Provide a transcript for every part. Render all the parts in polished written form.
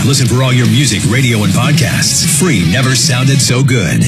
Listen for all your music, radio, and podcasts. Free never sounded so good.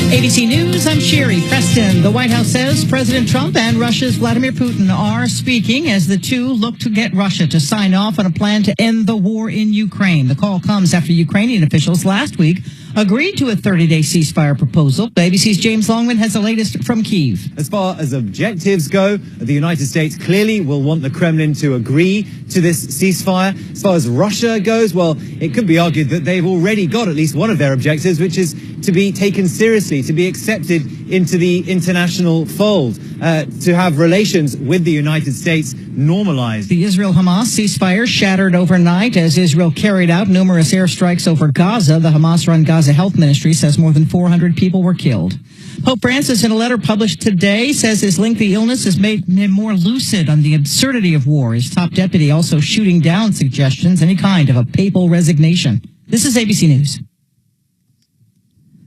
ABC News, I'm Sherry Preston. The White House says President Trump and Russia's Vladimir Putin are speaking as the two look to get Russia to sign off on a plan to end the war in Ukraine. The call comes after Ukrainian officials last week agreed to a 30-day ceasefire proposal. ABC's James Longman has the latest from Kyiv. As far as objectives go, the United States clearly will want the Kremlin to agree to this ceasefire. As far as Russia goes, well, it could be argued that they've already got at least one of their objectives, which is to be taken seriously, to be accepted into the international fold, to have relations with the United States normalized. The Israel-Hamas ceasefire shattered overnight as Israel carried out numerous airstrikes over Gaza. The Hamas-run Gaza Health Ministry says more than 400 people were killed. Pope Francis, in a letter published today, says his lengthy illness has made him more lucid on the absurdity of war. His top deputy also shooting down suggestions, any kind of a papal resignation. This is ABC News.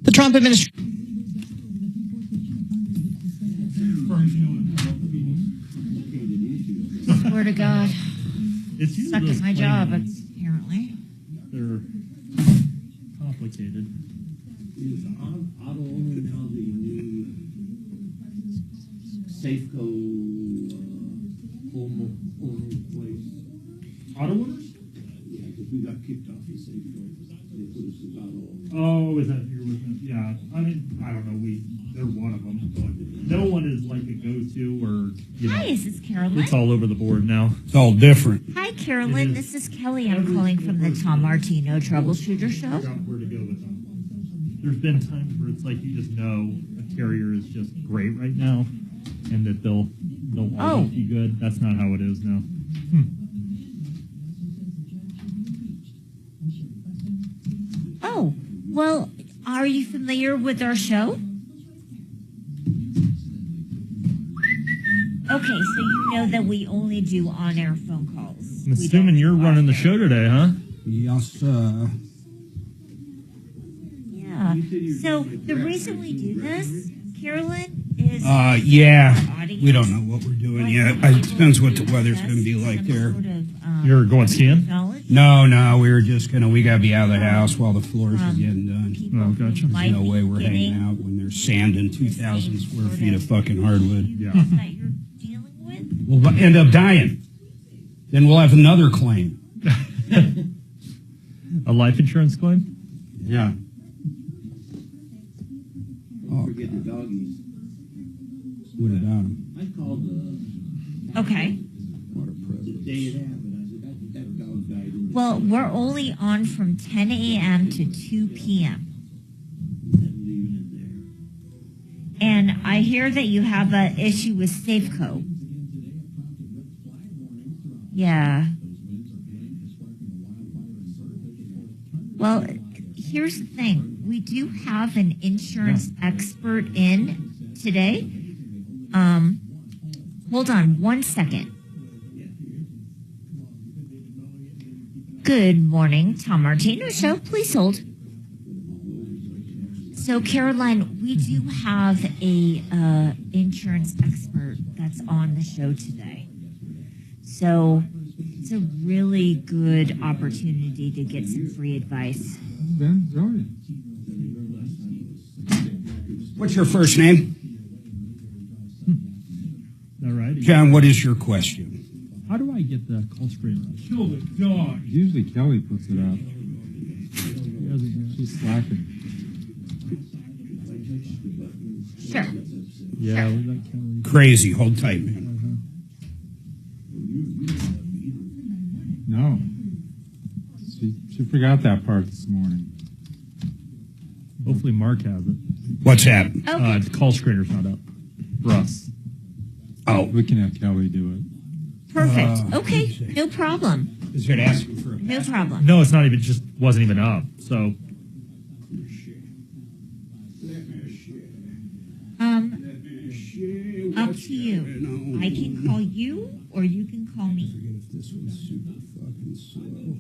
The Trump administration... Swear to God. It's suck at my job, apparently. They're complicated. Is auto owner now the new Safeco owner place? Auto owners? Yeah, because we got kicked off of Safeco. They put us as auto owners. Oh, is that you're with them? Yeah. I mean, I don't know. They're one of them. No one is like a go-to or, Hi, is this Carolyn? It's all over the board now. It's all different. Hi, Carolyn. This is Kelly. I'm calling from the Tom Martino Troubleshooter Show. Figure out where to go with them. There's been times where it's like you just know a carrier is just great right now, and that they'll always be good. That's not how it is now. Oh, well, are you familiar with our show? Okay, so you know that we only do on-air phone calls. I'm assuming you're running the show today, huh? Yes, Yeah. So the reason we do this, Carolyn, is... yeah. We don't know what we're doing yet. It depends what the weather's going to be like there. You're going skiing? No, we were just we got to be out of the house while the floors are getting done. Oh, gotcha. There's no way we're hanging out when there's sand and 2,000 square feet of fucking hardwood. Yeah. That you're dealing with? We'll end up dying. Then we'll have another claim. A life insurance claim? Yeah. Don't forget the doggies. What about them? I called Okay. What a the privilege. day it happened. I said, that dog died. In Well, we're only on from 10 a.m. to 2 p.m. and leaving it there. And I hear that you have an issue with Safeco. Yeah. Well, here's the thing. We do have an insurance expert in today. Hold on one second. Good morning, Tom Martino Show. Please hold. So, Caroline, we do have a insurance expert that's on the show today. So it's a really good opportunity to get some free advice. What's your first name? All right. John, what is your question? How do I get the call screen up? Kill the dog. Usually Kelly puts it up. She's slacking. Sure. Yeah, we got Kelly. Crazy. Hold tight, man. No. She forgot that part this morning. Hopefully Mark has it. What's that? Okay. The call screener's not up for us. Oh, We can have Kelly do it. Perfect. Okay. No problem. is it asking for a No problem. No, it's not even, just wasn't even up. So, Up to you. I can call you, or you can call me. If this one's super fucking slow.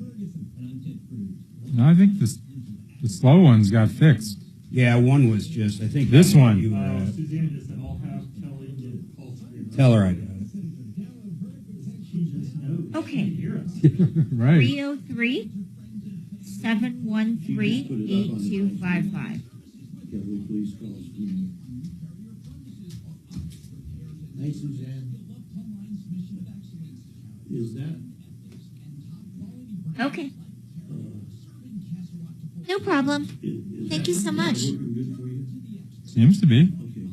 No, I think the slow ones got fixed. Yeah, one was just, I think. This one. You, Suzanne just said, I'll have Kelly get call screener. tell her I got it. She just knows. Okay. Right. 303-713-8255. Kelly Police Calls. Hey, Suzanne. Is that? Okay. No problem. Thank you so much. Working good for you? Seems to be.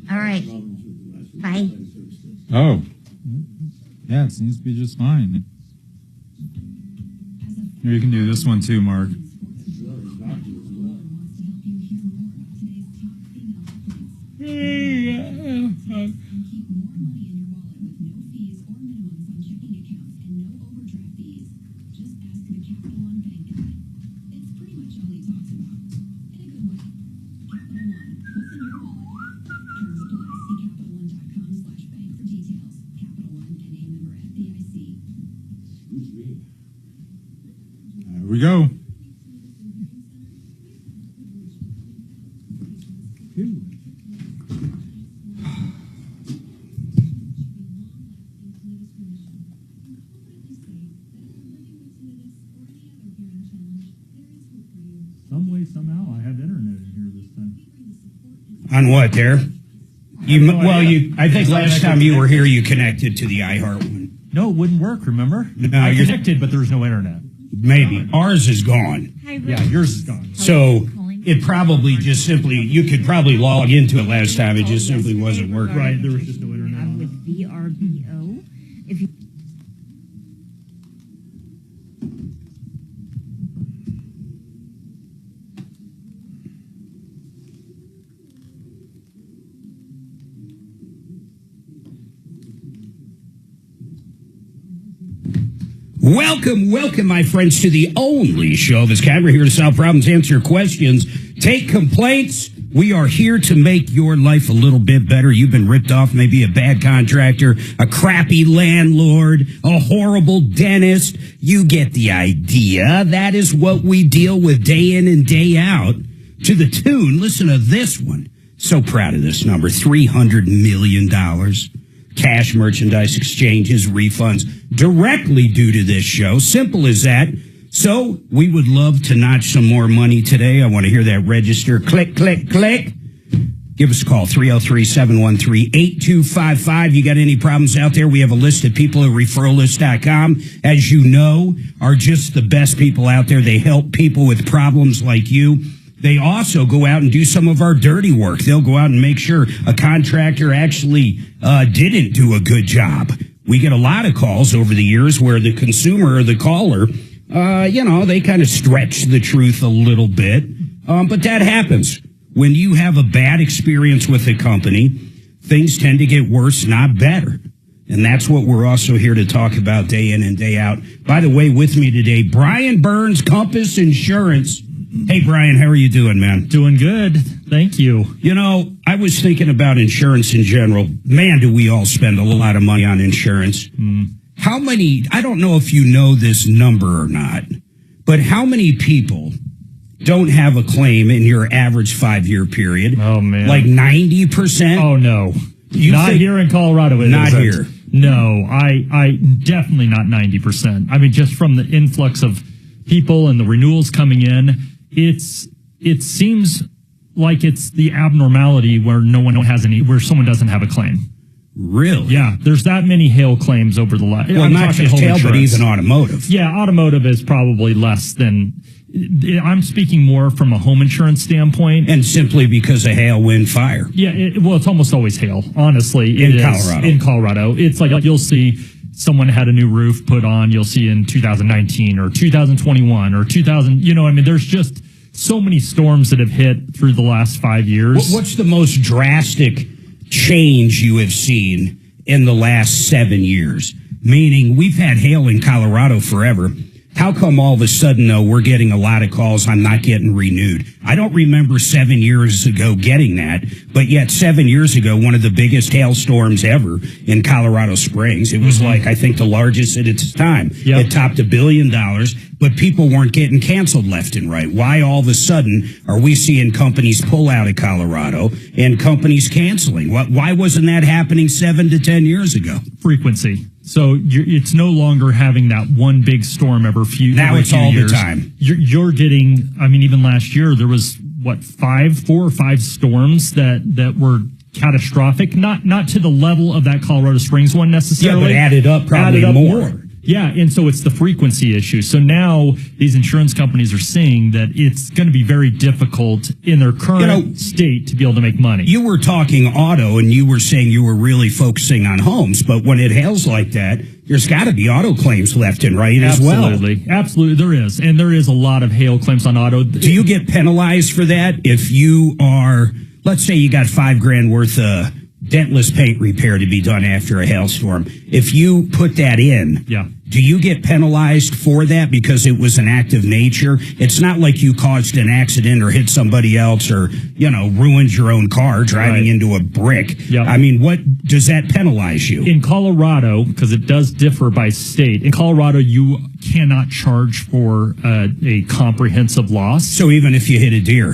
All right. Problems with the last Bye. Oh. Yeah, it seems to be just fine. Here, you can do this one too, Mark. There we go. Some way, somehow, I have internet in here this time. On what there? I think Is that last connected time to you were Netflix? here, you connected to the iHeart one. No, it wouldn't work, remember? No, I you're- connected, but there was no internet. Maybe. Ours is gone. Hi, Rick. Yeah, yours is gone. So it probably just simply, you could probably log into it last time. It just simply wasn't working. Right, there was just no internet on it. With VRBO. If you Welcome, my friends, to the only show that's we're here to solve problems, answer questions, take complaints. We are here to make your life a little bit better. You've been ripped off, maybe a bad contractor, a crappy landlord, a horrible dentist. You get the idea. That is what we deal with day in and day out. To the tune, listen to this one. So proud of this number, $300 million. Cash, merchandise exchanges, refunds directly due to this show. Simple as that. So we would love to notch some more money today. I want to hear that register. Click, click, click. Give us a call, 303-713-8255. You got any problems out there? We have a list of people at referralist.com. As you know, are just the best people out there. They help people with problems like you. They also go out and do some of our dirty work. They'll go out and make sure a contractor actually didn't do a good job. We get a lot of calls over the years where the consumer or the caller, they kind of stretch the truth a little bit. But that happens. When you have a bad experience with a company, things tend to get worse, not better. And that's what we're also here to talk about day in and day out. By the way, with me today, Brian Burns, Compass Insurance. Hey, Brian, how are you doing, man? Doing good. Thank you. You know, I was thinking about insurance in general. Man, do we all spend a lot of money on insurance. How many, I don't know if you know this number or not, but how many people don't have a claim in your average 5-year period? Oh, man. Like 90%? Oh, no. You Not think- here in Colorado. It Not isn't. here. No, I definitely not 90%. I mean, just from the influx of people and the renewals coming in, it seems like it's the abnormality where where someone doesn't have a claim. Really? Yeah, there's that many hail claims over the last. Well, not just hail, but even automotive. Yeah, automotive is probably less than. I'm speaking more from a home insurance standpoint. And simply because of hail, wind, fire. Yeah, it's almost always hail, honestly. In Colorado. In Colorado. It's like you'll see someone had a new roof put on, you'll see in 2019 or 2021 or 2000. There's just so many storms that have hit through the last 5 years. What's the most drastic change you have seen in the last 7 years? Meaning, we've had hail in Colorado forever. How come all of a sudden, though, we're getting a lot of calls, I'm not getting renewed? I don't remember 7 years ago getting that, but yet 7 years ago, one of the biggest hailstorms ever in Colorado Springs. It was like, I think, the largest at its time. Yep. It topped $1 billion, but people weren't getting canceled left and right. Why all of a sudden are we seeing companies pull out of Colorado and companies canceling? Why wasn't that happening 7 to 10 years ago? Frequency. So it's no longer having that one big storm every few Now every it's few all years. the time. You're getting, I mean, even last year there was, 4 or 5 storms that were catastrophic, not to the level of that Colorado Springs one necessarily. Yeah, but added up probably more. Yeah, and so it's the frequency issue. So now these insurance companies are saying that it's going to be very difficult in their current state to be able to make money. You were talking auto, and you were saying you were really focusing on homes, but when it hails like that, there's got to be auto claims left and right as well. Absolutely, there is. And there is a lot of hail claims on auto. Do you get penalized for that if you are, let's say you got $5,000 worth of dentless paint repair to be done after a hailstorm? If you put that in, do you get penalized for that because it was an act of nature? It's not like you caused an accident or hit somebody else or, ruined your own car driving into a brick. I mean, what does that penalize you? In Colorado, because it does differ by state, in Colorado, you cannot charge for a comprehensive loss. So even if you hit a deer?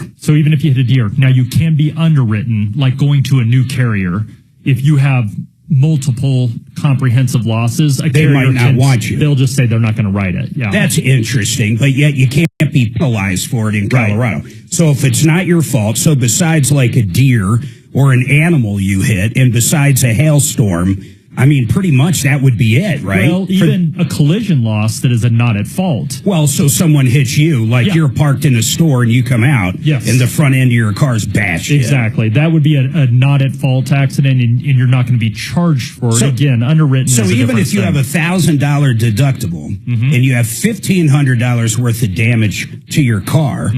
Now, you can be underwritten, like going to a new carrier. If you have multiple comprehensive losses, they might not want you. They'll just say they're not going to write it. Yeah, that's interesting, but yet you can't be penalized for it in Colorado. Right. So if it's not your fault, so besides like a deer or an animal you hit, and besides a hailstorm, I mean, pretty much that would be it, right? Well, even a collision loss that is not at fault. Well, so someone hits you, like you're parked in a store and you come out, and the front end of your car's bashed. Exactly. That would be a not at fault accident, and you're not going to be charged for it. Again, underwritten. So even if you have $1,000 deductible and you have $1,500 worth of damage to your car,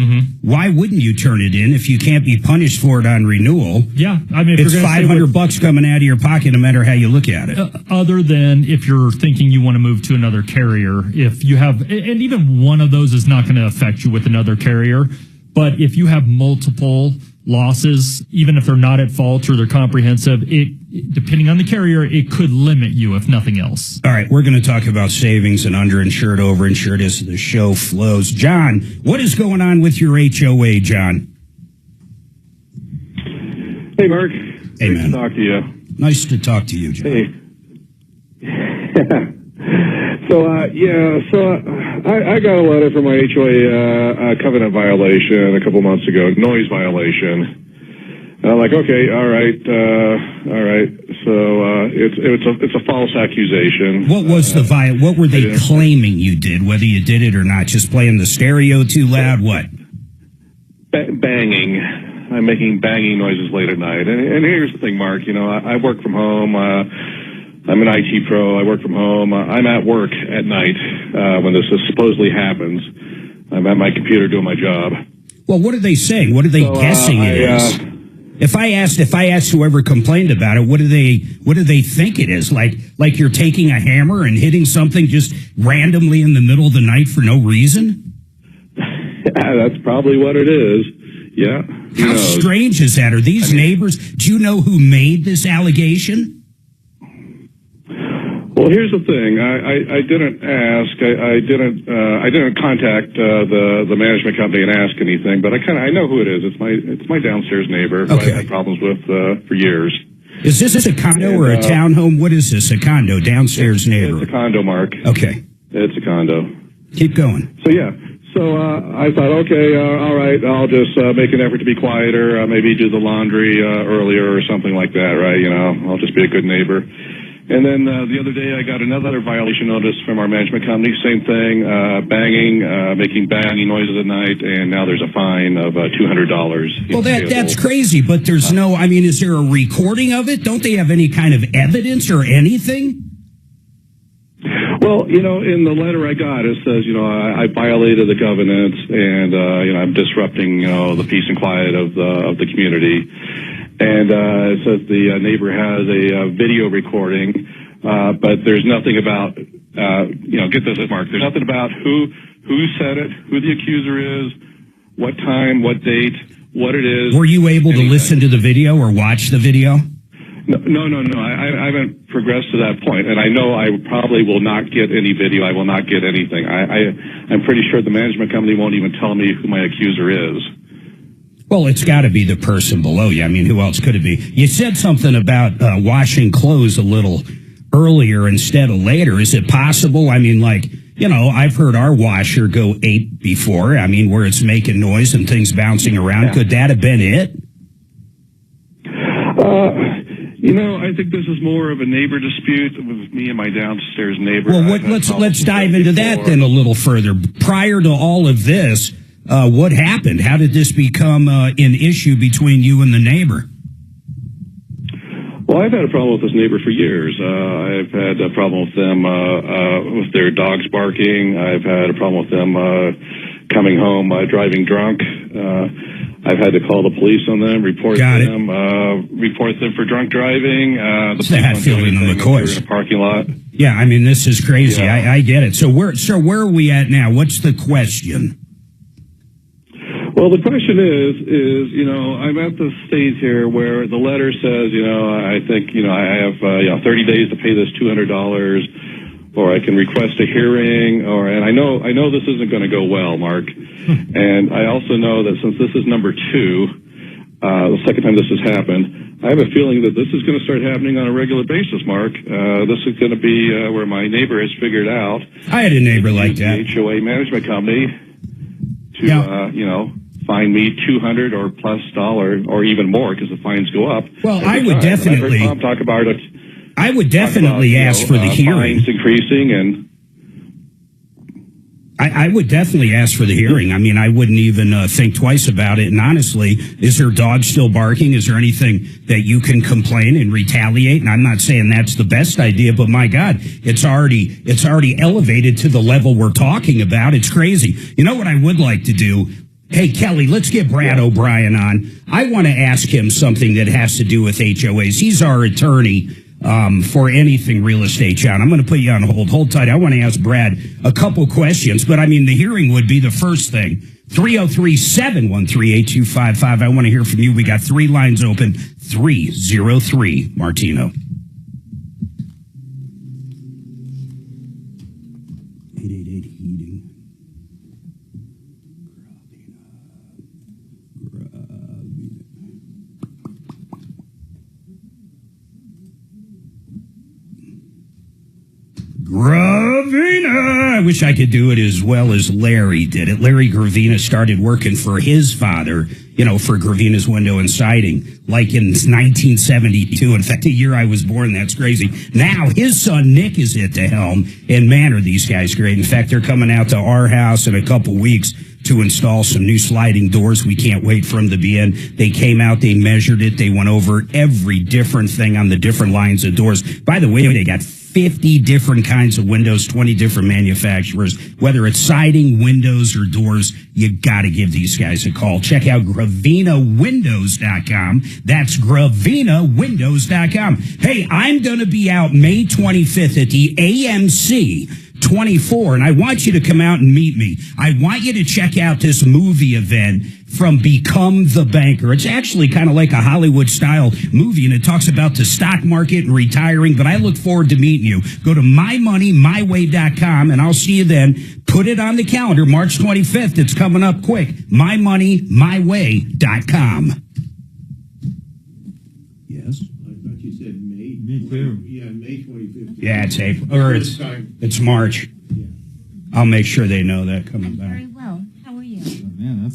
why wouldn't you turn it in if you can't be punished for it on renewal? Yeah, I mean, it's $500 coming out of your pocket, no matter how you look at it. Other than if you're thinking you want to move to another carrier, if you have, and even one of those is not going to affect you with another carrier, but if you have multiple losses, even if they're not at fault or they're comprehensive, depending on the carrier, it could limit you if nothing else. All right, we're going to talk about savings and underinsured, overinsured as the show flows. John, what is going on with your HOA, John? Hey, Mark. Hey, man. Nice to talk to you. Nice to talk to you, John. Hey. I got a letter from my HOA covenant violation a couple months ago, noise violation. And I'm like, okay, all right. So it's a false accusation. What was what were they claiming you did? Whether you did it or not? Just playing the stereo too loud? What? Banging. I'm making banging noises late at night. And here's the thing, Mark. I work from home. I'm an IT pro. I work from home. I'm at work at night when this supposedly happens. I'm at my computer doing my job. Well, what are they saying? What are they guessing it is? If I asked whoever complained about it, what do they think it is? Like you're taking a hammer and hitting something just randomly in the middle of the night for no reason? Yeah, that's probably what it is. Yeah. How strange is that? Are these neighbors? Do you know who made this allegation? Well, here's the thing. I didn't ask. I didn't contact the management company and ask anything. But I know who it is. It's my downstairs neighbor who I've had problems with for years. Is this a condo or a townhome? What is this? A condo, downstairs neighbor. It's a condo, Mark. Okay. It's a condo. Keep going. So yeah. So I thought, okay, all right, I'll just make an effort to be quieter, maybe do the laundry earlier or something like that, right? I'll just be a good neighbor. And then the other day I got another violation notice from our management company, same thing, banging, making banging noises at night, and now there's a fine of $200. Well, that's crazy, but there's is there a recording of it? Don't they have any kind of evidence or anything? Well, in the letter I got, it says, I violated the covenants and, I'm disrupting, the peace and quiet of the community. And, it says the neighbor has a video recording, but there's nothing about, get this, Mark, there's nothing about who said it, who the accuser is, what time, what date, what it is. Were you able to listen to the video or watch the video? No. I haven't progressed to that point, and I know I probably will not get any video. I will not get anything. I'm pretty sure the management company won't even tell me who my accuser is. Well, it's got to be the person below you. I mean, who else could it be? You said something about washing clothes a little earlier instead of later. Is it possible? I mean, like, you know, I've heard our washer go ape before. I mean, where it's making noise and things bouncing around. Could that have been it? You know, I think this is more of a neighbor dispute with me and my downstairs neighbor. Well, let's dive into that then a little further. Prior to all of this, what happened? How did this become an issue between you and the neighbor? Well, I've had a problem with this neighbor for years. I've had a problem with them with their dogs barking. I've had a problem with them coming home driving drunk. I've had to call the police on them, report them for drunk driving. The Hatfield and the McCoys in a parking lot. Yeah, I mean, this is crazy. Yeah. I get it. So where are we at now? What's the question? Well, the question is, you know, I'm at the stage here where the letter says, you know, I think, you know, I have 30 days to pay this $200, or I can request a hearing, and I know this isn't going to go well, Mark. And I also know that since this is number 2, the second time this has happened, I have a feeling that this is going to start happening on a regular basis, Mark. This is going to be where my neighbor has figured out. I had a neighbor like that. The HOA management company to, you know, fine me $200 or plus or even more because the fines go up. Well, I would definitely Tom talk about it. I would definitely ask for the hearing. Fines increasing and. I would definitely ask for the hearing. I mean, I wouldn't even think twice about it. And honestly, is their dog still barking? Is there anything that you can complain and retaliate? And I'm not saying that's the best idea, but my God, it's already elevated to the level we're talking about. It's crazy. You know what I would like to do? Hey, Kelly, let's get Brad O'Brien on. I want to ask him something that has to do with HOAs. He's our attorney for anything real estate, John. I'm going to put you on hold. Hold tight. I want to ask Brad a couple questions, but I mean, the hearing would be the first thing. 303-713-8255. I want to hear from you. We got 3 lines open. 303 Martino. 888 heating. Gravina! I wish I could do it as well as Larry did it. Larry Gravina started working for his father, you know, for Gravina's Window and Siding, like in 1972. In fact, the year I was born, that's crazy. Now, his son Nick is at the helm, and man, are these guys great. In fact, they're coming out to our house in a couple weeks to install some new sliding doors. We can't wait for them to be in. They came out, they measured it, they went over every different thing on the different lines of doors. By the way, they got 50 different kinds of windows, 20 different manufacturers. Whether it's siding, windows, or doors, you got to give these guys a call. Check out GravinaWindows.com. That's GravinaWindows.com. Hey, I'm going to be out May 25th at the AMC 24, and I want you to come out and meet me. I want you to check out this movie event from Become the Banker. It's actually kind of like a Hollywood-style movie, and it talks about the stock market and retiring, but I look forward to meeting you. Go to mymoneymyway.com, and I'll see you then. Put it on the calendar, March 25th. It's coming up quick. mymoneymyway.com. Yes? I thought you said May. Me too. Yeah, May 25th. Yeah, it's April, or it's March. Yeah. I'll make sure they know that coming back. Very well. How are you? Oh, man,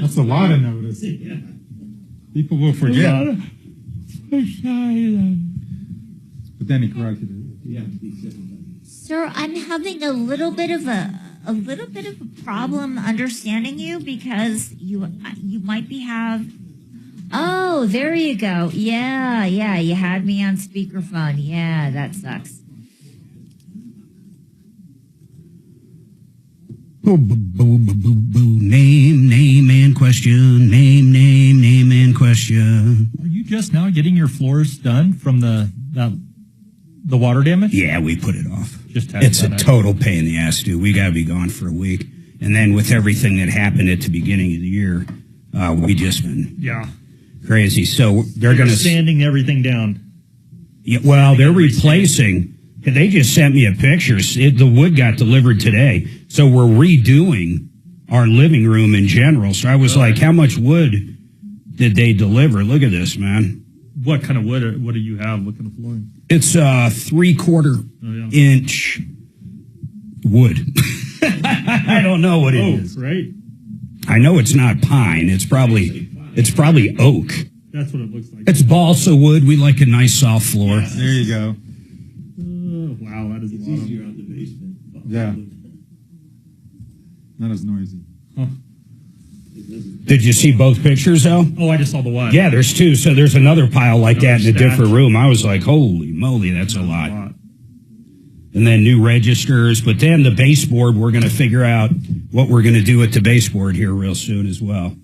that's a lot of notice. Yeah. People will forget. But then he corrected it. Yeah, he said that. Sir, I'm having a little bit of a problem understanding you because you might be Oh, there you go. Yeah, you had me on speakerphone. Yeah, that sucks. Boo, boo, boo, boo, boo, boo. Name, and question. Name, and question. Are you just now getting your floors done from the water damage? Yeah, we put it off. Just it's a total pain in the ass, dude. We got to be gone for a week. And then with everything that happened at the beginning of the year, we just been crazy. So they're going to sanding everything down. Yeah, well, they're replacing. They just sent me a picture. The wood got delivered today. So we're redoing our living room in general. So I was like, how much wood did they deliver? Look at this, man. What kind of wood? What do you have? What kind of flooring? It's 3/4 inch wood. I don't know what it is. Right. I know it's not pine. It's probably oak. That's what it looks like. It's balsa wood. We like a nice soft floor. There you go. Wow, that is a It's lot easier on the basement. Yeah. Not as noisy. Did you see both pictures, though? Oh, I just saw the one. Yeah, there's two. So there's another pile like that in a Another different stack. room. I was like, holy moly, that's a lot. And then new registers. But then the baseboard, we're going to figure out what we're going to do with the baseboard here real soon as well.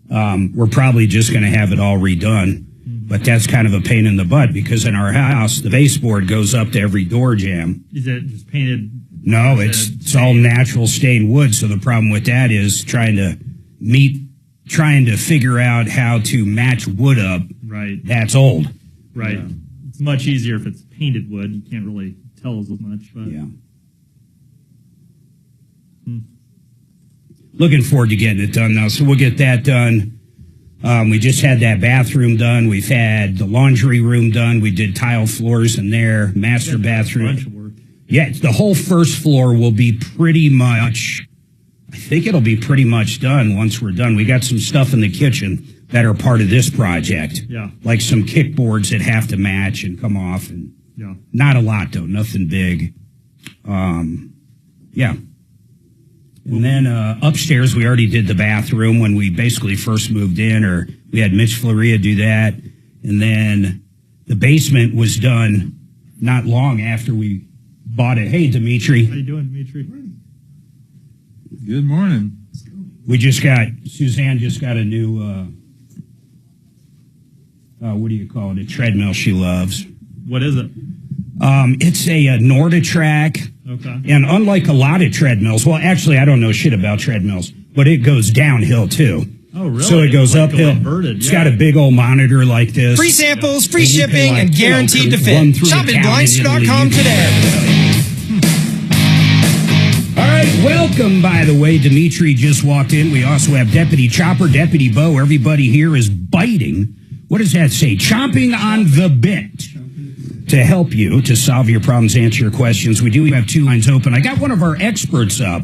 We're probably just going to have it all redone. But that's kind of a pain in the butt because in our house, the baseboard goes up to every door jamb. Is it just painted? No, it's all natural stained wood. So the problem with that is trying to figure out how to match wood up. Right. That's old. Right. Yeah. It's much easier if it's painted wood. You can't really tell as much. But. Yeah. Looking forward to getting it done now. So we'll get that done. We just had that bathroom done. We've had the laundry room done. We did tile floors in there, master bathroom. A bunch of work. Yeah, the whole first floor will be pretty much, I think it'll be pretty much done once we're done. We got some stuff in the kitchen that are part of this project. Yeah. Like some kickboards that have to match and come off. And yeah. Not a lot, though. Nothing big. Yeah. And then upstairs, we already did the bathroom when we basically first moved in, or we had Mitch Floria do that. And then the basement was done not long after we bought it. Hey, Dimitri. How you doing, Dimitri? Good morning. Suzanne just got a new, what do you call it? A treadmill she loves. What is it? It's a Norditrack. Okay. And unlike a lot of treadmills, well, actually, I don't know shit about treadmills, but it goes downhill too. Oh, really? So it goes like uphill. Inverted, It's got a big old monitor like this. Free samples, free And you can, shipping, like, and you know, guaranteed to run fit. through Shop the at town in blinds.com Italy. today. All right, welcome, by the way. Dimitri just walked in. We also have Deputy Chopper, Deputy Bo. Everybody here is biting. What does that say? Chomping on the bit to help you, to solve your problems, answer your questions. We do have two lines open. I got one of our experts up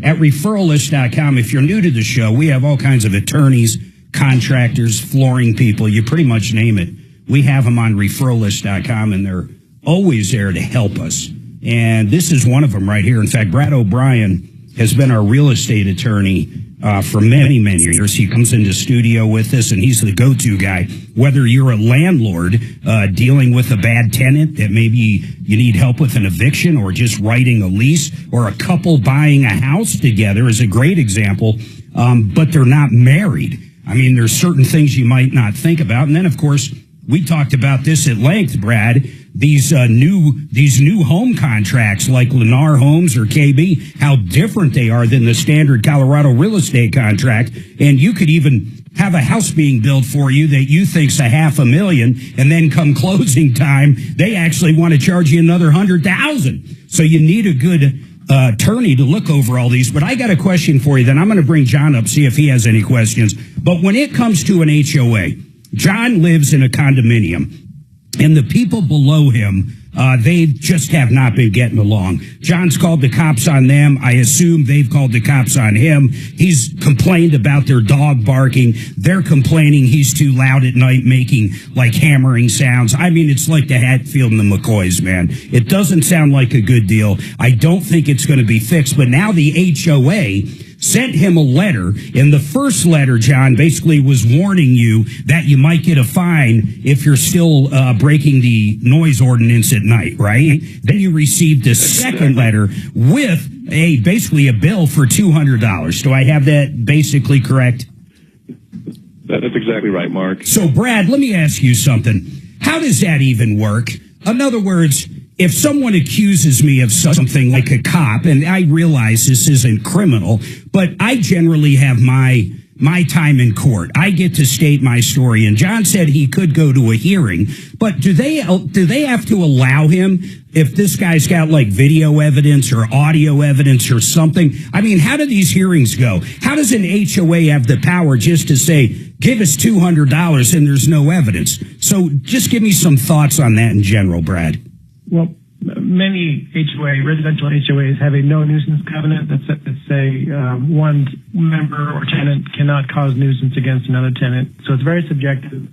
at referralist.com. If you're new to the show, we have all kinds of attorneys, contractors, flooring people. You pretty much name it. We have them on referralist.com, and they're always there to help us. And this is one of them right here. In fact, Brad O'Brien has been our real estate attorney for many, many years. He comes into studio with us, and he's the go-to guy. Whether you're a landlord dealing with a bad tenant that maybe you need help with an eviction, or just writing a lease, or a couple buying a house together is a great example, but they're not married. I mean, there's certain things you might not think about. And then, of course, we talked about this at length, Brad. These new home contracts like Lennar Homes or KB, how different they are than the standard Colorado real estate contract. And you could even have a house being built for you that you think's $500,000, and then come closing time, they actually want to charge you another $100,000. So you need a good attorney to look over all these. But I got a question for you. Then I'm going to bring John up, see if he has any questions. But when it comes to an HOA, John lives in a condominium, and the people below him, they just have not been getting along. John's called the cops on them. I assume they've called the cops on him. He's complained about their dog barking. They're complaining he's too loud at night, making like hammering sounds. I mean, it's like the Hatfield and the McCoys, man. It doesn't sound like a good deal. I don't think it's going to be fixed. But now the HOA sent him a letter, and the first letter, John, basically was warning you that you might get a fine if you're still breaking the noise ordinance at night, right? Then you received a second letter with basically a bill for $200. Do I have that basically correct? That's exactly right, Mark. So, Brad, let me ask you something. How does that even work? In other words, if someone accuses me of something like a cop, and I realize this isn't criminal, but I generally have my my time in court. I get to state my story. And John said he could go to a hearing, but do they have to allow him if this guy's got like video evidence or audio evidence or something? I mean, how do these hearings go? How does an HOA have the power just to say, give us $200 and there's no evidence? So just give me some thoughts on that in general, Brad. Well, many residential HOAs have a no nuisance covenant that say one member or tenant cannot cause nuisance against another tenant. So it's very subjective.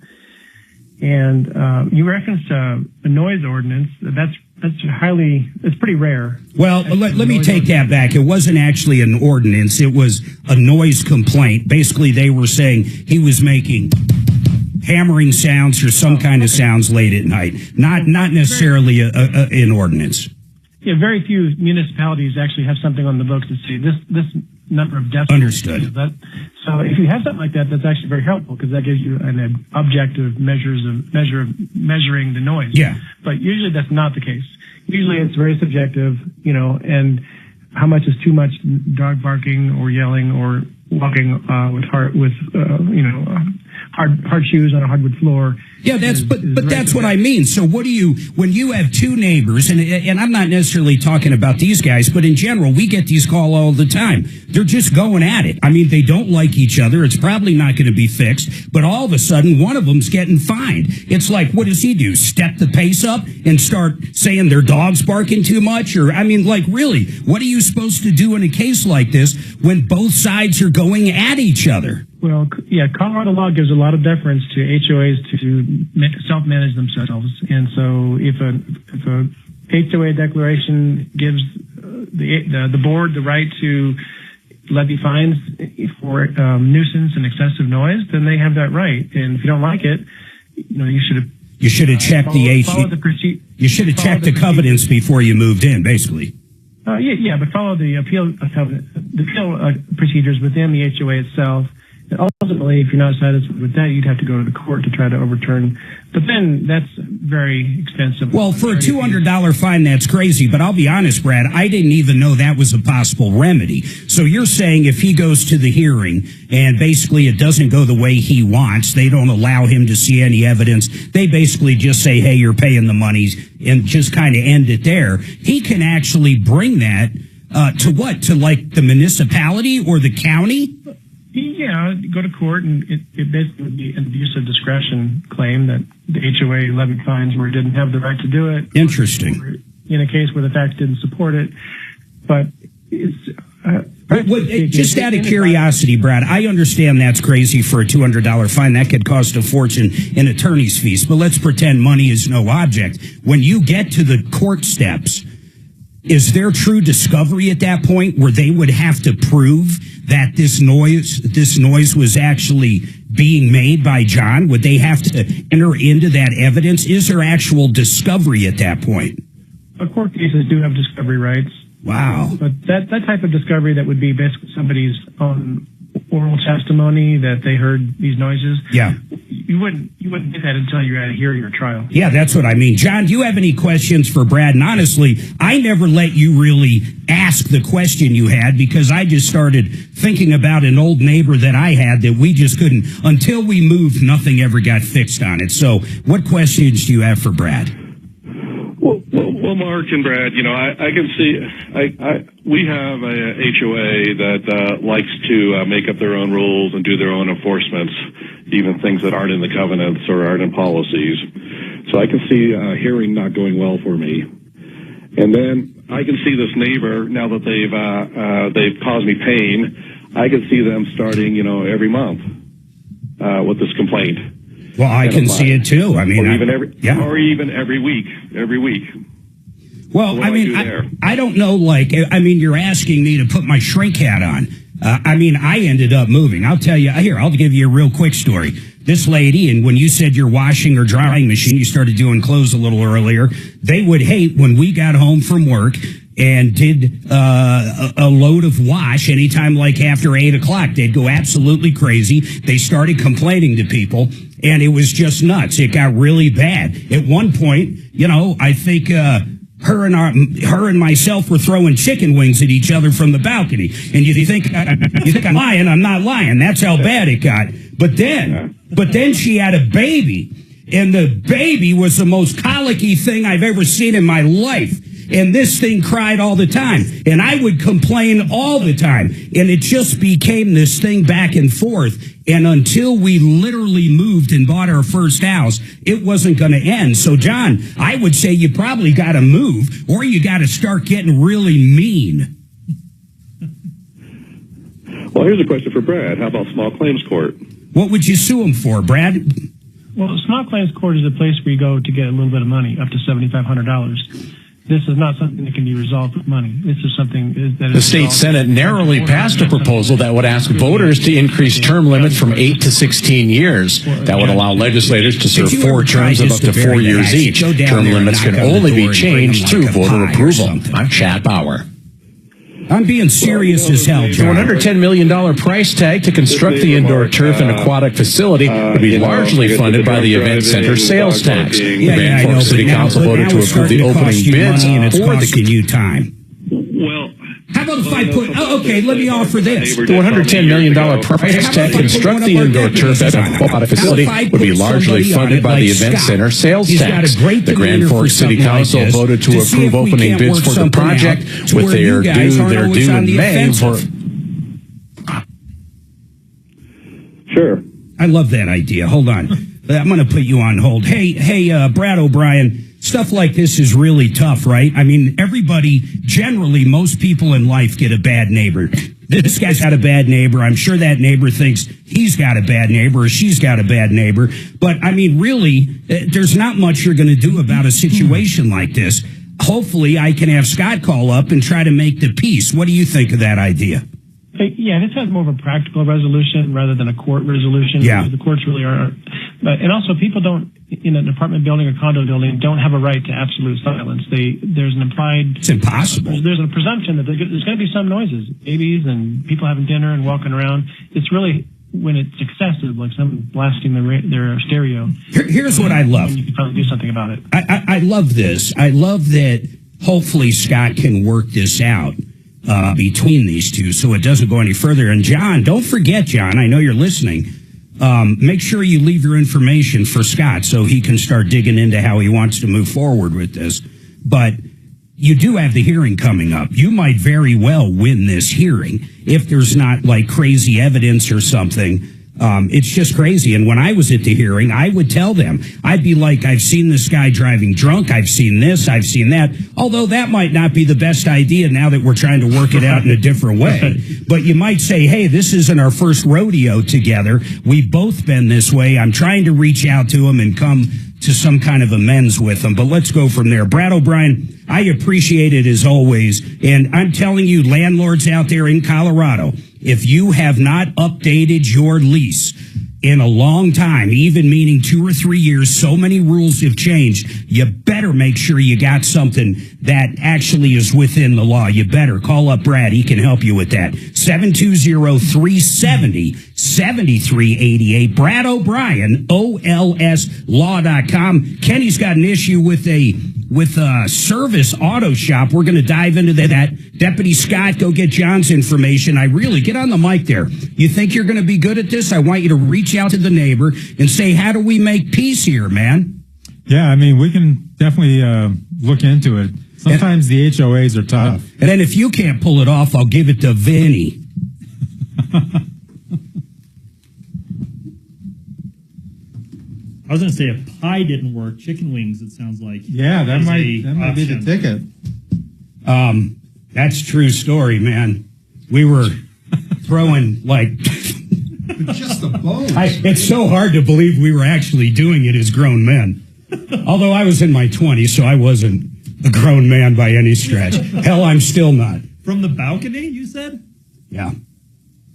And you referenced a noise ordinance. It's pretty rare. Well, let me take that back. It wasn't actually an ordinance. It was a noise complaint. Basically, they were saying he was making hammering sounds or some kind of sounds late at night. Not necessarily an ordinance. Yeah, very few municipalities actually have something on the books to say this number of decibels. Understood. So if you have something like that, that's actually very helpful because that gives you an objective measure of measuring the noise. Yeah. But usually that's not the case. Usually it's very subjective, and how much is too much dog barking or yelling or walking with hard shoes on a hardwood floor. Yeah, but that's what I mean. So what do you, when you have two neighbors, and I'm not necessarily talking about these guys, but in general, we get these calls all the time. They're just going at it. I mean, they don't like each other. It's probably not going to be fixed, but all of a sudden, one of them's getting fined. It's like, what does he do? Step the pace up and start saying their dog's barking too much? Or, I mean, like, really, what are you supposed to do in a case like this when both sides are going at each other? Well, yeah, Colorado law gives a lot of deference to HOAs to self-manage themselves, and so if a HOA declaration gives the board the right to levy fines for nuisance and excessive noise, then they have that right. And if you don't like it, you should have checked you should have checked the covenants before you moved in, basically. But follow the appeal procedures within the HOA itself. And ultimately, if you're not satisfied with that, you'd have to go to the court to try to overturn. But then that's very expensive. Well, for a $200 fine, that's crazy. But I'll be honest, Brad, I didn't even know that was a possible remedy. So you're saying if he goes to the hearing and basically it doesn't go the way he wants, they don't allow him to see any evidence. They basically just say, hey, you're paying the monies and just kind of end it there. He can actually bring that to what? To like the municipality or the county? Yeah, go to court, and it basically would be an abuse of discretion claim that the HOA levied fines where it didn't have the right to do it. Interesting. In a case where the facts didn't support it. But it's... just out of curiosity, Brad, I understand that's crazy for a $200 fine. That could cost a fortune in attorney's fees. But let's pretend money is no object. When you get to the court steps, is there true discovery at that point where they would have to prove that this noise was actually being made by John? Would they have to enter into that evidence? Is there actual discovery at that point? Court cases do have discovery rights. Wow. But that type of discovery that would be basically somebody's own oral testimony that they heard these noises. Yeah. You wouldn't get that until you're at a hearing or trial. Yeah, that's what I mean. John, do you have any questions for Brad? And honestly, I never let you really ask the question you had because I just started thinking about an old neighbor that I had that we just couldn't, until we moved, nothing ever got fixed on it. So what questions do you have for Brad? Well, Mark and Brad, I can see, we have a HOA that likes to make up their own rules and do their own enforcements, even things that aren't in the covenants or aren't in policies. So I can see a hearing not going well for me. And then I can see this neighbor, now that they've caused me pain, I can see them starting, every month with this complaint. Well, I can see it too. I mean, or even every week. Well, I mean, I don't know. You're asking me to put my shrink hat on. I ended up moving. I'll tell you. Here, I'll give you a real quick story. This lady, and when you said your washing or drying machine, you started doing clothes a little earlier. They would hate when we got home from work and did a load of wash anytime like after 8 o'clock. They'd go absolutely crazy. They started complaining to people, and it was just nuts. It got really bad. At one point, I think her and myself were throwing chicken wings at each other from the balcony. And you think I'm lying? I'm not lying. That's how bad it got. But then she had a baby, and the baby was the most colicky thing I've ever seen in my life. And this thing cried all the time, and I would complain all the time, and it just became this thing back and forth. And until we literally moved and bought our first house, it wasn't going to end. So, John, I would say you probably got to move, or you got to start getting really mean. Well, here's a question for Brad. How about small claims court? What would you sue him for, Brad? Well, small claims court is a place where you go to get a little bit of money, up to $7,500. This is not something that can be resolved with money. This is something that the state Senate narrowly passed a proposal that would ask voters to increase term limits from 8 to 16 years. That would allow legislators to serve 4 terms of up to 4 years each. Term limits can only be changed through voter approval. I'm Chad Bauer. I'm being serious as hell, John. The $110 million price tag to construct the indoor turf and aquatic facility would be largely funded by the event center sales tax. The Grand Forks City Council voted to approve the opening bids for the time. Well, how about if I put? Oh, okay, let me offer this. The $110 million price tag to construct the indoor turf at an aquatic facility would be largely funded by the event center sales tax. The Grand Forks City Council voted to approve opening bids for the project, with their due in May. Sure. I love that idea. Hold on. I'm going to put you on hold. Hey, Brad O'Brien. Stuff like this is really tough, right? I mean, everybody, generally, most people in life get a bad neighbor. This guy's got a bad neighbor. I'm sure that neighbor thinks he's got a bad neighbor or she's got a bad neighbor. But, I mean, really, there's not much you're going to do about a situation like this. Hopefully, I can have Scott call up and try to make the peace. What do you think of that idea? Yeah, this has more of a practical resolution rather than a court resolution. Yeah. The courts really are. And also, people don't, in an apartment building or condo building, don't have a right to absolute silence. There's an implied... It's impossible. There's a presumption that there's going to be some noises, babies and people having dinner and walking around. It's really when it's excessive, like someone blasting their stereo. Here's what I love. You can probably do something about it. I love this. I love that hopefully Scott can work this out between these two so it doesn't go any further. And John, don't forget, John, I know you're listening. Make sure you leave your information for Scott so he can start digging into how he wants to move forward with this. But you do have the hearing coming up. You might very well win this hearing if there's not like crazy evidence or something. It's just crazy. And when I was at the hearing, I would tell them, I'd be like, I've seen this guy driving drunk. I've seen this. I've seen that. Although that might not be the best idea now that we're trying to work it out in a different way. But you might say, hey, this isn't our first rodeo together. We've both been this way. I'm trying to reach out to him and come to some kind of amends with him. But let's go from there. Brad O'Brien, I appreciate it as always. And I'm telling you, landlords out there in Colorado, if you have not updated your lease in a long time, even meaning 2 or 3 years, so many rules have changed, you better make sure you got something that actually is within the law. You better call up Brad. He can help you with that. 720-370-7388. Brad O'Brien, OLSlaw.com. Kenny's got an issue with a service auto shop. We're going to dive into that. Deputy Scott, go get John's information. I really, get on the mic there. You think you're going to be good at this? I want you to reach out to the neighbor and say, how do we make peace here, man? Yeah, I mean, we can definitely look into it. Sometimes the HOAs are tough. And then if you can't pull it off, I'll give it to Vinny. I was going to say if pie didn't work, chicken wings, it sounds like. Yeah, that might be the ticket. That's true story, man. We were throwing like... Just the bones. It's so hard to believe we were actually doing it as grown men. Although I was in my 20s, so I wasn't a grown man by any stretch. Hell, I'm still not. From the balcony, you said? Yeah.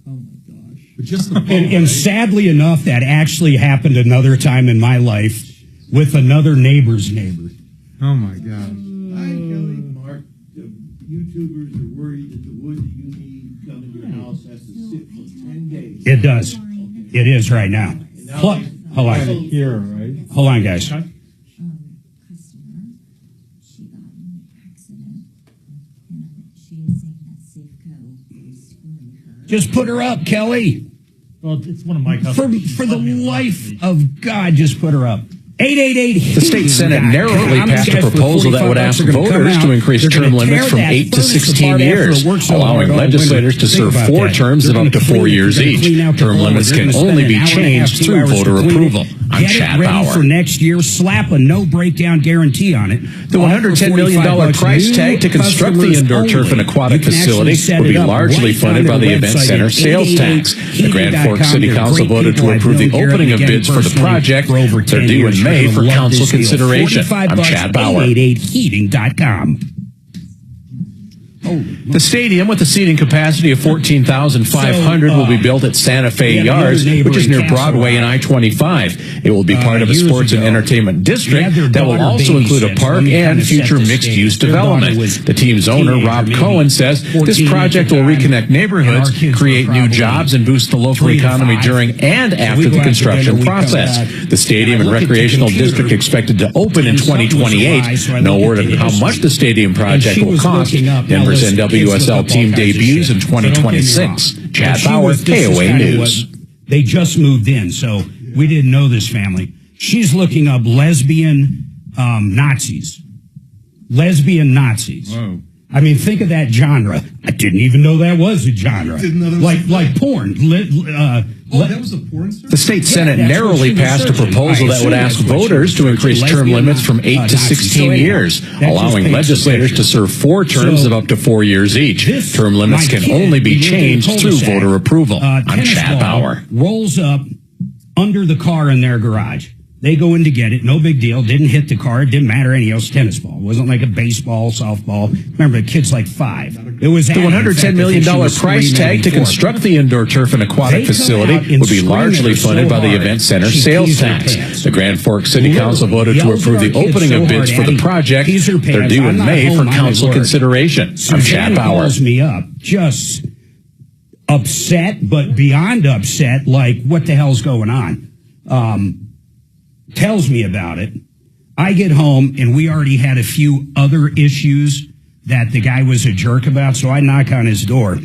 Oh, my gosh. But just the bones. And sadly enough, that actually happened another time in my life with another neighbor's neighbor. Oh, my gosh. Hi, Kelly, Mark. The YouTubers are worried that the wood that you need to come in your house has to sit for 10 days. It does. It is right now. Hold on. Here, right? Hold on, guys. Just put her up, Kelly. Well, it's one of my customers. For the life of God, just put her up. 888. The state Senate narrowly passed a proposal that would ask voters to increase term limits from 8 to 16 years, allowing legislators to serve 4 terms of up to 4 years each. Term limits can only be changed through voter approval. I'm Chad Bauer. For next year, slap a no breakdown guarantee on it. The $110 million price tag to construct the indoor turf and aquatic facility will be largely funded by the Event Center sales tax. The Grand Forks City Council voted to approve the opening of bids for the project. They're due in May for council consideration. I'm Chad Bauer. 888heating.com. The stadium, with a seating capacity of 14,500, will be built at Santa Fe Yards, which is near Broadway and I-25. It will be part of a sports and entertainment district that will also include a park and future mixed-use development. The team's owner, Rob Cohen, says this project will reconnect neighborhoods, create new jobs, and boost the local economy during and after the construction process. The stadium and recreational district expected to open in 2028. No word on how much the stadium project will cost. Denver's NWSL team debuts in 2026. Chad Bauer, KOA News. They just moved in, so we didn't know this family. She's looking up lesbian Nazis. Lesbian Nazis. Whoa. I mean, think of that genre. I didn't even know that was a genre. Like porn. That was a porn star? The state Senate narrowly passed a proposal that would ask voters to increase term limits from 8 to 16 years, allowing legislators to serve 4 terms of up to 4 years each. Term limits can only be changed through voter approval. I'm Chad Bauer. Rolls up under the car in their garage. They go in to get it. No big deal. Didn't hit the car. It didn't matter anything else. Tennis ball. It wasn't like a baseball, softball. Remember, the kid's like 5. It was the $110 million price tag to construct the indoor turf and aquatic facility will be largely funded by the Event Center sales tax. The Grand Forks City Council voted to approve the opening of bids for the project. They're due in May for council consideration. I'm Chad Bauer. Calls me up, just upset, but beyond upset. Like, what the hell's going on? Tells me about it. I get home, and we already had a few other issues that the guy was a jerk about, so I knock on his door,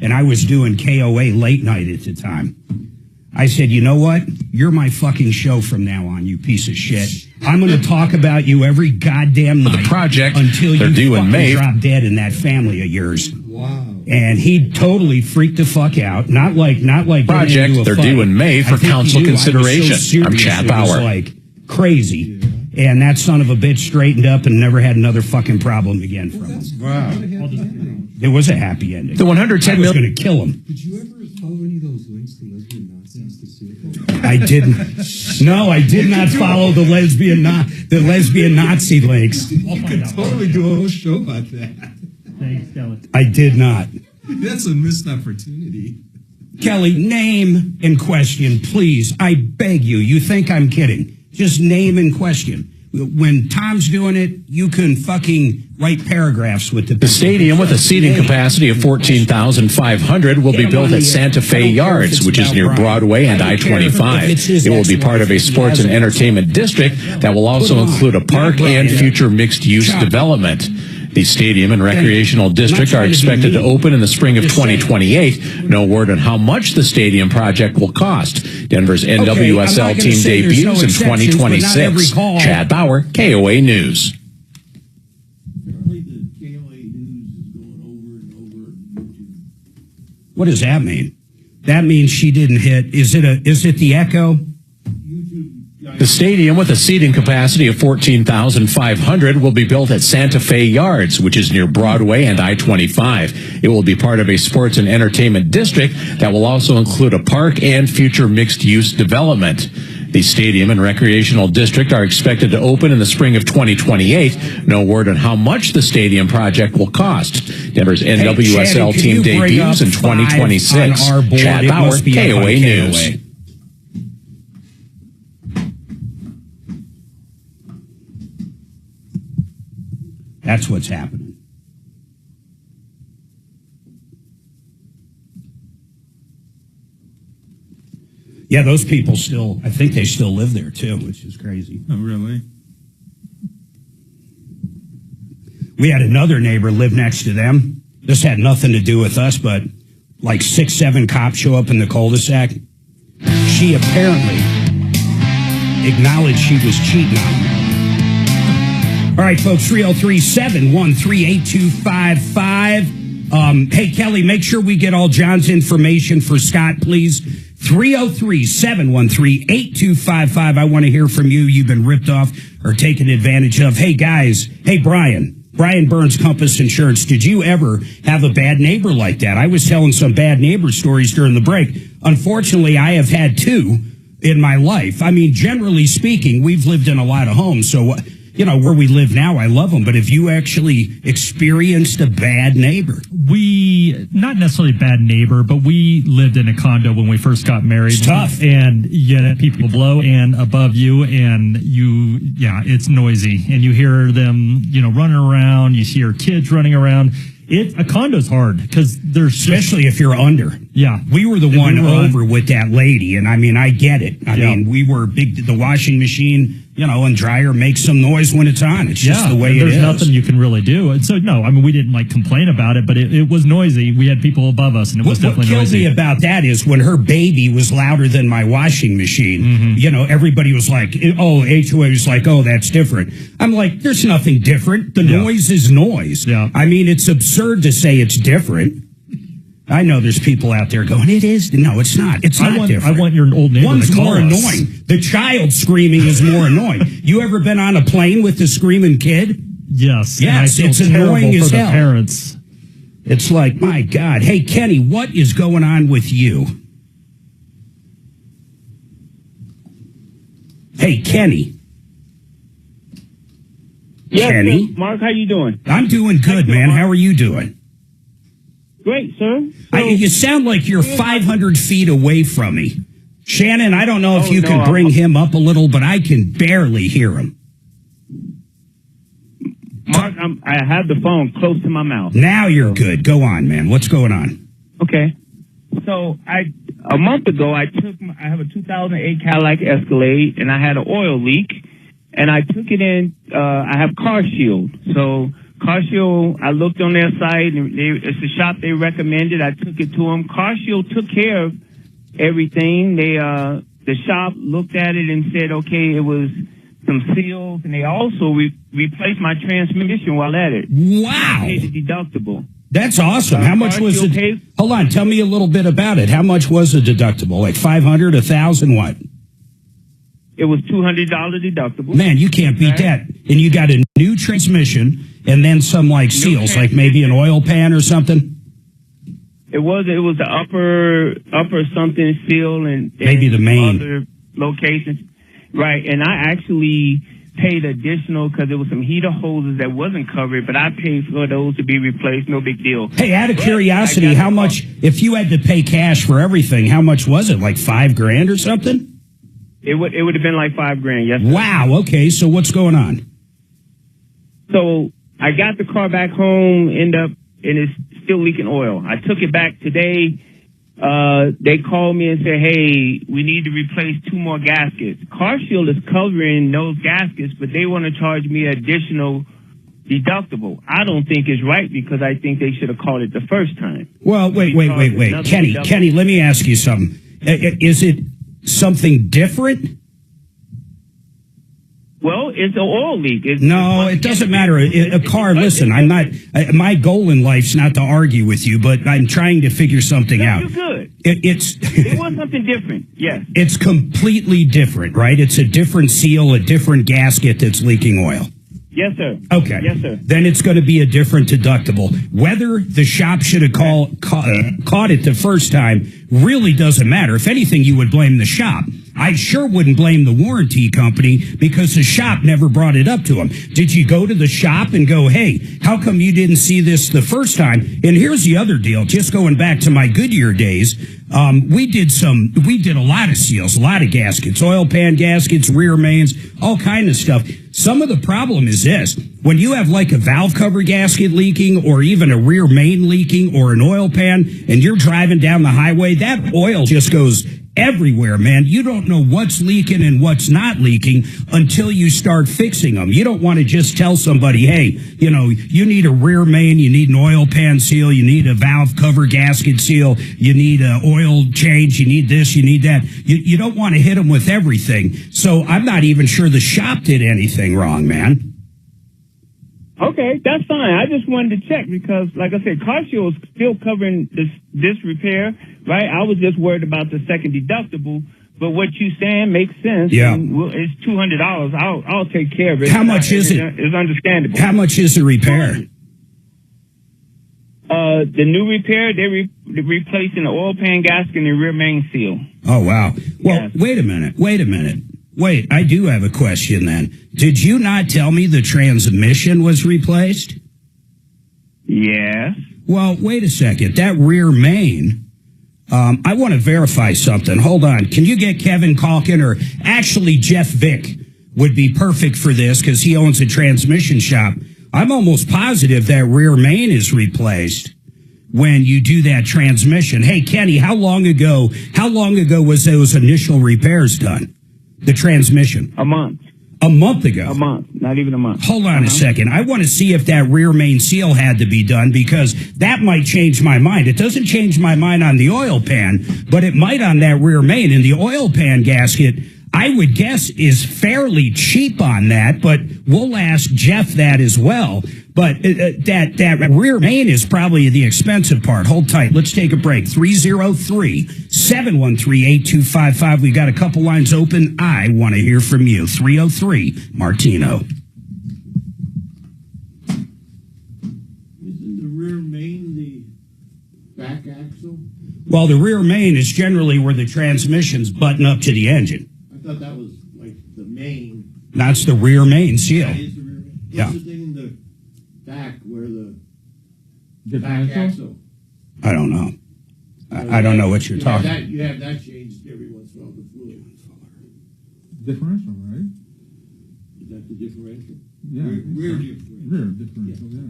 and I was doing KOA late night at the time. I said, you know what? You're my fucking show from now on, you piece of shit. I'm going to talk about you every goddamn night the project, until they're you due in May. drop dead in that family of yours. Wow. And he totally freaked the fuck out. Not like project. They're due in May for council consideration. I'm Chad Bauer. It was like crazy. Yeah. And that son of a bitch straightened up and never had another fucking problem again from him. Wow. It was a happy ending. The $110 million. Going to kill him. Did you ever follow any of those links to lesbian Nazis to see it? I didn't. No, I did not follow the lesbian Nazi links. You could totally do a whole show about that. Thanks, Kelly. I did not. That's a missed opportunity. Kelly, name and question, please. I beg you. You think I'm kidding. Just name and question. When Tom's doing it, you can fucking write paragraphs with the... The stadium, with a seating capacity of 14,500, will be built at Santa Fe Yards, which is near Broadway and I-25. It will be part of a sports and entertainment district that will also include a park and future mixed-use development. The stadium and recreational district are expected to open in the spring of 2028. No word on how much the stadium project will cost. Denver's NWSL team debuts in 2026. Chad Bauer, KOA News. Apparently the KOA News is going over and over on YouTube. What does that mean? That means she didn't hit. Is it the Echo? The stadium, with a seating capacity of 14,500, will be built at Santa Fe Yards, which is near Broadway and I-25. It will be part of a sports and entertainment district that will also include a park and future mixed-use development. The stadium and recreational district are expected to open in the spring of 2028. No word on how much the stadium project will cost. Denver's NWSL team debuts in 2026. Chad Bauer, KOA News. That's what's happening. Yeah, those people still, I think they still live there too, which is crazy. Oh, really? We had another neighbor live next to them. This had nothing to do with us, but like 6, 7 cops show up in the cul-de-sac. She apparently acknowledged she was cheating on him. All right, folks, 303-713-8255. Hey, Kelly, make sure we get all John's information for Scott, please. 303-713-8255. I want to hear from you. You've been ripped off or taken advantage of. Hey, guys. Hey, Brian Burns, Compass Insurance. Did you ever have a bad neighbor like that? I was telling some bad neighbor stories during the break. Unfortunately, I have had 2 in my life. I mean, generally speaking, we've lived in a lot of homes. So, you know, where we live now, I love them. But have you actually experienced a bad neighbor? Not necessarily bad neighbor, but we lived in a condo when we first got married. It's tough. And yet people below and above you, and it's noisy. And you hear them, running around. You hear kids running around. A condo's hard because there's especially if you're under. Yeah, we were the one over with that lady, and I mean, I get it. I mean, we were big. The washing machine, and dryer makes some noise when it's on. It's just the way it is. There's nothing you can really do. And so, no, I mean, we didn't complain about it, but it was noisy. We had people above us, and it was definitely noisy. What killed me about that is when her baby was louder than my washing machine. Mm-hmm. Everybody was like, HOA was like, that's different. I'm like, there's nothing different. The noise is noise. Yeah. I mean, it's absurd to say it's different. I know there's people out there going, it is. No, it's not. It's not different. I want your old neighbor One's to call more us. annoying. The child screaming is more annoying. You ever been on a plane with a screaming kid? Yes. It's annoying as hell. The parents. It's like, my God. Hey, Kenny, what is going on with you? Hey, Kenny. Yes, Kenny? sir. Mark, how you doing? I'm doing good, man. How are you doing? Great, sir. You sound like you're 500 feet away from me. Shannon, I don't know if you can bring him up a little, but I can barely hear him. Mark, I have the phone close to my mouth. Now you're good. Go on, man. What's going on? Okay. So a month ago, I have a 2008 Cadillac Escalade, and I had an oil leak, and I took it in. I have Car Shield, so. Car Shield, I looked on their site, and it's a shop they recommended. I took it to them. Car Shield took care of everything. The shop looked at it and said, okay, it was some seals, and they also replaced my transmission while at it. Wow. I paid the deductible. That's awesome. How much was it? Hold on, tell me a little bit about it. How much was the deductible? Like $500, $1,000, what? It was $200 deductible. Man, you can't beat that. And you got a new transmission and then some seals, like maybe an oil pan or something. It was the upper something seal and maybe the main other locations, right? And I actually paid additional because there was some heater hoses that wasn't covered, but I paid for those to be replaced. No big deal. Hey, out of curiosity, how much? If you had to pay cash for everything, how much was it? Like $5,000 or something? It would have been like $5,000, yes. Wow. Okay. So what's going on? So I got the car back home, and it's still leaking oil. I took it back today. They called me and said, hey, we need to replace 2 more gaskets. Car Shield is covering those gaskets, but they want to charge me additional deductible. I don't think it's right because I think they should have called it the first time. Well, wait. Kenny, let me ask you something. Is it something different? Well, it's an oil leak. No, it doesn't matter. A car, listen, I'm not, my goal in life's not to argue with you, but I'm trying to figure something out. You're good. It was something different, yes. It's completely different, right? It's a different seal, a different gasket that's leaking oil. Yes, sir. Okay. Yes, sir. Then it's going to be a different deductible. Whether the shop should have caught it the first time really doesn't matter. If anything, you would blame the shop. I sure wouldn't blame the warranty company because the shop never brought it up to them. Did you go to the shop and go, hey, how come you didn't see this the first time? And here's the other deal. Just going back to my Goodyear days, we did a lot of seals, a lot of gaskets, oil pan gaskets, rear mains, all kind of stuff. Some of the problem is this. When you have like a valve cover gasket leaking or even a rear main leaking or an oil pan and you're driving down the highway, that oil just goes everywhere, man. You don't know what's leaking and what's not leaking until you start fixing them. You don't want to just tell somebody, hey, you know, you need a rear main, you need an oil pan seal, you need a valve cover gasket seal, you need an oil change, you need this, you need that. You don't want to hit them with everything. So I'm not even sure the shop did anything wrong, man. Okay, that's fine. I just wanted to check because, like I said, CarShield is still covering this repair, right? I was just worried about the second deductible, but what you saying makes sense. Yeah, it's $200. I'll take care of it. How much is it? It's understandable. How much is the repair? The new repair, they're replacing the oil pan gasket and the rear main seal. Oh wow. Well, Wait a minute. Wait, I do have a question then. Did you not tell me the transmission was replaced? Yes. Well, wait a second. That rear main, I want to verify something. Hold on. Can you get Kevin Calkin, or actually Jeff Vick would be perfect for this because he owns a transmission shop. I'm almost positive that rear main is replaced when you do that transmission. Hey, Kenny, how long ago was those initial repairs done? The transmission. A month. A month ago. A month. Not even a month. Hold on a second. I want to see if that rear main seal had to be done because that might change my mind. It doesn't change my mind on the oil pan, but it might on that rear main. And the oil pan gasket, I would guess, is fairly cheap on that, but we'll ask Jeff that as well. But that rear main is probably the expensive part. Hold tight. Let's take a break. 303-713-8255. We've got a couple lines open. I want to hear from you. 303 Martino. Isn't the rear main the back axle? Well, the rear main is generally where the transmissions button up to the engine. I thought that was like the main. That's the rear main seal. That is the rear main. Yeah. What's the thing in the back where the back axle? I don't know. I don't know what you're talking about. You have that changed every once in a while, the fluid. Differential, right? Is that the differential? Yeah. Rear differential. Rear differential, yeah.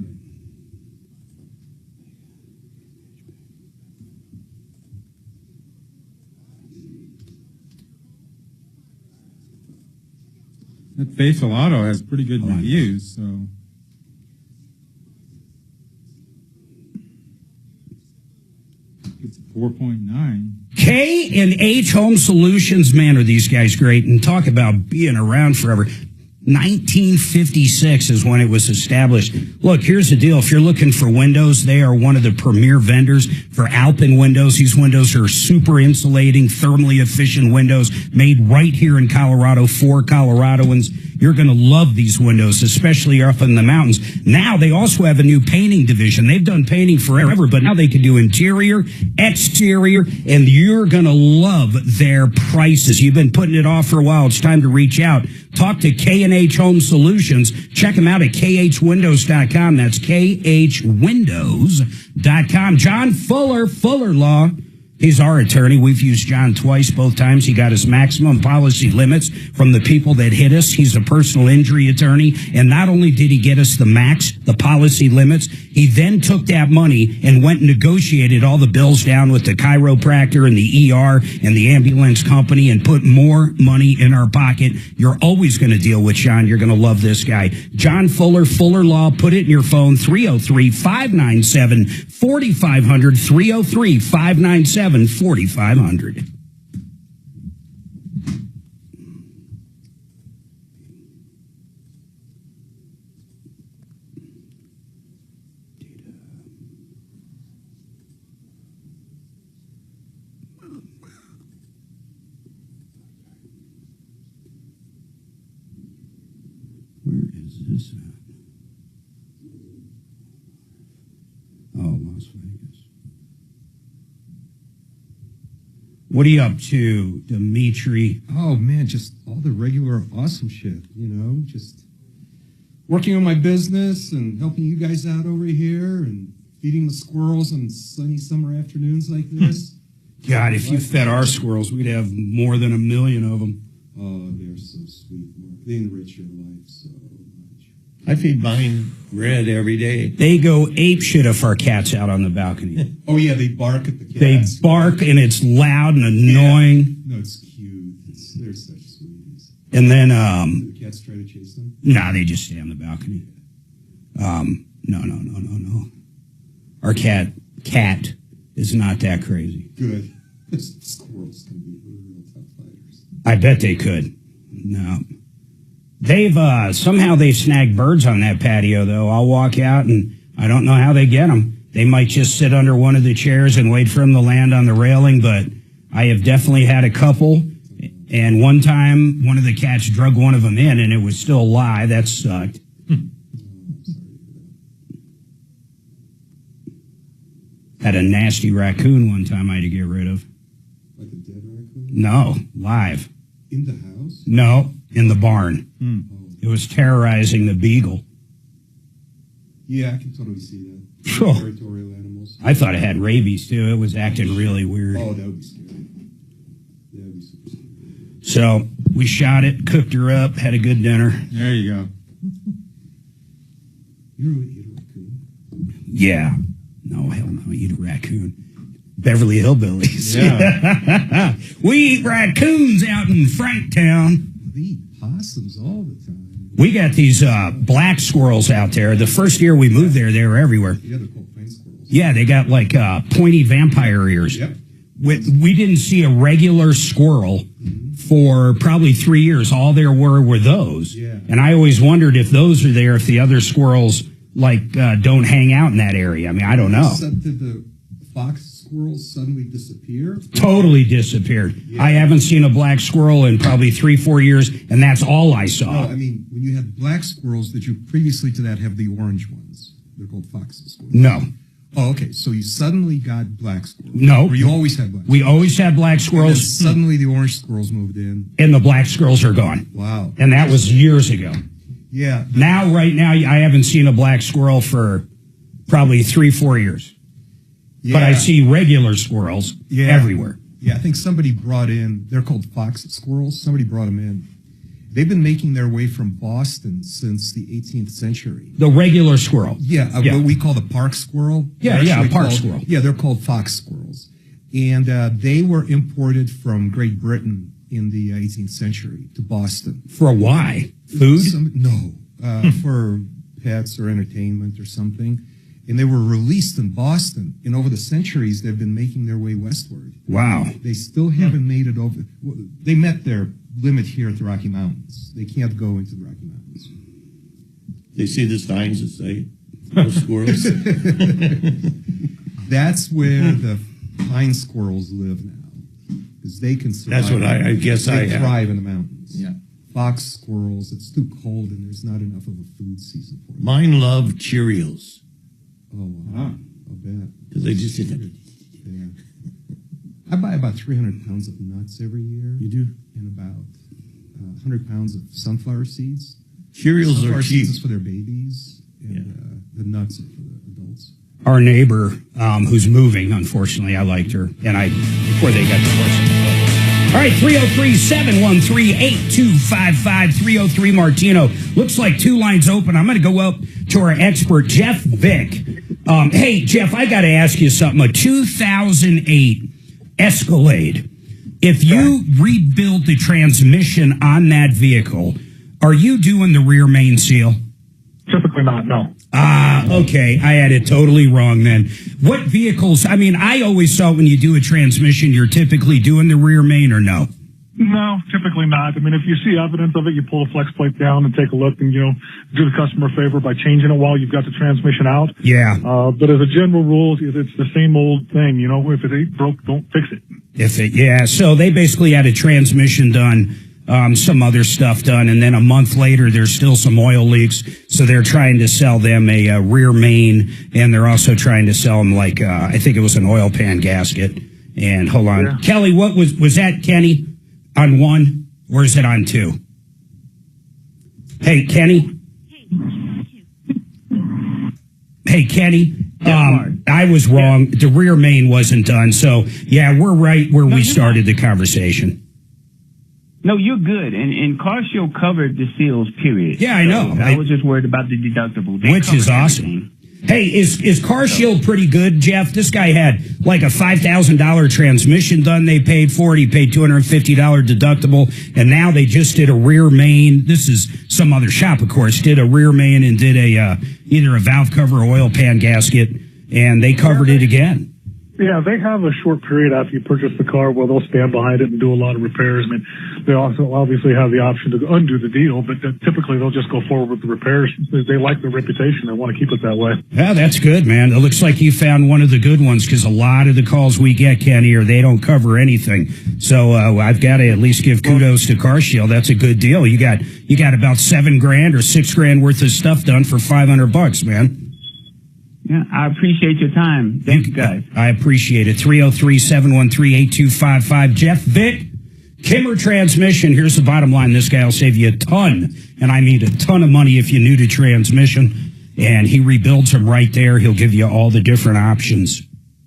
That Facial Auto has pretty good reviews, so. It's 4.9. K&H Home Solutions, man, are these guys great. And talk about being around forever. 1956 is when it was established. Look, here's the deal. If you're looking for windows, they are one of the premier vendors for Alpin windows. These windows are super insulating, thermally efficient windows made right here in Colorado for Coloradoans. You're going to love these windows, especially up in the mountains. Now they also have a new painting division. They've done painting forever, but now they can do interior, exterior, and you're going to love their prices. You've been putting it off for a while. It's time to reach out. Talk to K&H Home Solutions. Check them out at khwindows.com. That's khwindows.com. John Fuller Law. He's our attorney. We've used John twice. Both times he got us maximum policy limits from the people that hit us. He's a personal injury attorney. And not only did he get us the policy limits, he then took that money and went and negotiated all the bills down with the chiropractor and the ER and the ambulance company and put more money in our pocket. You're always going to deal with John. You're going to love this guy. John Fuller Law. Put it in your phone. 303-597-4500. 303-597-4500. Where is this at? Oh, Las Vegas. What are you up to, Dimitri? Oh, man, just all the regular awesome shit, just working on my business and helping you guys out over here and feeding the squirrels on sunny summer afternoons like this. God, if you fed our squirrels, we'd have more than 1 million of them. Oh, they're so sweet, Mark. They enrich your life so much. I feed mine bread every day. They go apeshit if our cat's out on the balcony. Oh, yeah, they bark at the cats. They bark, and it's loud and annoying. Yeah. No, it's cute. They're such sweeties. And then, do the cats try to chase them? nah, they just stay on the balcony. No. Our cat is not that crazy. Good. Squirrels can be real tough fighters. I bet they could. No. They've, somehow they snagged birds on that patio, though. I'll walk out, and I don't know how they get them. They might just sit under one of the chairs and wait for them to land on the railing, but I have definitely had a couple. And one time, one of the cats drug one of them in, and it was still alive. That sucked. Had a nasty raccoon one time I had to get rid of. Like a dead raccoon? No, live. In the house? No, in the barn. It was terrorizing the beagle. Yeah, I can totally see that. Sure. Territorial animals. I thought it had rabies, too. It was acting really weird. Oh, that would be scary. That would be super scary. So we shot it, cooked her up, had a good dinner. There you go. You really eat a raccoon? Yeah. No, hell no, eat a raccoon. Beverly Hillbillies. Yeah. We eat raccoons out in Franktown. They eat possums all the time. We got these black squirrels out there. The first year we moved there, they were everywhere. Yeah, they're called plain squirrels. Yeah, they got like pointy vampire ears. Yep. We didn't see a regular squirrel for probably 3 years. All there were those. Yeah. And I always wondered if those are there, if the other squirrels don't hang out in that area. I mean, I don't know. Did the fox squirrels suddenly disappear? Totally disappeared. Yeah. I haven't seen a black squirrel in probably 3-4 years, and that's all I saw. No, I mean, when you had black squirrels, did you previously to that have the orange ones? They're called fox squirrels. No. Oh, okay. So you suddenly got black squirrels. No. Or you always had black squirrels. We always had black And squirrels, then suddenly the orange squirrels moved in. and the black squirrels are gone. Wow. And that was years ago. Yeah. Right now, I haven't seen a black squirrel for probably 3-4 years. Yeah. But I see regular squirrels everywhere. Yeah, I think somebody brought in, they're called fox squirrels. Somebody brought them in. They've been making their way from Boston since the 18th century. The regular squirrel. Yeah, what we call the park squirrel. Yeah, a park squirrel. Yeah, they're called fox squirrels. And they were imported from Great Britain in the 18th century to Boston. For why? Food? For pets or entertainment or something. And they were released in Boston. And over the centuries, they've been making their way westward. Wow. They still haven't made it over. They met their limit here at the Rocky Mountains. They can't go into the Rocky Mountains. They see the signs that say, no squirrels. That's where the pine squirrels live now. Because they can survive. That's what I guess they I have. thrive in the mountains. Yeah. Fox squirrels, it's too cold and there's not enough of a food season for them. Mine love Cheerios. Oh, wow. I'll bet. Because they just did that. Yeah. I buy about 300 pounds of nuts every year. You do? And about 100 pounds of sunflower seeds. Cheerios Sunflower are cheap. seeds is for their babies, and the nuts are for the adults. Our neighbor, who's moving, unfortunately, I liked her, and before they got divorced. All right, 303-713-8255, 303 Martino. Looks like 2 lines open. I'm going to go up to our expert, Jeff Vick. Hey, Jeff, I got to ask you something. A 2008 Escalade. If you rebuild the transmission on that vehicle, are you doing the rear main seal? Typically not, no. Okay. I had it totally wrong then. What vehicles? I mean, I always thought when you do a transmission, you're typically doing the rear main, or no? No, typically not. I mean, if you see evidence of it, you pull the flex plate down and take a look and, do the customer a favor by changing it while you've got the transmission out. Yeah. But as a general rule, it's the same old thing, if it ain't broke, don't fix it. So they basically had a transmission done, some other stuff done, and then a month later, there's still some oil leaks. So they're trying to sell them a rear main, and they're also trying to sell them I think it was an oil pan gasket. And hold on. Yeah. Kelly, what was that, Kenny? On 1, or is it on 2? Hey, Kenny. Hey, Kenny. I was wrong. The rear main wasn't done. So, yeah, we're right where we started the conversation. No, you're good. And CarShield covered the seals, period. Yeah, I know. I was just worried about the deductible. Which is awesome. Hey, is CarShield pretty good, Jeff? This guy had like a $5,000 transmission done. They paid for it. He paid $250 deductible, and now they just did a rear main. This is some other shop, of course. Did a rear main and did a either a valve cover or oil pan gasket, and they covered it again. Yeah, they have a short period after you purchase the car where they'll stand behind it and do a lot of repairs. I mean, they also obviously have the option to undo the deal, but typically they'll just go forward with the repairs. They like their reputation. They want to keep it that way. Yeah, that's good, man. It looks like you found one of the good ones, because a lot of the calls we get, Kenny, are they don't cover anything. So I've got to at least give kudos to CarShield. That's a good deal. You got about $7,000 or $6,000 worth of stuff done for $500, man. Yeah, I appreciate your time. Thank you, guys. I appreciate it. 303-713-8255. Jeff Vick, Kimmer Transmission. Here's the bottom line. This guy will save you a ton, and I mean a ton of money if you're new to transmission. And he rebuilds them right there. He'll give you all the different options.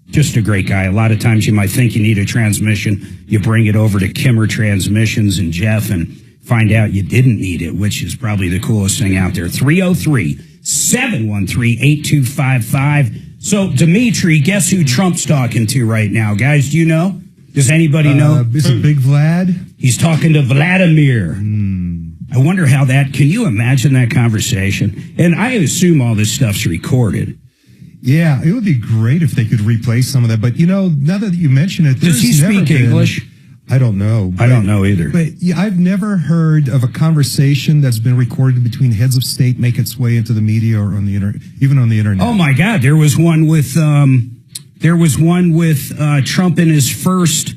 Just a great guy. A lot of times you might think you need a transmission. You bring it over to Kimmer Transmissions and Jeff and find out you didn't need it, which is probably the coolest thing out there. 303-713-8255. So, Dimitri, guess who Trump's talking to right now? Guys, do you know? Does anybody know? Is it Big Vlad? He's talking to Vladimir. I wonder how that, can you imagine that conversation? And I assume all this stuff's recorded. Yeah, it would be great if they could replay some of that. But, now that you mention it, does he speak English? I don't know. I don't know either. But yeah, I've never heard of a conversation that's been recorded between heads of state make its way into the media or on the internet, even on the internet. Oh my God, there was one with Trump in his first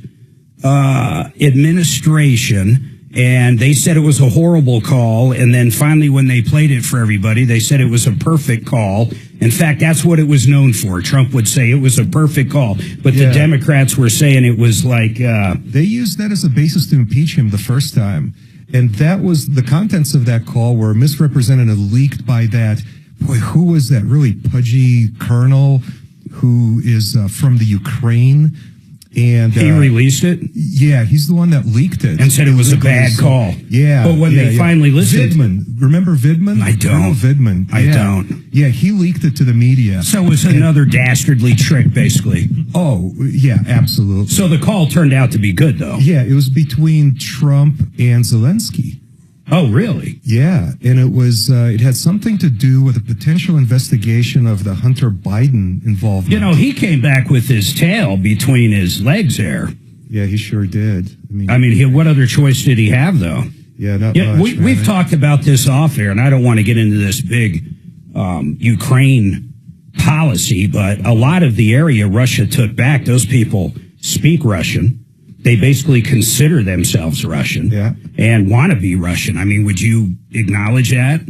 administration. And they said it was a horrible call. And then finally, when they played it for everybody, they said it was a perfect call. In fact, that's what it was known for. Trump would say it was a perfect call. But the Democrats were saying it was like... they used that as a basis to impeach him the first time. And that was the contents of that call were misrepresented and leaked by that... Boy, who was that really pudgy colonel who is from the Ukraine? And he released it? Yeah, he's the one that leaked it. And said it was a bad call. Yeah. But when they finally listened... Vidman. Remember Vidman? I don't. Vidman. I don't. Yeah, he leaked it to the media. So it was another dastardly trick, basically. Oh, yeah, absolutely. So the call turned out to be good, though. Yeah, it was between Trump and Zelensky. Oh, really? Yeah, and it was. It had something to do with a potential investigation of the Hunter Biden involvement. He came back with his tail between his legs there. Yeah, he sure did. I mean, what other choice did he have, though? Yeah, not much. We've talked about this off air, and I don't want to get into this big Ukraine policy, but a lot of the area Russia took back, those people speak Russian. They basically consider themselves Russian and want to be Russian. I mean, would you acknowledge that?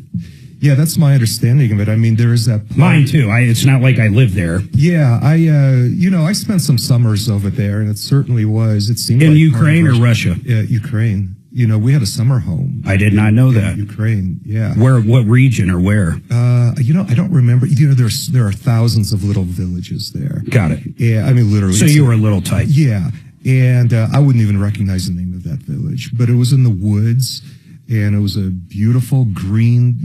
Yeah, that's my understanding of it. I mean, there is that. Mine too. It's not like I live there. Yeah, I spent some summers over there, and it certainly was. It seemed in like Ukraine or Russia? Yeah, Ukraine. We had a summer home. I did not know that. Ukraine. Yeah. Where? What region or where? I don't remember. There are thousands of little villages there. Got it. Yeah, I mean literally. So you were a little tight. Yeah. And I wouldn't even recognize the name of that village, but it was in the woods, and it was a beautiful green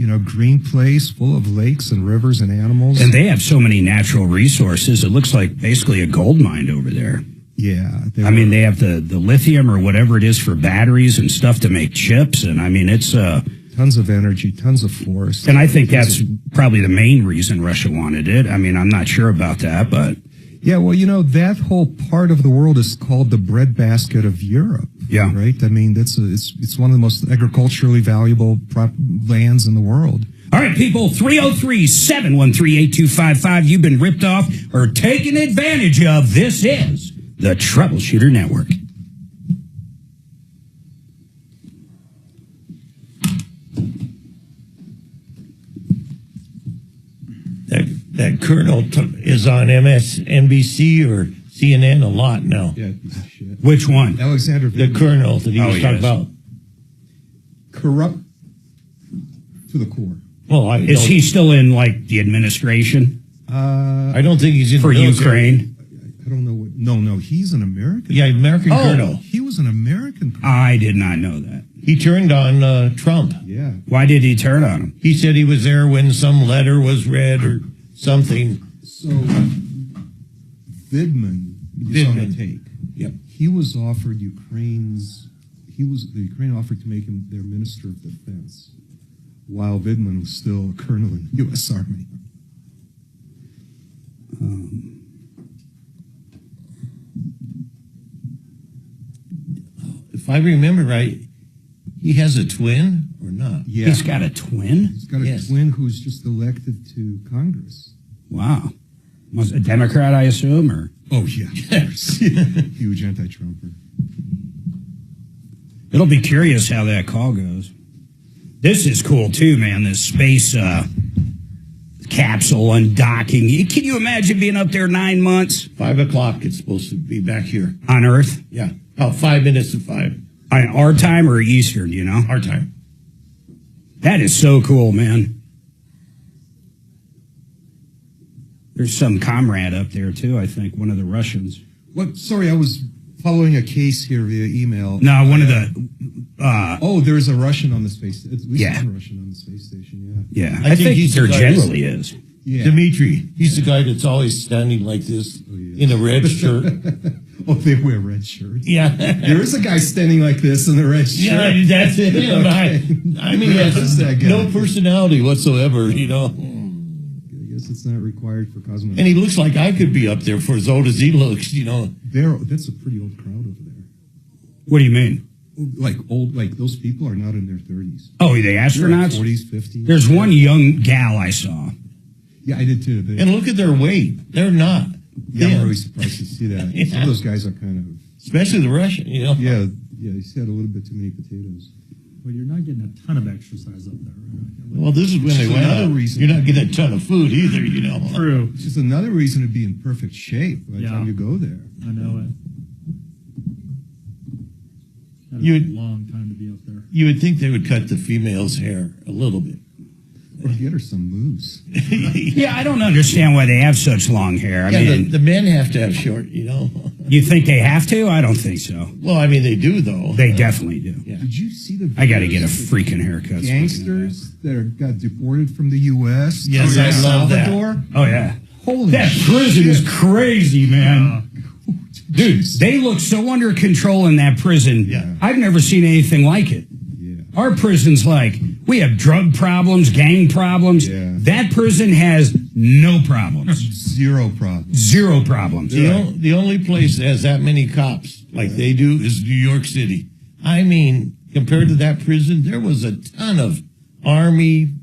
place full of lakes and rivers and animals. And they have so many natural resources. It looks like basically a gold mine over there. Yeah. I mean, they have the lithium or whatever it is for batteries and stuff to make chips. And I mean, it's tons of energy, tons of forest. And I think that's probably the main reason Russia wanted it. I mean, I'm not sure about that, but... Yeah, well, that whole part of the world is called the breadbasket of Europe. Yeah. Right? I mean, it's one of the most agriculturally valuable lands in the world. All right, people, 303-713-8255. You've been ripped off or taken advantage of. This is the Troubleshooter Network. That colonel is on MSNBC or CNN a lot now. Yeah, shit. Which one? Alexander The colonel that he was talking about. Corrupt to the core. Well, is he still in, the administration? I don't think he's in for the military. Ukraine. I don't know what. No, he's an American. Yeah, American colonel. He was an American colonel. I did not know that. He turned on Trump. Yeah. Why did he turn on him? He said he was there when some letter was read or something. So Vidman is on the take. Yep. He was offered the Ukraine offered to make him their Minister of Defense, while Vidman was still a colonel in the U.S. Army. If I remember right, he has a twin or not? Yeah. He's got a twin? He's got a twin who's just elected to Congress. Wow. Was a Democrat, I assume, or? Oh, yeah. Huge anti-Trumper. It'll be curious how that call goes. This is cool, too, man, this space capsule undocking. Can you imagine being up there 9 months? 5 o'clock, it's supposed to be back here. On Earth? Yeah. About 5 minutes to 5. On our time or Eastern, you know? Our time. That is so cool, man. There's some comrade up there, too, I think, one of the Russians. What? Sorry, I was following a case here via email. No, one of the... there's a Russian on the space. At least Yeah. one Russian on the space station, yeah. Yeah, I think there generally is. Yeah. Dmitri. He's the guy that's always standing like this in a red shirt. Oh, they wear red shirts. Yeah. There is a guy standing like this in a red shirt. Yeah, that's it. Okay. I mean, he has That guy. no personality whatsoever, you know. I guess it's not required for cosmonauts. And he looks like I could be up there for as old as he looks, you know. That's a pretty old crowd over there. What do you mean? Like those people are not in their 30s. Oh, the astronauts? They're like 40s, 50s. There's one young gal I saw. Yeah, I did too. And look at their weight. They're not. Yeah, I'm really surprised to see that. Yeah. Some of those guys are kind of... Especially the Russian, you know. Yeah, he's had a little bit too many potatoes. Well, you're not getting a ton of exercise up there, right? Well, this is when they went another out. reason. You're not getting a ton of food either, you know. True. It's just another reason to be in perfect shape by the Yeah. time you go there. I know it. You a would- long time to be up there. You would think they would cut the female's hair a little bit. Or get her some moose. Yeah, I don't understand why they have such long hair. I mean, the men have to have short, you know. you think they have to? I don't think so. Well, I mean, they do, though. They definitely do. Yeah. Did you see the I got to videos get a of freaking haircut. gangsters that got deported from the U.S. Yes, to I love that. Salvador? Oh, yeah. Holy That prison shit. is crazy, man. Dude, they look so under control in that prison. Yeah. I've never seen anything like it. Yeah. Our prison's like, we have drug problems, gang problems. Yeah. That prison has no problems. Zero problems. Zero problems. The only place that has that many cops like they do is New York City. I mean, compared to that prison, there was a ton of Army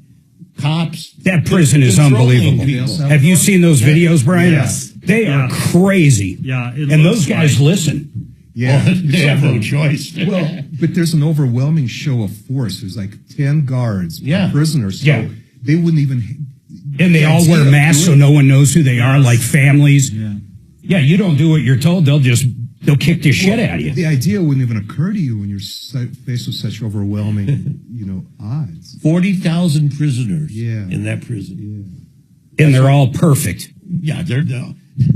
cops. That prison is controlling unbelievable. people. Have you seen those videos, Brian? Yes. They are Yeah. crazy. Yeah, it And looks those guys like- listen. Yeah. Well, they have no choice. Well, but there's an overwhelming show of force. There's like 10 guards per Yeah. prisoner. So Yeah. they wouldn't even... And they all wear masks so no one knows who they are, like families. Yeah. Yeah, you don't do what you're told, they'll kick the shit out of you. The idea wouldn't even occur to you when you're faced with such overwhelming, odds. 40,000 prisoners Yeah. in that prison. Yeah. And they're all perfect. Yeah, they're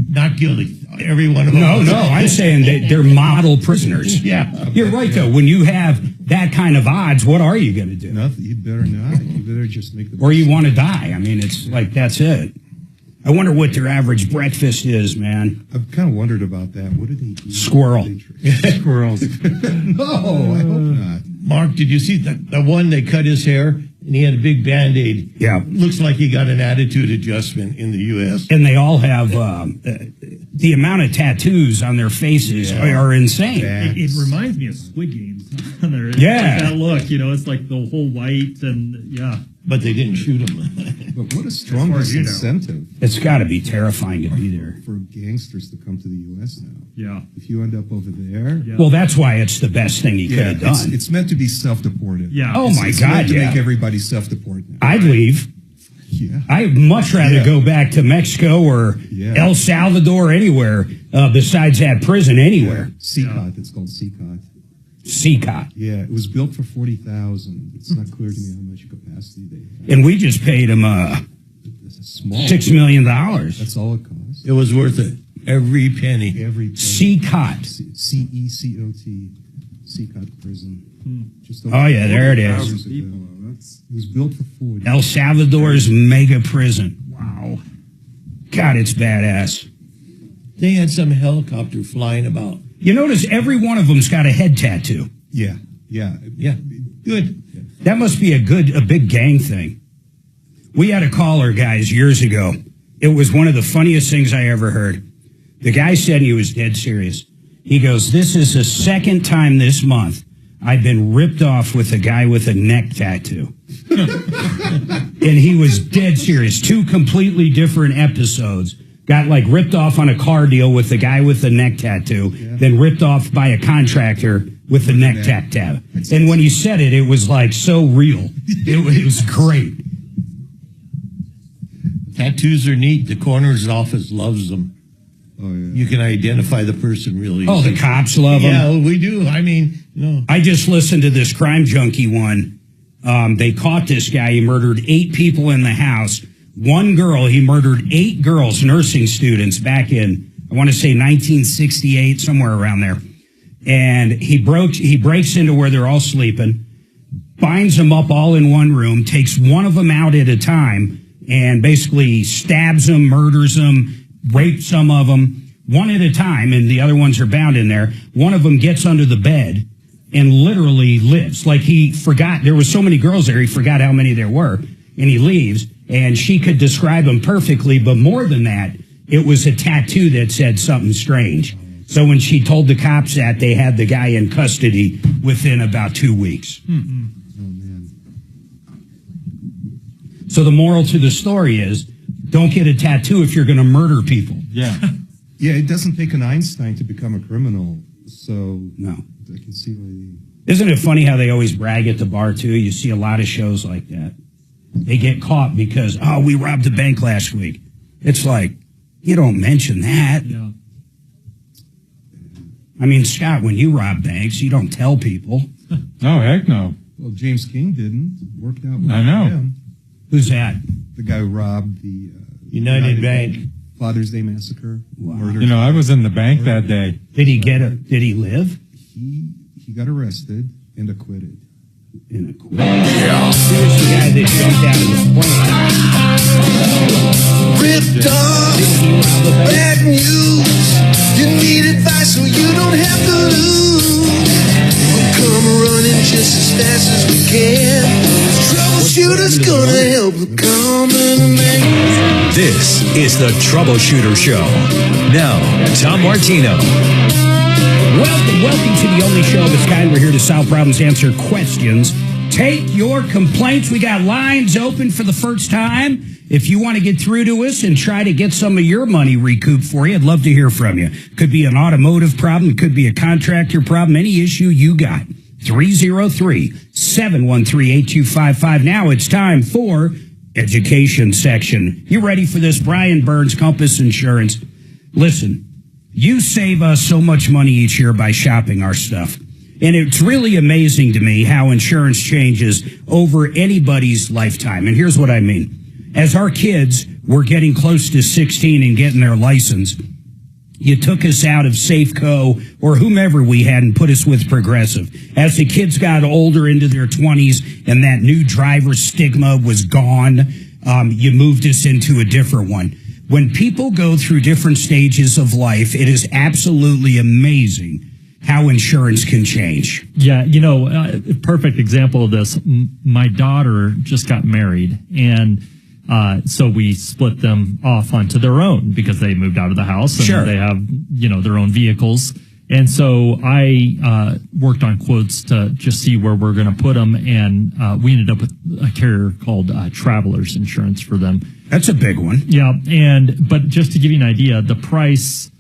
not guilty. Every one of them. No, I'm saying they're model prisoners. Yeah. You're right, though. When you have that kind of odds, what are you going to do? Nothing. You better not. You better just make the... Or you want to die. I mean, it's like, that's it. I wonder what their average breakfast is, man. I've kind of wondered about that. What do they eat? Squirrel. Squirrels. No, I hope not. Mark, did you see the one that cut his hair and he had a big Band-Aid? Yeah. Looks like he got an attitude adjustment in the U.S. And they all have the amount of tattoos on their faces are insane. It reminds me of Squid Games. It's Yeah. like that look, it's like the whole white and yeah. But they didn't shoot him. But what a strong As far as you know. disincentive It's got to be terrifying to be there. for gangsters to come to the U.S. now. Yeah. If you end up over there... Yeah. Well, that's why it's the best thing he could have done. It's meant to be self-deported. Yeah. Oh, my It's God, meant to yeah. make everybody self-deport now. I'd leave. Yeah. I'd much rather Yeah. go back to Mexico or Yeah. El Salvador, anywhere besides that prison, anywhere. CCOT, it's called CCOT. CCOT. Yeah, it was built for $40,000. It's not clear to me how much capacity they have. And we just paid him It's a small. $6 million. That's all it costs. It was worth it. Every penny. Every penny. C-Cot. C-E-C-O-T. C-Cot prison. Oh, yeah, there it is. It was built for 40. El Salvador's mega prison. Wow. God, it's badass. They had some helicopter flying about. You notice every one of them's got a head tattoo. Yeah. Good. That must be a big gang thing. We had a caller, guys, years ago. It was one of the funniest things I ever heard. The guy said he was dead serious. He goes, this is the second time this month I've been ripped off with a guy with a neck tattoo. And he was dead serious. 2 completely different episodes. Got like ripped off on a car deal with the guy with the neck tattoo, then ripped off by a contractor with the neck tattoo. And when he said it, it was like so real. It was great. Tattoos are neat. The coroner's office loves them. Oh, yeah. You can identify the person really. Oh, the cops love them. Yeah, we do. I mean, no. I just listened to this crime junkie one. They caught this guy. He murdered 8 people in the house. One girl, he murdered 8 girls, nursing students, back in, I want to say 1968, somewhere around there. And he breaks into where they're all sleeping, binds them up all in one room, takes one of them out at a time, and basically stabs them, murders them, rapes some of them, one at a time, and the other ones are bound in there. One of them gets under the bed and literally lives. Like he forgot, there was so many girls there, he forgot how many there were, and he leaves. And she could describe him perfectly, but more than that, it was a tattoo that said something strange. So when she told the cops that, they had the guy in custody within about 2 weeks. Oh, man. So the moral to the story is, don't get a tattoo if you're going to murder people. Yeah. Yeah, it doesn't take an Einstein to become a criminal, so no. I can see why. Isn't it funny how they always brag at the bar, too? You see a lot of shows like that. They get caught because, oh, we robbed a bank last week. It's like, you don't mention that. Yeah. I mean, Scott, when you rob banks, you don't tell people. No, heck no. Well, James King didn't. Worked out well. I know. For him. Who's that? The guy who robbed the United Bank. Father's Day Massacre. Wow. Murder. You know, I was in the bank that day. Did he live? He got arrested and acquitted. Here's the guy that jumped out of the plane. Ripped off, bad news. You need advice so you don't have to lose. We'll come running just as fast as we can. Troubleshooter's gonna help the common man. This is the Troubleshooter Show. Now, Tom Martino. Welcome to the only show of its kind. We're here to solve problems, answer questions, take your complaints. We got lines open for the first time. If you want to get through to us and try to get some of your money recouped for you, I'd love to hear from you. Could be an automotive problem. It could be a contractor problem. Any issue you got. 303-713-8255. Now it's time for Education Section. You ready for this? Brian Burns, Compass Insurance. Listen. You save us so much money each year by shopping our stuff. And it's really amazing to me how insurance changes over anybody's lifetime. And here's what I mean. As our kids were getting close to 16 and getting their license, you took us out of Safeco or whomever we had and put us with Progressive. As the kids got older into their 20s and that new driver stigma was gone, you moved us into a different one. When people go through different stages of life, it is absolutely amazing how insurance can change. Yeah, you know, perfect example of this. My daughter just got married, and so we split them off onto their own because they moved out of the house and sure. They have, you know, their own vehicles. And so I worked on quotes to just see where we're going to put them, and we ended up with a carrier called Travelers Insurance for them. That's a big one. Yeah, but just to give you an idea, the price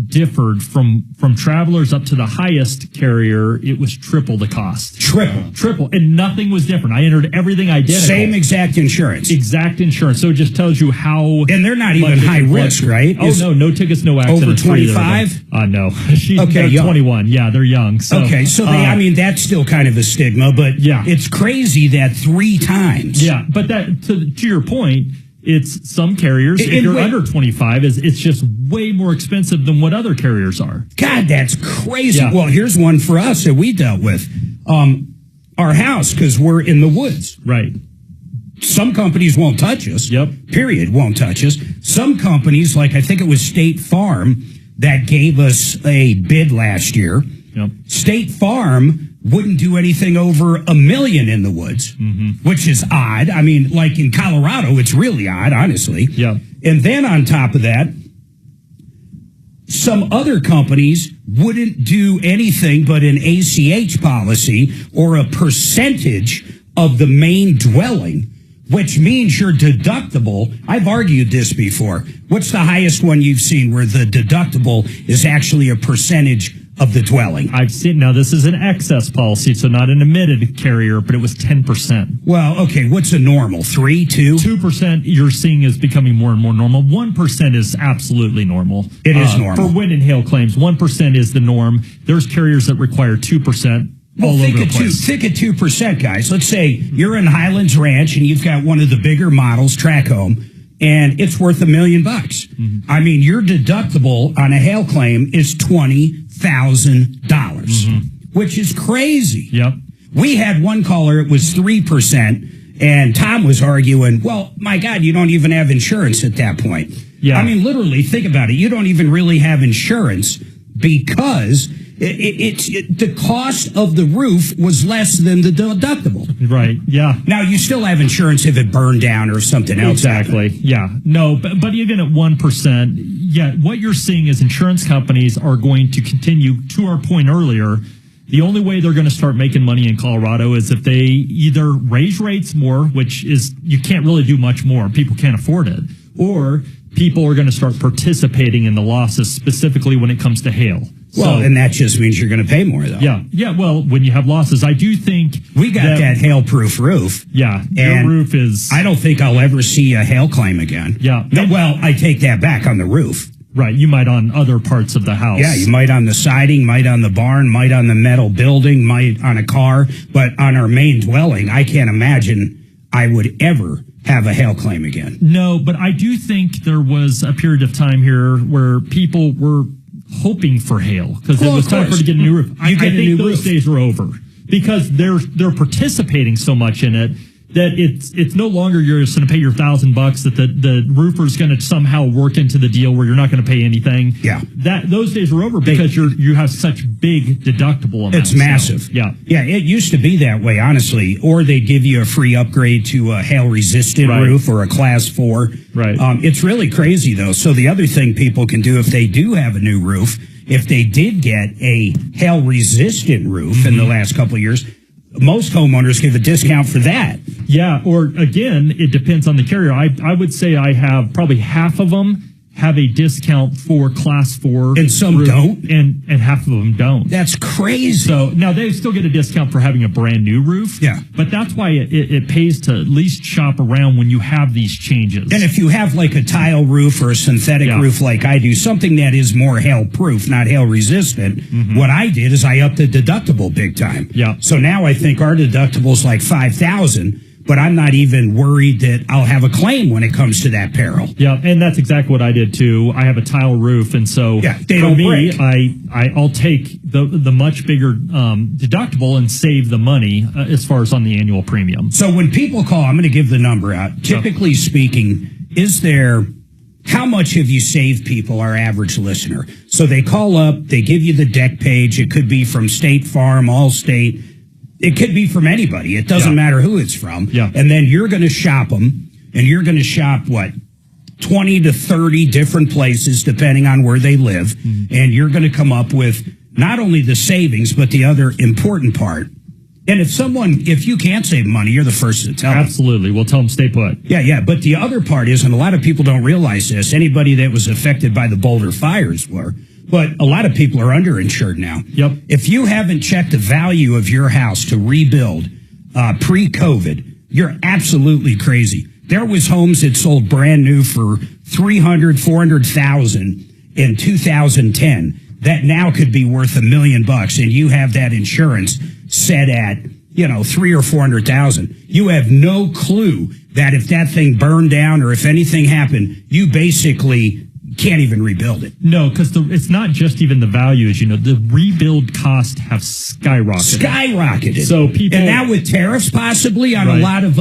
differed from Travelers up to the highest carrier. It was triple the cost. Triple, and nothing was different. I entered everything identical. Same exact insurance. So it just tells you how. And they're not even high risk, right? Oh, no tickets, no accidents. Over 25? No. Okay, they're 21. Yeah, they're young. So, okay, so I mean, that's still kind of a stigma, but yeah, it's crazy that 3 times. Yeah, but that to your point, It's some carriers, if you're under 25, it's just way more expensive than what other carriers are. God, that's crazy. Yeah. Well, here's one for us that we dealt with. Our house, because we're in the woods. Right. Some companies won't touch us. Yep. Period. Won't touch us. Some companies, like I think it was State Farm, that gave us a bid last year. Yep. State Farm wouldn't do anything over $1 million in the woods, which is odd. I mean, like in Colorado, it's really odd, honestly. Yeah. And then on top of that, some other companies wouldn't do anything but an ACH policy or a percentage of the main dwelling, which means your deductible. I've argued this before. What's the highest one you've seen where the deductible is actually a percentage of the dwelling? I've seen, now this is an excess policy, so not an admitted carrier, but it was 10%. Well, okay, what's a normal? 3, 2? 2% you're seeing is becoming more and more normal. 1% is absolutely normal. It is normal. For wind and hail claims, 1% is the norm. There's carriers that require 2%. Well, think of 2%, guys. Let's say you're in Highlands Ranch and you've got one of the bigger models, track home, and it's worth $1 million. I mean, your deductible on a hail claim is $20,000, which is crazy. Yep. We had one caller, it was 3%, and Tom was arguing, well, my God, you don't even have insurance at that point. Yeah. I mean, literally, think about it. You don't even really have insurance because the cost of the roof was less than the deductible. Right. Yeah. Now, you still have insurance if it burned down or something else. Exactly. Yeah. No, but even at 1%, yeah, what you're seeing is insurance companies are going to continue, to our point earlier, the only way they're going to start making money in Colorado is if they either raise rates more, which is, you can't really do much more. People can't afford it. Or people are going to start participating in the losses, specifically when it comes to hail. Well, and that just means you're going to pay more, though. Yeah. Yeah. Well, when you have losses, I do think we got that hail-proof roof. Yeah. Your roof is. I don't think I'll ever see a hail claim again. Yeah. No, well, I take that back on the roof. Right. You might on other parts of the house. Yeah. You might on the siding, might on the barn, might on the metal building, might on a car. But on our main dwelling, I can't imagine I would ever have a hail claim again. No, but I do think there was a period of time here where people were hoping for hail because it was time for to get a new roof. I think those days are over because they're participating so much in it that it's no longer you're just going to pay your $1,000 that the roofer's going to somehow work into the deal where you're not going to pay anything. Yeah, those days are over because you have such big deductible amounts. It's massive. Yeah. It used to be that way, honestly. Or they'd give you a free upgrade to a hail resistant roof or a class 4. Right. It's really crazy though. So the other thing people can do if they do have a new roof, if they did get a hail resistant roof in the last couple of years, most homeowners give a discount for that. Yeah, or again, it depends on the carrier. I would say I have probably half of them have a discount for class 4. And some don't? And half of them don't. That's crazy. So now they still get a discount for having a brand new roof. Yeah. But that's why it pays to at least shop around when you have these changes. And if you have like a tile roof or a synthetic roof like I do, something that is more hail proof, not hail resistant, what I did is I upped the deductible big time. Yeah. So now I think our deductible is like $5,000. But I'm not even worried that I'll have a claim when it comes to that peril. Yeah, and that's exactly what I did too. I have a tile roof, and so they don't break. I'll take the much bigger deductible and save the money as far as on the annual premium. So when people call, I'm going to give the number out. Typically speaking, how much have you saved people, our average listener? So they call up, they give you the deck page. It could be from State Farm, Allstate. It could be from anybody. It doesn't matter who it's from. Yeah. And then you're going to shop them, and you're going to shop, 20 to 30 different places, depending on where they live. And you're going to come up with not only the savings, but the other important part. And if you can't save money, you're the first to tell them. Absolutely. We'll tell them stay put. Yeah. But the other part is, and a lot of people don't realize this, anybody that was affected by the Boulder fires were, but a lot of people are underinsured now. Yep. If you haven't checked the value of your house to rebuild pre-COVID, you're absolutely crazy. There was homes that sold brand new for $300,000, $400,000 in 2010 that now could be worth $1 million, and you have that insurance set at $300,000 or $400,000. You have no clue that if that thing burned down or if anything happened, you basically can't even rebuild it. No, because it's not just even the value, as you know, the rebuild costs have skyrocketed. So people, and now with tariffs possibly on a lot of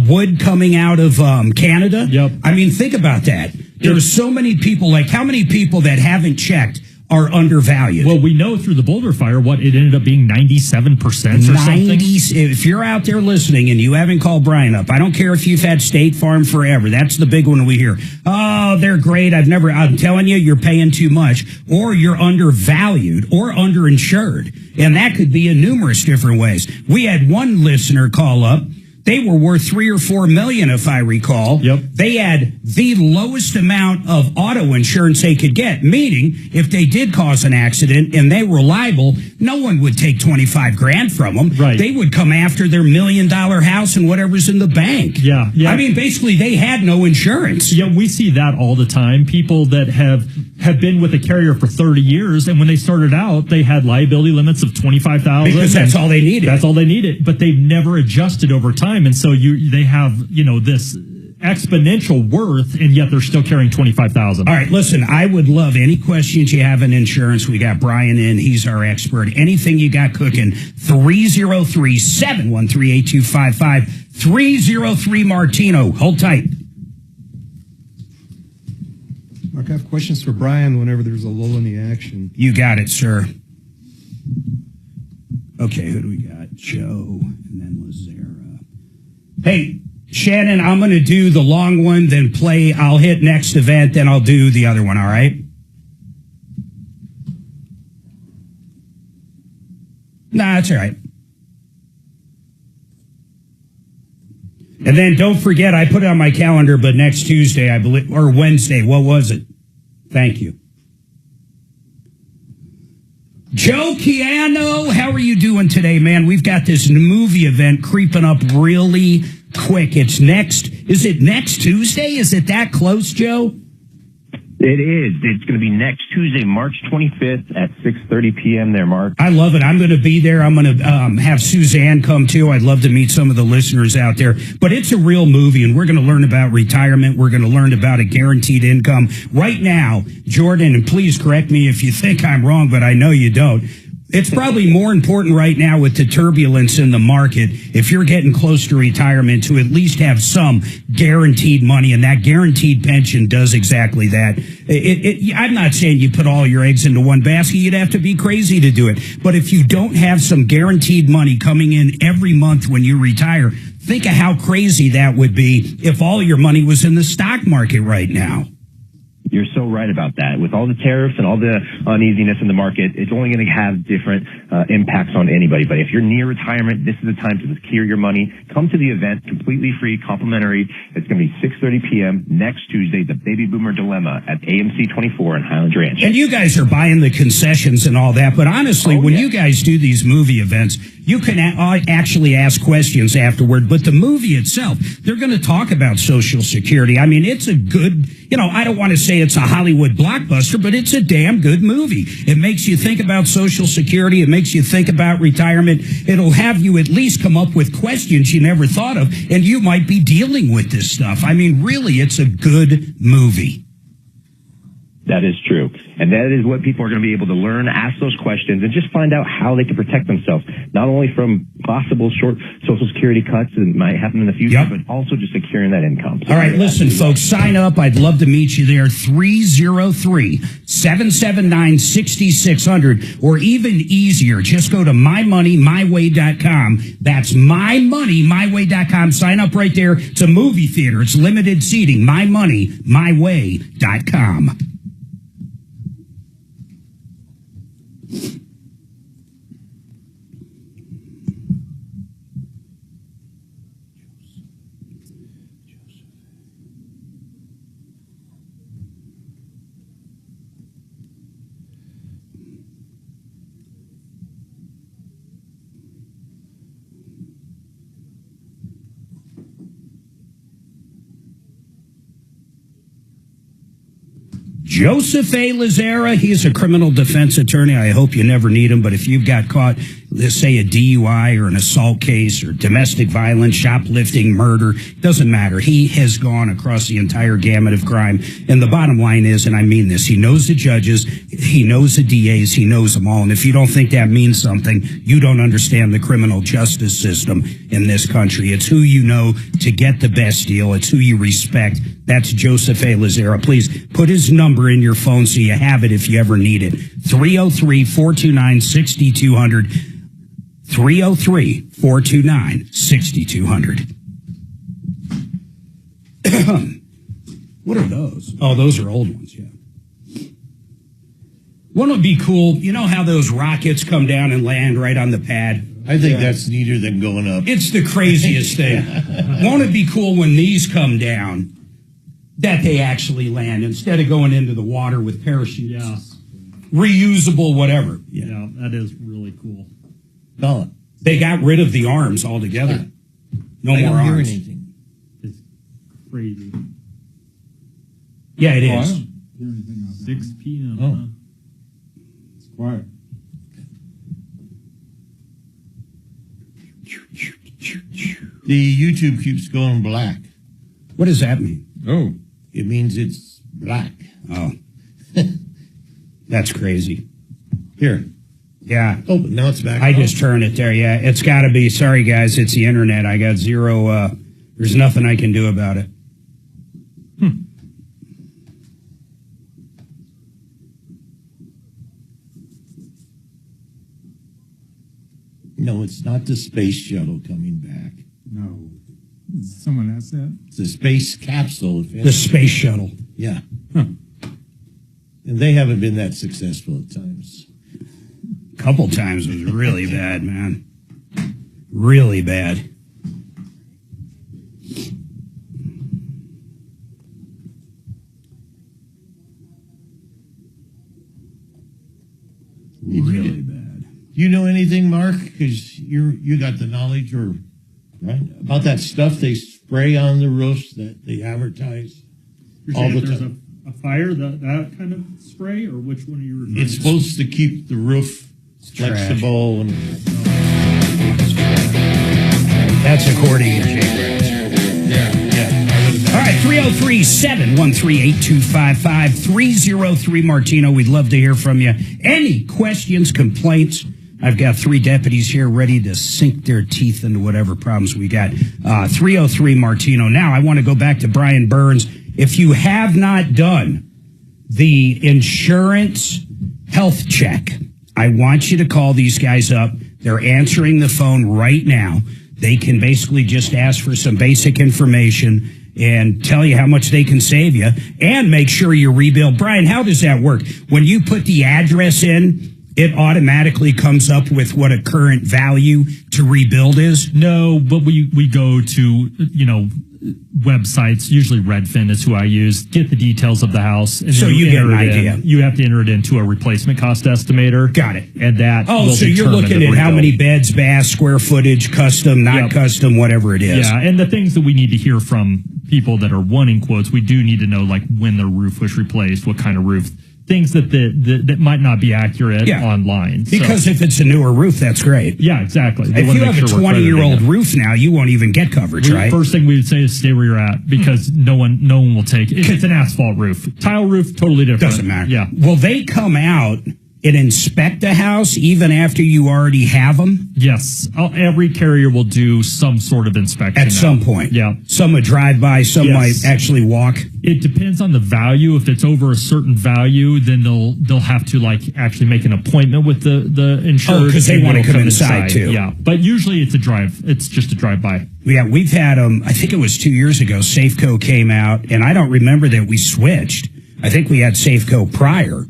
wood coming out of Canada. Yep. I mean, think about that. There's so many people. Like, how many people that haven't checked are undervalued? Well, we know through the Boulder fire it ended up being 97% or something. If you're out there listening and you haven't called Brian up, I don't care if you've had State Farm forever. That's the big one we hear. Oh, they're great. I'm telling you, you're paying too much, or you're undervalued or underinsured. And that could be in numerous different ways. We had one listener call up. They were worth $3 or $4 million, if I recall. Yep. They had the lowest amount of auto insurance they could get, meaning if they did cause an accident and they were liable, no one would take $25,000 from them. Right. They would come after their $1 million house and whatever's in the bank. Yeah. I mean, basically, they had no insurance. Yeah, we see that all the time. People that have been with a carrier for 30 years, and when they started out, they had liability limits of $25,000. Because that's all they needed. That's all they needed. But they've never adjusted over time. And so they have, this exponential worth, and yet they're still carrying $25,000. All right, listen, I would love any questions you have in insurance. We got Brian in. He's our expert. Anything you got cooking, 303-713-8255, 303 Martino. Hold tight. Mark, I have questions for Brian whenever there's a lull in the action. You got it, sir. Okay, who do we got? Joe, and then Lazera. Hey, Shannon, I'm going to do the long one, then play. I'll hit next event, then I'll do the other one, all right? Nah, that's all right. And then don't forget, I put it on my calendar, but next Tuesday, I believe, or Wednesday, what was it? Thank you. Joe Chiano, how are you doing today, man? We've got this movie event creeping up really quick. Is it next Tuesday? Is it that close, Joe? It is. It's going to be next Tuesday, March 25th at 6:30 p.m. there, Mark. I love it. I'm going to be there. I'm going to have Suzanne come, too. I'd love to meet some of the listeners out there. But it's a real movie, and we're going to learn about retirement. We're going to learn about a guaranteed income. Right now, Jordan, and please correct me if you think I'm wrong, but I know you don't. It's probably more important right now with the turbulence in the market, if you're getting close to retirement, to at least have some guaranteed money, and that guaranteed pension does exactly that. I'm not saying you put all your eggs into one basket. You'd have to be crazy to do it. But if you don't have some guaranteed money coming in every month when you retire, think of how crazy that would be if all your money was in the stock market right now. You're so right about that. With all the tariffs and all the uneasiness in the market, it's only going to have different impacts on anybody. But if you're near retirement, this is the time to secure your money. Come to the event, completely free, complimentary. It's going to be 6:30 p.m. next Tuesday, the Baby Boomer Dilemma at AMC 24 in Highlands Ranch. And you guys are buying the concessions and all that, but honestly, when you guys do these movie events, you can actually ask questions afterward. But the movie itself, they're going to talk about Social Security. I mean, it's a good, I don't want to say it's a Hollywood blockbuster, but it's a damn good movie. It makes you think about Social Security. It makes you think about retirement. It'll have you at least come up with questions you never thought of, and you might be dealing with this stuff. I mean, really, it's a good movie. That is true. And that is what people are going to be able to learn, ask those questions, and just find out how they can protect themselves, not only from possible short Social Security cuts that might happen in the future, but also just securing that income. So all right, listen, folks, sign up. I'd love to meet you there. 303-779-6600, or even easier, just go to mymoneymyway.com. That's mymoneymyway.com. Sign up right there. It's a movie theater. It's limited seating. mymoneymyway.com. Joseph A. Lazera, he's a criminal defense attorney. I hope you never need him, but if you've got caught, let's say a DUI or an assault case or domestic violence, shoplifting, murder, doesn't matter. He has gone across the entire gamut of crime. And the bottom line is, and I mean this, he knows the judges, he knows the DAs, he knows them all. And if you don't think that means something, you don't understand the criminal justice system in this country. It's who you know to get the best deal. It's who you respect. That's Joseph A. Lazera. Please put his number in your phone so you have it if you ever need it. 303-429-6200. 303-429-6200. What are those? Oh, those are old ones, yeah. Wouldn't it be cool? You know how those rockets come down and land right on the pad? I think that's neater than going up. It's the craziest thing. Won't it be cool when these come down that they actually land instead of going into the water with parachutes? Yeah. Reusable, whatever. Yeah, that is really cool. Oh, they got rid of the arms altogether. No more I don't arms. hear anything. It's crazy. Yeah, it I is. don't hear anything out there. 6 p.m. Oh. huh? It's quiet. The YouTube keeps going black. What does that mean? Oh. It means it's black. Oh. That's crazy. Here. Yeah. Oh, but now it's back. I just turned it there. Yeah, it's got to be. Sorry, guys. It's the internet. I got zero. There's nothing I can do about it. No, it's not the space shuttle coming back. No. Did someone ask that? It's a space capsule. The space shuttle. Yeah. And they haven't been that successful at times. A couple times was really bad, man. Really bad. Really bad. Do you know anything, Mark? Because you got the knowledge, or right about that stuff they spray on the roofs that they advertise You're all saying the if there's time. a fire, that kind of spray, or which one are you referring It's to? supposed to keep the roof flexible and. That's according to Jay Briggs. Yeah. All right, 303-713-8255, 303 Martino. We'd love to hear from you. Any questions, complaints? I've got 3 deputies here ready to sink their teeth into whatever problems we got. 303 Martino. Now, I want to go back to Brian Burns. If you have not done the insurance health check, I want you to call these guys up. They're answering the phone right now. They can basically just ask for some basic information and tell you how much they can save you and make sure you rebuild. Brian, how does that work? When you put the address in, it automatically comes up with what a current value to rebuild is? No, but we go to, websites, usually Redfin is who I use, get the details of the house. And so then you get an enter it idea. in. You have to enter it into a replacement cost estimator. Got it. And that Oh, will so you're determine looking the at how rebuild. many beds, baths, square footage, custom, not custom, whatever it is. Yeah, and the things that we need to hear from people that are wanting quotes, we do need to know, like, when their roof was replaced, what kind of roof, things that might not be accurate online. Because if it's a newer roof, that's great. Yeah, exactly. They If wanna you make have a sure we're 20-year-old crediting it. roof now, you won't even get coverage, right? First thing we would say is stay where you're at, because no one will take it. If it's an asphalt roof. Tile roof, totally different. Doesn't matter. Yeah. Will they come out and inspect the house even after you already have them? Yes. Every carrier will do some sort of inspection. At some point. Yeah. Some would drive by, some might actually walk. It depends on the value. If it's over a certain value, then they'll have to actually make an appointment with the insured. Oh, because they and want to they'll come inside too. Yeah. But usually it's just a drive by. Yeah, we've had I think it was 2 years ago, Safeco came out, and I don't remember that we switched. I think we had Safeco prior,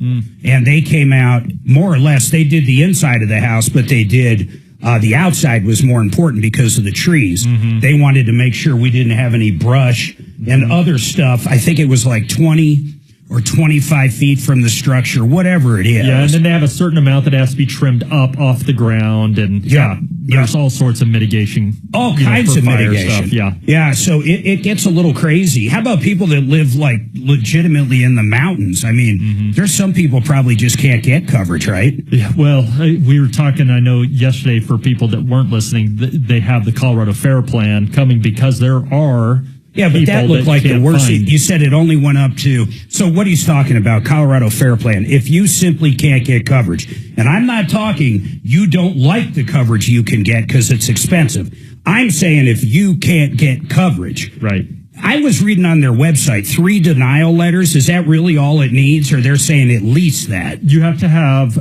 and they came out more or less. They did the inside of the house, but they did the outside was more important because of the trees. They wanted to make sure we didn't have any brush and other stuff. I think it was like 20 or 25 feet from the structure, whatever it is. Yeah, and then they have a certain amount that has to be trimmed up off the ground, and there's all sorts of mitigation. All kinds of mitigation. Stuff, yeah. So it gets a little crazy. How about people that live like legitimately in the mountains? I mean, there's some people probably just can't get coverage, right? Yeah. Well, we were talking, I know yesterday, for people that weren't listening, they have the Colorado Fair Plan coming because there are. Yeah, but that looked like the worst. You said it only went up to. So what he's talking about, Colorado Fair Plan. If you simply can't get coverage, and I'm not talking you don't like the coverage you can get because it's expensive. I'm saying if you can't get coverage. Right. I was reading on their website 3 denial letters. Is that really all it needs, or they're saying at least that? You have to have,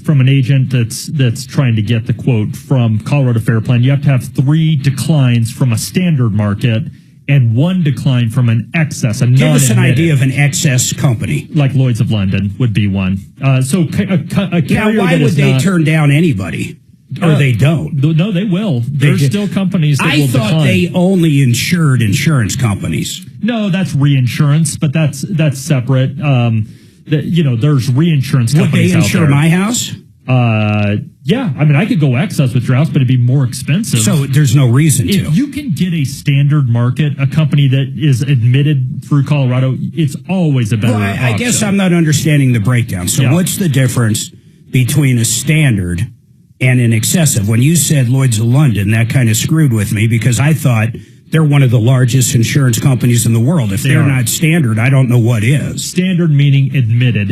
from an agent that's trying to get the quote from Colorado Fair Plan, you have to have 3 declines from a standard market and 1 decline from an excess. Give us an idea of an excess company. Like Lloyd's of London would be one. So a carrier why would they turn down anybody? Or they don't? No, they will. There's still companies that will decline. I thought they only insured insurance companies. No, that's reinsurance, but that's separate. There's reinsurance companies out there. Would they insure my house? Yeah. I mean, I could go excess with your house, but it'd be more expensive. So there's no reason to. If you can get a standard market, a company that is admitted through Colorado, it's always a better option. I guess I'm not understanding the breakdown. So what's the difference between a standard and an excessive? When you said Lloyd's of London, that kind of screwed with me because I thought they're one of the largest insurance companies in the world. If they're not standard, I don't know what is. Standard meaning admitted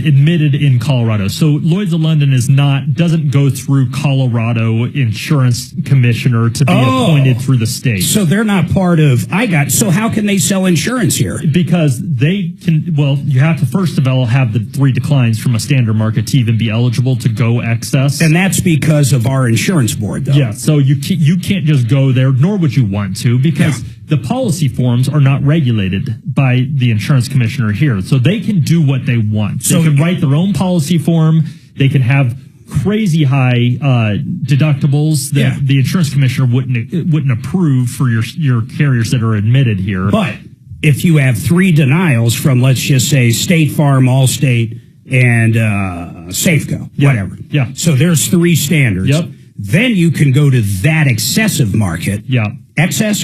in Colorado. So Lloyd's of London doesn't go through Colorado Insurance Commissioner to be appointed through the state. So they're not part of, so how can they sell insurance here? Because they can, you have to first of all have the 3 declines from a standard market to even be eligible to go excess. And that's because of our insurance board, though. Yeah, so you can't just go there, nor would you want to, because the policy forms are not regulated by the insurance commissioner here. So they can do what they want. So they can write their own policy form. They can have crazy high deductibles that the insurance commissioner wouldn't approve for your carriers that are admitted here. But if you have 3 denials from, let's just say, State Farm, Allstate, and Safeco, whatever. Yeah. So there's 3 standards. Yep. Then you can go to that excessive market. Yeah. Excess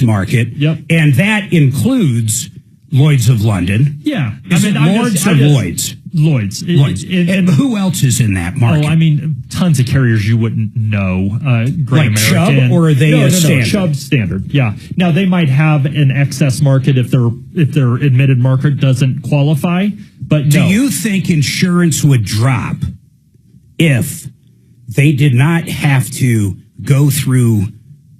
market. Yep. And that includes Lloyd's of London. Yeah. Is it Lloyd's or Lloyd's? Lloyd's. And who else is in that market? Oh, I mean, tons of carriers you wouldn't know. Great like American. Chubb, or are they no, standard? Chubb standard. Yeah. Now they might have an excess market if their admitted market doesn't qualify. But do you think insurance would drop if they did not have to go through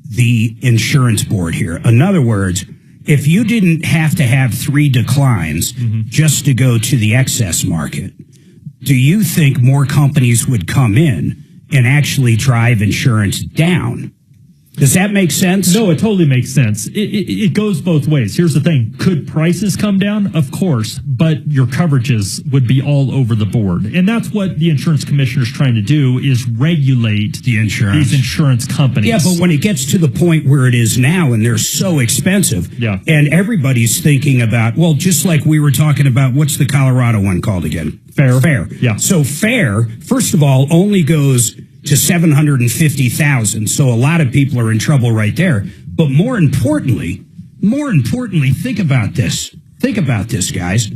the insurance board here? In other words, if you didn't have to have 3 declines just to go to the excess market, do you think more companies would come in and actually drive insurance down? Does that make sense? No, it totally makes sense. It goes both ways. Here's the thing. Could prices come down? Of course, but your coverages would be all over the board. And that's what the insurance commissioner is trying to do, is regulate these insurance companies. Yeah, but when it gets to the point where it is now and they're so expensive, and everybody's thinking about, just like we were talking about, what's the Colorado one called again? Fair. Yeah. So Fair, first of all, only goes to 750,000. So a lot of people are in trouble right there. But more importantly, think about this. Think about this, guys.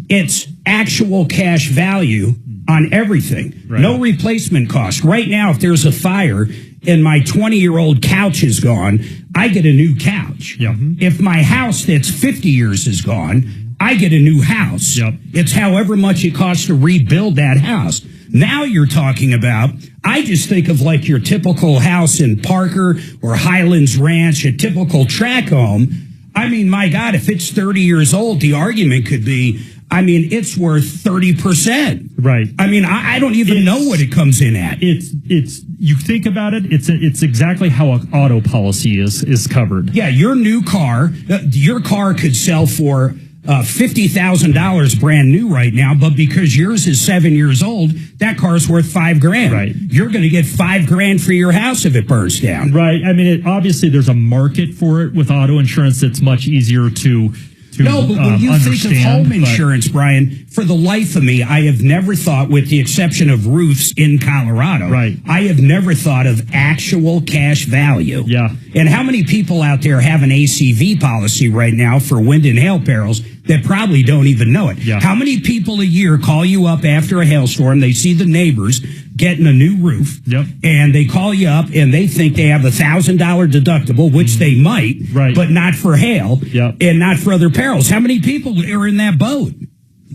It's actual cash value on everything. Right. No replacement cost. Right now, if there's a fire and my 20-year-old couch is gone, I get a new couch. Yeah. If my house that's 50 years is gone, I get a new house. Yep. It's however much it costs to rebuild that house. Now you're talking about, I just think of like your typical house in Parker or Highlands Ranch, a typical track home. I mean, my God, if it's 30 years old, the argument could be, it's worth 30%. Right. I don't even know what it comes in at. You think about it, it's exactly how an auto policy is covered. Yeah, your new car, your car could sell for $50,000 brand new right now, but because yours is 7 years old, that car's worth $5,000. Right. You're going to get $5,000 for your house if it burns down. Right. Obviously there's a market for it with auto insurance. It's much easier to to No, but when you think of home but- insurance, Brian, for the life of me, I have never thought, with the exception of roofs in Colorado, Right. I have never thought of actual cash value. Yeah. And how many people out there have an ACV policy right now for wind and hail perils that probably don't even know it? Yeah. How many people a year call you up after a hailstorm, they see the neighbors getting a new roof, Yep. and they call you up and they think they have $1,000 deductible, which they might, Right. but not for hail Yep. and not for other perils. How many people are in that boat?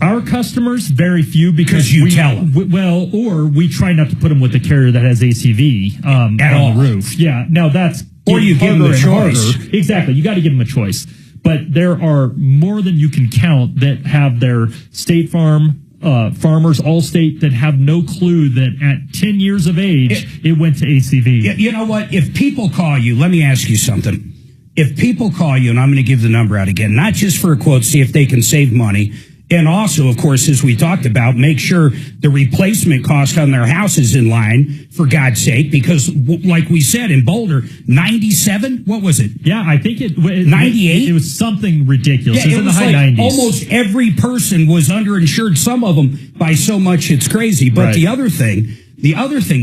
Our customers, very few, because you we tell them. Well, or we try not to put them with a carrier that has ACV on all. the roof. Yeah, now that's Or you give them harder a and choice. harder. Exactly, you got to give them a choice. But there are more than you can count that have their State Farm. Farmers, Allstate, that have no clue that at 10 years of age, it went to ACV. You know what? If people call you, let me ask you something. If people call you, and I'm going to give the number out again, not just for a quote, see if they can save money, and also, of course, as we talked about, make sure the replacement cost on their house is in line, for God's sake, because like we said in Boulder, 97, what was it? Yeah, I think it 98? It was something ridiculous. Yeah, it was in the was high like 90s. almost every person was underinsured, some of them by so much it's crazy. But Right. the other thing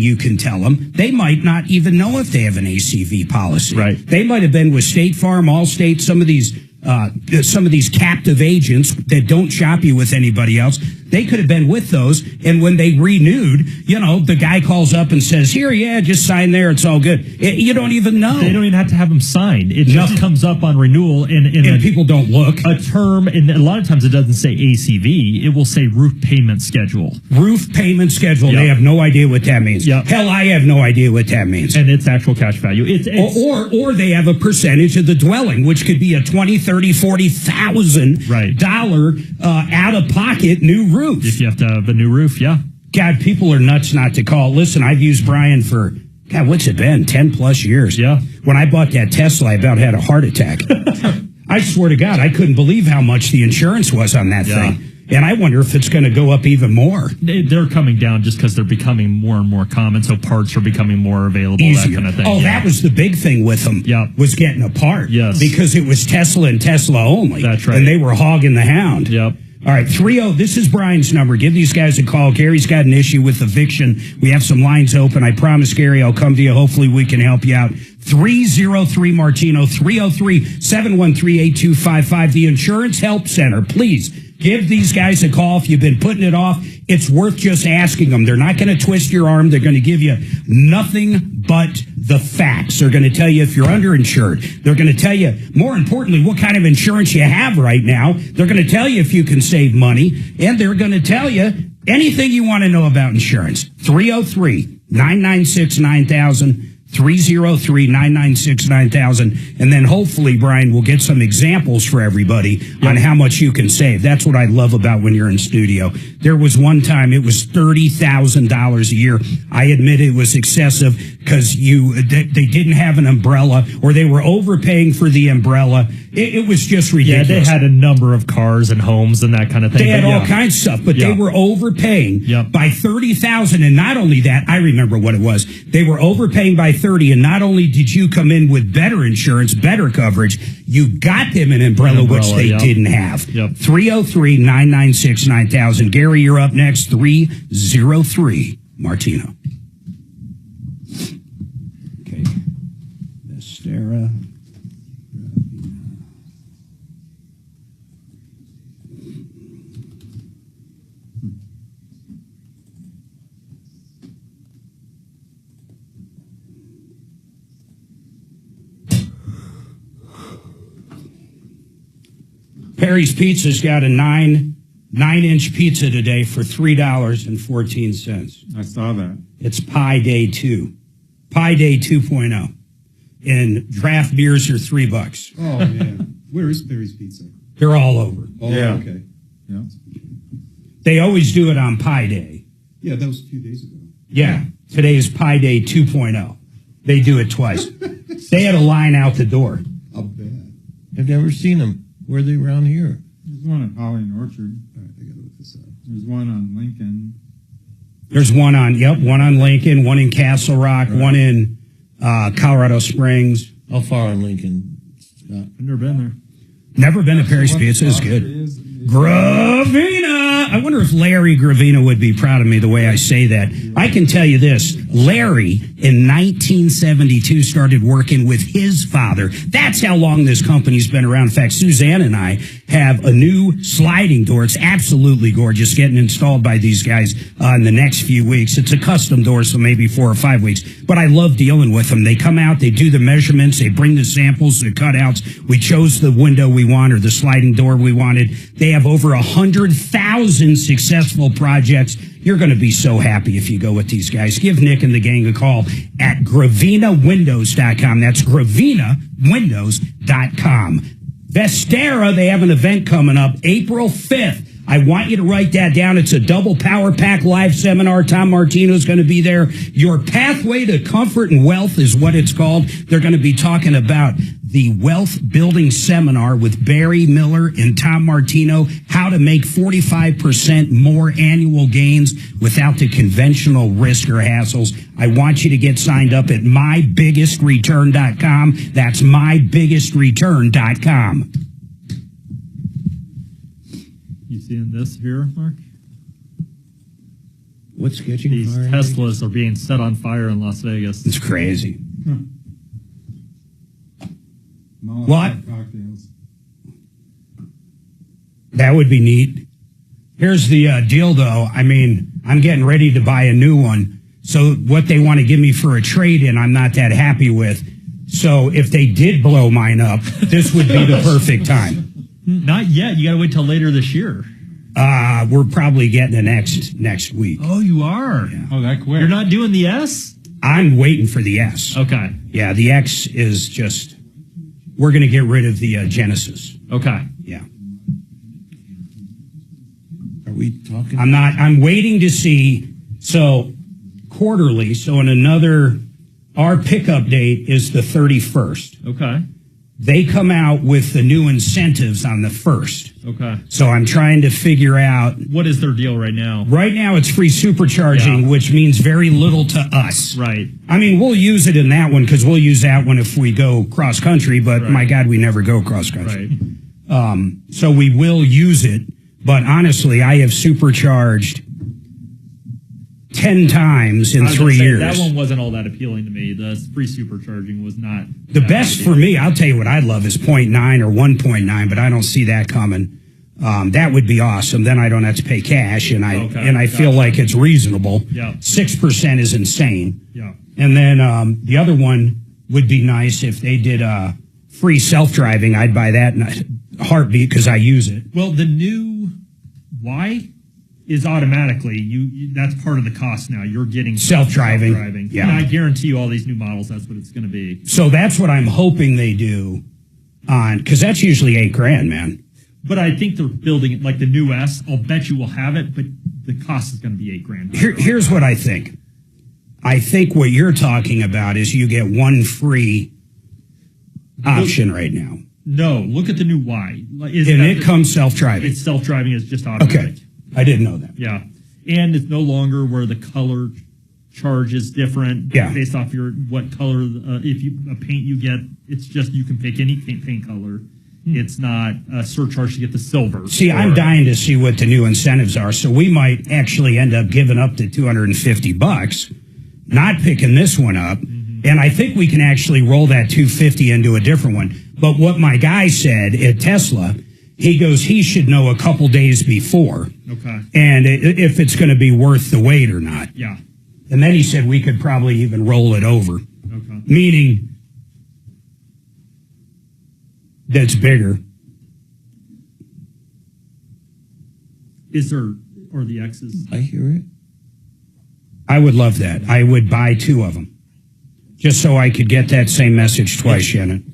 you can tell them, they might not even know if they have an ACV policy. Right. They might have been with State Farm, Allstate, some of these captive agents that don't shop you with anybody else. They could have been with those, and when they renewed, the guy calls up and says, "Here, yeah, just sign there. It's all good." You don't even know. They don't even have to have them signed. It just Nothing. comes up on renewal, and people don't look. A term, and a lot of times it doesn't say ACV. It will say roof payment schedule. Roof payment schedule. Yep. They have no idea what that means. Yep. Hell, I have no idea what that means. And it's actual cash value. It's Or they have a percentage of the dwelling, which could be a $20,000, $30,000, $40,000 out of pocket new roof. If you have to have a new roof, yeah. God, people are nuts not to call. Listen, I've used Brian for, God, what's it been? 10 plus years. Yeah. When I bought that Tesla, I about had a heart attack. I swear to God, I couldn't believe how much the insurance was on that thing. And I wonder if it's going to go up even more. They're coming down just because they're becoming more and more common, so parts are becoming more available, Easier. that kind of thing. Oh, that was the big thing with them. Yeah. Was getting a part. Yes. Because it was Tesla and Tesla only. That's right. And they were hogging the hound. Yep. All right, 30, this is Brian's number. Give these guys a call. Gary's got an issue with eviction. We have some lines open. I promise, Gary, I'll come to you. Hopefully we can help you out. 303-MARTINO, 303-713-8255. The Insurance Help Center. Please give these guys a call if you've been putting it off. It's worth just asking them. They're not going to twist your arm. They're going to give you nothing but the facts. They're going to tell you if you're underinsured. They're going to tell you, more importantly, what kind of insurance you have right now. They're going to tell you if you can save money. And they're going to tell you anything you want to know about insurance. 303-996-9000. 303-996-9000. And then hopefully, Brian, we'll get some examples for everybody on how much you can save. That's what I love about when you're in studio. There was one time it was $30,000 a year. I admit it was excessive because they didn't have an umbrella, or they were overpaying for the umbrella. It was just ridiculous. Yeah, they had a number of cars and homes and that kind of thing. They had all kinds of stuff, but they were overpaying by $30,000. And not only that, I remember what it was. They were overpaying by $30,000, and not only did you come in with better insurance, better coverage, you got them an umbrella which they didn't have. 303-996-9000. Gary, you're up next. 303 Martino. Okay. Vestera. Perry's Pizza's got a 9-inch pizza today for $3.14. I saw that. It's Pie Day 2. Pie Day 2.0. And draft beers are $3. Oh, man. Where is Perry's Pizza? They're all over. Oh, Yeah. okay. Yeah. They always do it on Pie Day. Yeah, that was a few days ago. Yeah. Today is Pie Day 2.0. They do it twice. They had a line out the door. I'll bet. I've never seen them. Where are they around here? There's one at Holly and Orchard. All right, I got to look this up. There's one on Lincoln. There's one on Lincoln, one in Castle Rock, one in Colorado Springs. How far on Lincoln, Scott? I've never been there. Never been to Perry's Pizza. It's good. Gravina. I wonder if Larry Gravina would be proud of me the way I say that. I can tell you this. Larry, in 1972, started working with his father. That's how long this company's been around. In fact, Suzanne and I have a new sliding door. It's absolutely gorgeous, getting installed by these guys in the next few weeks. It's a custom door, so maybe 4 or 5 weeks. But I love dealing with them. They come out, they do the measurements, they bring the samples, the cutouts. We chose the window we want or the sliding door we wanted. They have over 100,000 successful projects. You're going to be so happy if you go with these guys. Give Nick and the gang a call at GravinaWindows.com. That's GravinaWindows.com. Vestera, they have an event coming up April 5th. I want you to write that down. It's a double power pack live seminar. Tom Martino is going to be there. Your Pathway to Comfort and Wealth is what it's called. They're going to be talking about the wealth building seminar with Barry Miller and Tom Martino, how to make 45% more annual gains without the conventional risk or hassles. I want you to get signed up at mybiggestreturn.com. That's mybiggestreturn.com. You seeing this here, Mark? What's catching These fire? Teslas are being set on fire in Las Vegas. It's crazy. Molotov What? Cocktails. That would be neat. Here's the deal, though. I mean, I'm getting ready to buy a new one. So what they want to give me for a trade-in, I'm not that happy with. So if they did blow mine up, this would be the perfect time. Not yet. You got to wait till later this year. We're probably getting it next week. Oh, you are? Yeah. Oh, that quick. You're not doing the S? I'm waiting for the S. Okay. Yeah, the X is just, we're going to get rid of the Genesis. Okay. Yeah. Are we talking? I'm waiting to see, so quarterly, so our pickup date is the 31st. Okay. They come out with the new incentives on the 1st. Okay. So I'm trying to figure out. What is their deal right now? Right now it's free supercharging, which means very little to us. Right. I mean, we'll use it in that one because we'll use that one if we go cross country, but my God, we never go cross country. Right. So we will use it, but honestly, I have supercharged 10 times in 3 years. That one wasn't all that appealing to me. The free supercharging was not. The best for me, I'll tell you what I'd love is 0.9 or 1.9, but I don't see that coming. That would be awesome. Then I don't have to pay cash, and I feel like it's reasonable. Yeah. 6% is insane. Yeah. And then the other one would be nice if they did free self-driving. I'd buy that in a heartbeat because I use it. Well, the new Y is automatically that's part of the cost now. You're getting self-driving. Yeah. And I guarantee you all these new models, that's what it's going to be. So that's what I'm hoping they do because that's usually $8,000, man. But I think they're building it like the new S. I'll bet you will have it, but the cost is going to be $8,000. Here's what I think. I think what you're talking about is you get one free option right now. No, look at the new Y. It comes self-driving. It's self-driving. It's just automatic. Okay. I didn't know that. Yeah. And it's no longer where the color charge is different based off what color, if a paint you get, it's just you can pick any paint color. It's not a surcharge to get the silver. See, I'm dying to see what the new incentives are, so we might actually end up giving up to $250, not picking this one up, and I think we can actually roll that $250 into a different one. But what my guy said at Tesla, he goes, he should know a couple days before. Okay. And if it's going to be worth the wait or not. Yeah. And then he said we could probably even roll it over. Okay. Meaning that's bigger. Is there, or the X's? I hear it. I would love that. I would buy 2 of them. Just so I could get that same message twice, Shannon.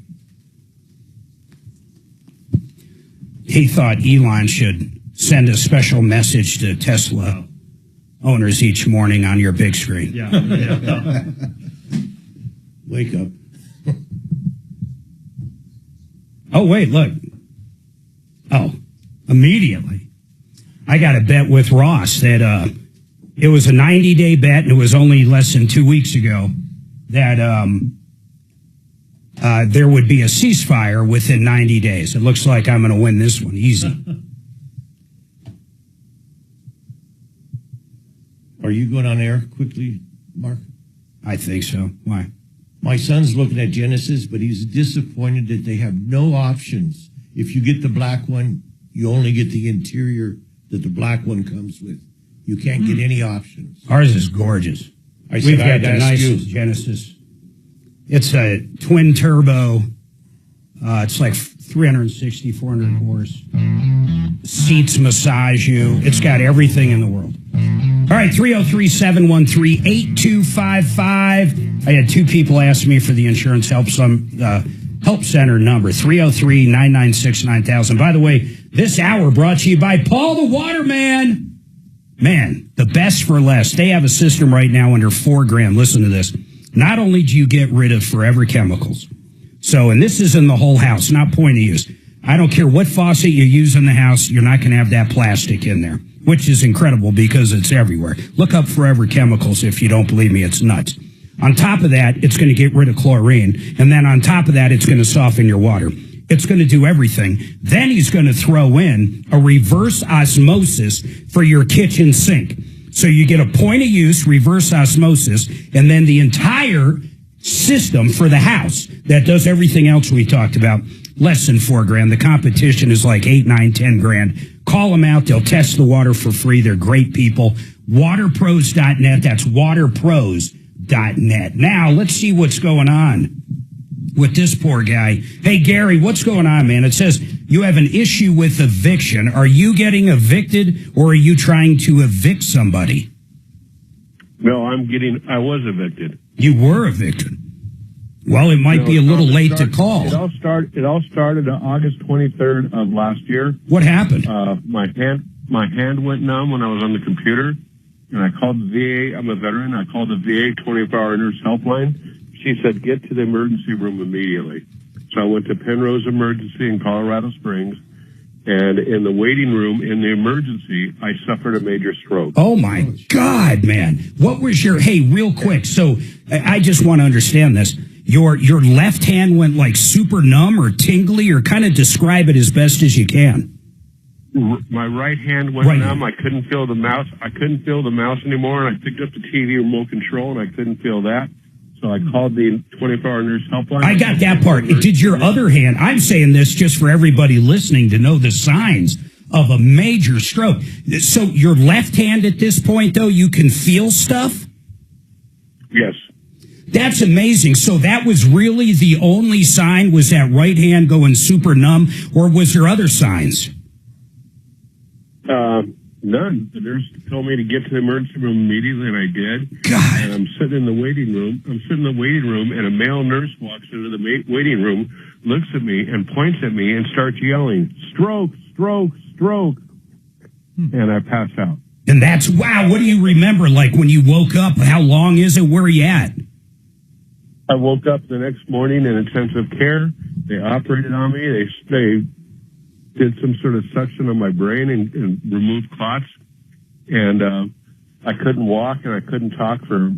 He thought Elon should send a special message to Tesla owners each morning on your big screen. Yeah. Wake up. Oh, wait, look. Oh, immediately. I got a bet with Ross that it was a 90-day bet, and it was only less than 2 weeks ago, that there would be a ceasefire within 90 days. It looks like I'm going to win this one easy. Are you going on air quickly, Mark? I think so. Why? My son's looking at Genesis, but he's disappointed that they have no options. If you get the black one, you only get the interior that the black one comes with. You can't get any options. Ours is gorgeous. We've got the nice Genesis. It's a twin turbo. It's like 360, 400 horse. Seats massage you. It's got everything in the world. All right, 303-713-8255. I had two people ask me for the insurance help center number, 303-996-9000. By the way, this hour brought to you by Paul the Waterman. Man, the best for less. They have a system right now under $4,000. Listen to this. Not only do you get rid of forever chemicals, and this is in the whole house, not point of use. I don't care what faucet you use in the house, you're not going to have that plastic in there, which is incredible because it's everywhere. Look up forever chemicals if you don't believe me. It's nuts. On top of that, it's going to get rid of chlorine. And then on top of that, it's going to soften your water. It's going to do everything. Then he's going to throw in a reverse osmosis for your kitchen sink. So you get a point of use, reverse osmosis, and then the entire system for the house that does everything else we talked about. Less than $4,000. The competition is like $8, $9, $10,000. Call them out. They'll test the water for free. They're great people. Waterpros.net. That's waterpros.net. Now, let's see what's going on with this poor guy. Hey, Gary, what's going on, man? It says you have an issue with eviction. Are you getting evicted or are you trying to evict somebody? No, I was evicted. You were evicted. Well, it might be a little late to call. It all started on August 23rd of last year. What happened? My hand went numb when I was on the computer, and I called the VA. I'm a veteran. I called the VA 24-hour nurse helpline. She said, get to the emergency room immediately. So I went to Penrose Emergency in Colorado Springs, and in the waiting room in the emergency, I suffered a major stroke. Oh, my God, man. What was hey, real quick, so I just want to understand this. Your left hand went like super numb or tingly, or kind of describe it as best as you can. My right hand went numb. I couldn't feel the mouse. I couldn't feel the mouse anymore, and I picked up the TV remote control, and I couldn't feel that. So I called the 24-hour nurse helpline. I got that part. Did your other hand, I'm saying this just for everybody listening to know the signs of a major stroke. So your left hand at this point, though, you can feel stuff? Yes. That's amazing. So that was really the only sign, was that right hand going super numb, or was there other signs? None. The nurse told me to get to the emergency room immediately, and I did. God. And I'm sitting in the waiting room. And a male nurse walks into the waiting room, looks at me, and points at me and starts yelling, "Stroke, stroke, stroke." And I pass out. And that's, wow, what do you remember? Like when you woke up, how long is it? Where are you at? I woke up the next morning in intensive care. They operated on me. They did some sort of suction on my brain and removed clots. And I couldn't walk and I couldn't talk for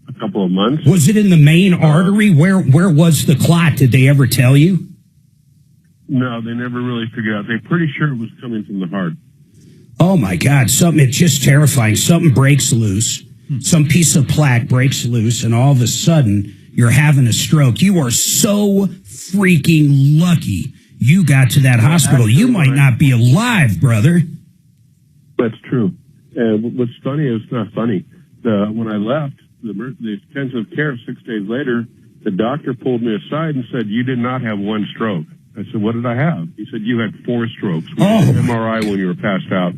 a couple of months. Was it in the main artery? Where was the clot? Did they ever tell you? No, they never really figured out. They're pretty sure it was coming from the heart. Oh, my God. It's just terrifying. Something breaks loose. Some piece of plaque breaks loose, and all of a sudden, you're having a stroke. You are so freaking lucky you got to that hospital. You might not be alive, brother. That's true. And what's funny is, not funny. When I left the intensive care 6 days later, the doctor pulled me aside and said, "You did not have one stroke." I said, "What did I have?" He said, "You had 4 strokes. We did an MRI when you were passed out."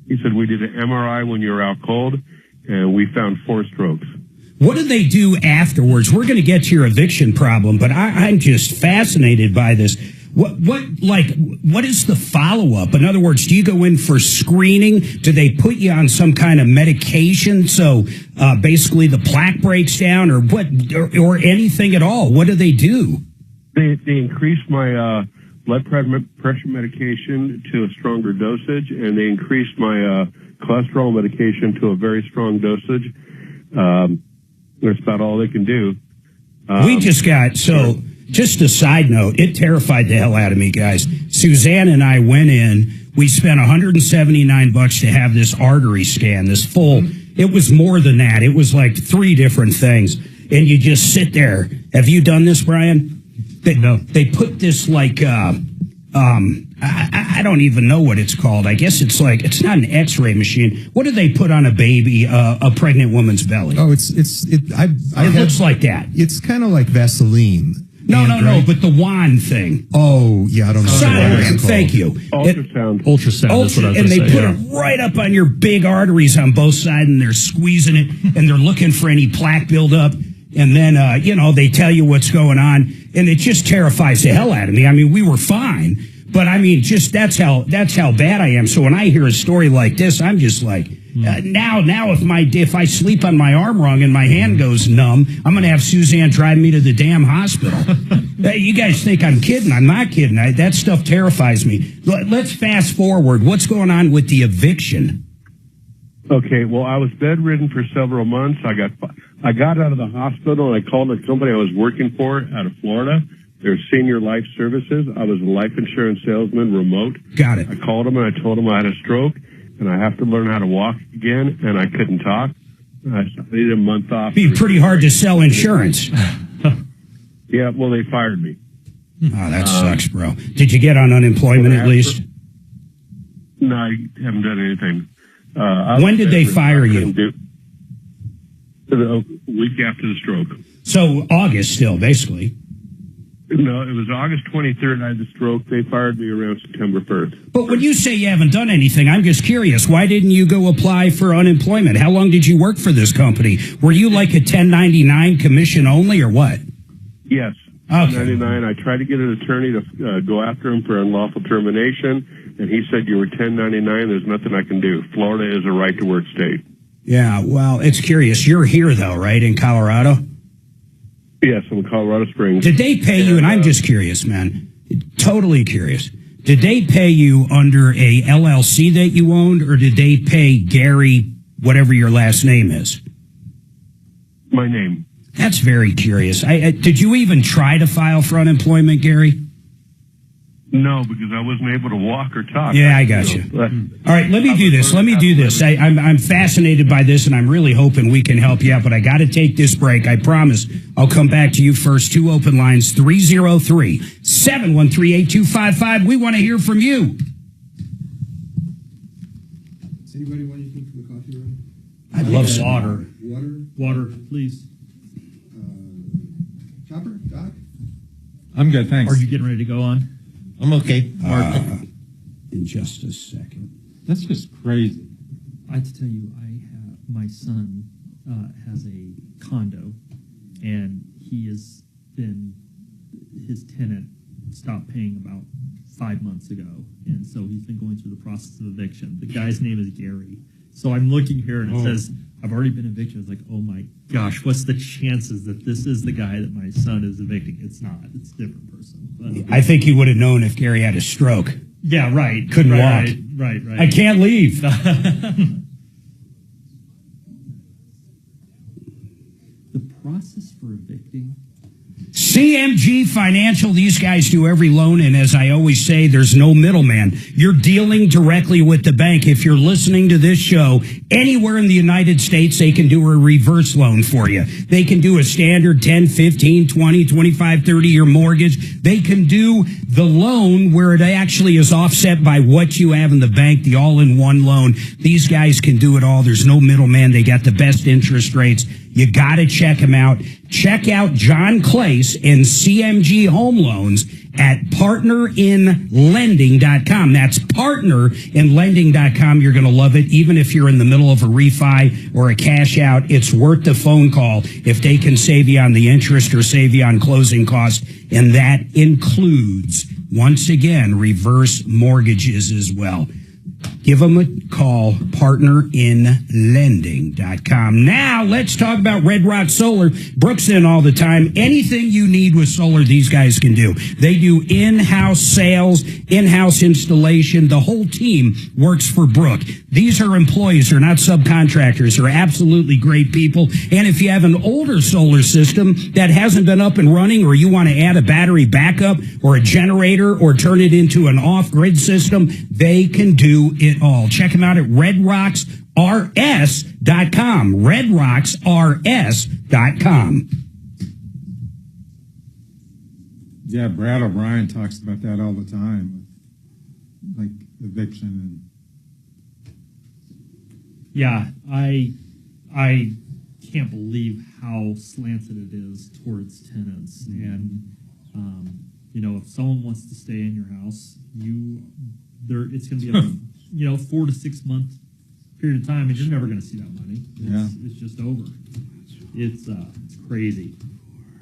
He said, "We did an MRI when you were out cold, and we found 4 strokes." What do they do afterwards? We're going to get to your eviction problem, but I'm just fascinated by this. What is the follow-up? In other words, do you go in for screening? Do they put you on some kind of medication so basically the plaque breaks down, or what, or anything at all? What do they do? They increased my blood pressure medication to a stronger dosage, and they increased my cholesterol medication to a very strong dosage. That's about all they can do. We just got, Just a side note, it terrified the hell out of me, guys. Suzanne and I went in. We spent $179 to have this artery scan, this full. It was more than that. It was like 3 different things. And you just sit there. Have you done this, Brian? No. They put this like, I don't even know what it's called. I guess it's like, it's not an x-ray machine. What do they put on a baby, a pregnant woman's belly? Oh, it looks like that. It's kind of like Vaseline. No, but the wand thing. Oh, yeah, I don't know. Sonogram, thank you. Ultrasound. Ultrasound, that's what I was and they gonna say, put it right up on your big arteries on both sides, and they're squeezing it, and they're looking for any plaque buildup. And then, they tell you what's going on, and it just terrifies the hell out of me. I mean, we were fine, but I mean, just that's how bad I am. So when I hear a story like this, I'm just like, now if I sleep on my arm wrong and my hand goes numb, I'm going to have Suzanne drive me to the damn hospital. You guys think I'm kidding? I'm not kidding. That stuff terrifies me. Let's fast forward. What's going on with the eviction? Okay, well, I was bedridden for several months. I got out of the hospital, and I called the company I was working for out of Florida. They're Senior Life Services. I was a life insurance salesman, remote. Got it. I called them, and I told them I had a stroke, and I have to learn how to walk again, and I couldn't talk. I needed a month off. It'd be pretty hard to sell insurance. Yeah, well, they fired me. Oh, that sucks, bro. Did you get on unemployment at least? No, I haven't done anything. When did they fire you? A week after the stroke. So August still, basically. No, it was August 23rd I had the stroke. They fired me around September 1st. But when you say you haven't done anything, I'm just curious. Why didn't you go apply for unemployment? How long did you work for this company? Were you like a 1099 commission only or what? Yes. Okay. 1099. I tried to get an attorney to go after him for unlawful termination, and he said, you were 1099. There's nothing I can do. Florida is a right-to-work state. Yeah, well, it's curious. You're here, though, right, in Colorado? Yes, I'm in Colorado Springs. Did they pay you, and I'm just curious, man, totally curious, did they pay you under a LLC that you owned, or did they pay Gary, whatever your last name is? My name. That's very curious. Did you even try to file for unemployment, Gary? No, because I wasn't able to walk or talk. Yeah, I got you. All right, let me do this. I'm fascinated by this, and I'm really hoping we can help you out, but I got to take this break. I promise I'll come back to you first. 2 open lines, 303-713-8255. We want to hear from you. Does anybody want anything from the coffee room? I'd love some water. Water, please. Chopper? Doc? I'm good, thanks. Are you getting ready to go on? I'm okay. In just a second. That's just crazy. I have to tell you, my son has a condo, and his tenant stopped paying about 5 months ago, and so he's been going through the process of eviction. The guy's name is Gary. So I'm looking here, and it says, I've already been evicted. I was like, oh my gosh, what's the chances that this is the guy that my son is evicting? It's not. It's a different person. But, I think you would have known if Gary had a stroke. Yeah, right. Couldn't walk. Right. I can't leave. The process for evicting. CMG Financial, these guys do every loan, and as I always say, there's no middleman. You're dealing directly with the bank. If you're listening to this show, anywhere in the United States, they can do a reverse loan for you. They can do a standard 10, 15, 20, 25, 30-year mortgage. They can do the loan where it actually is offset by what you have in the bank, the all-in-one loan. These guys can do it all. There's no middleman. They got the best interest rates. You got to check them out. Check out John Clace and CMG Home Loans at partnerinlending.com. That's partnerinlending.com. You're going to love it. Even if you're in the middle of a refi or a cash out, it's worth the phone call if they can save you on the interest or save you on closing costs. And that includes, once again, reverse mortgages as well. Give them a call, partnerinlending.com. Now, let's talk about Red Rock Solar. Brooke's in all the time. Anything you need with solar, these guys can do. They do in-house sales, in-house installation. The whole team works for Brooke. These are employees. They're not subcontractors. They're absolutely great people. And if you have an older solar system that hasn't been up and running, or you want to add a battery backup or a generator or turn it into an off-grid system, they can do it all. Check them out at redrocksrs.com. redrocksrs.com. Yeah, Brad O'Brien talks about that all the time, like eviction and. Yeah, I can't believe how slanted it is towards tenants. And if someone wants to stay in your house, it's going to be a 4 to 6 month period of time, and you're never going to see that money. It's just over. It's crazy.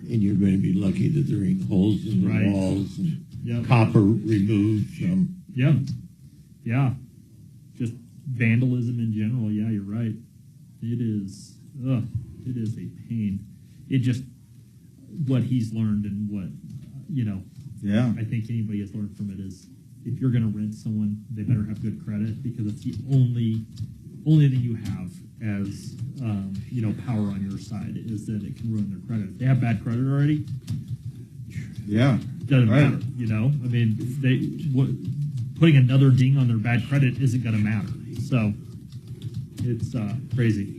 And you're going to be lucky that there ain't holes in the walls and copper removed from. Yeah. Just vandalism in general. Yeah, you're right. It is a pain. It just, what he's learned and what, I think anybody has learned from it is, if you're going to rent someone, they better have good credit, because it's the only thing you have as power on your side is that it can ruin their credit. If they have bad credit already, doesn't matter. I mean, putting another ding on their bad credit isn't going to matter. So it's crazy.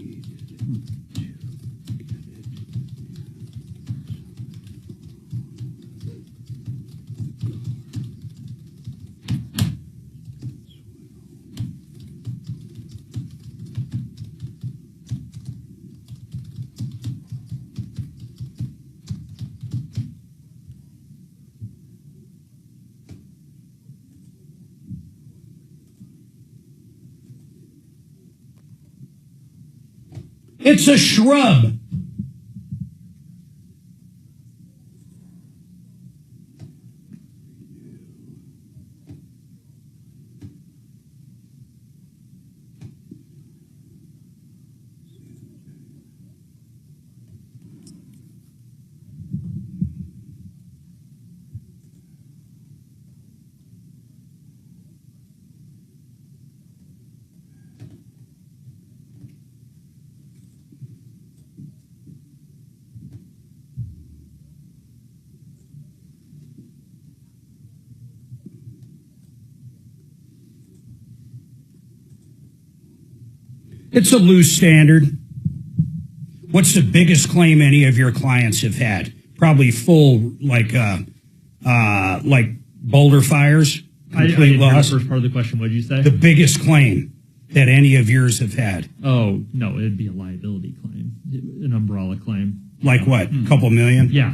It's a shrub. It's a loose standard. What's the biggest claim any of your clients have had? Probably full, like boulder fires. I didn't hear the first part of the question. What did you say? The biggest claim that any of yours have had. Oh, no, it'd be a liability claim, an umbrella claim. Like what? A couple million? Yeah.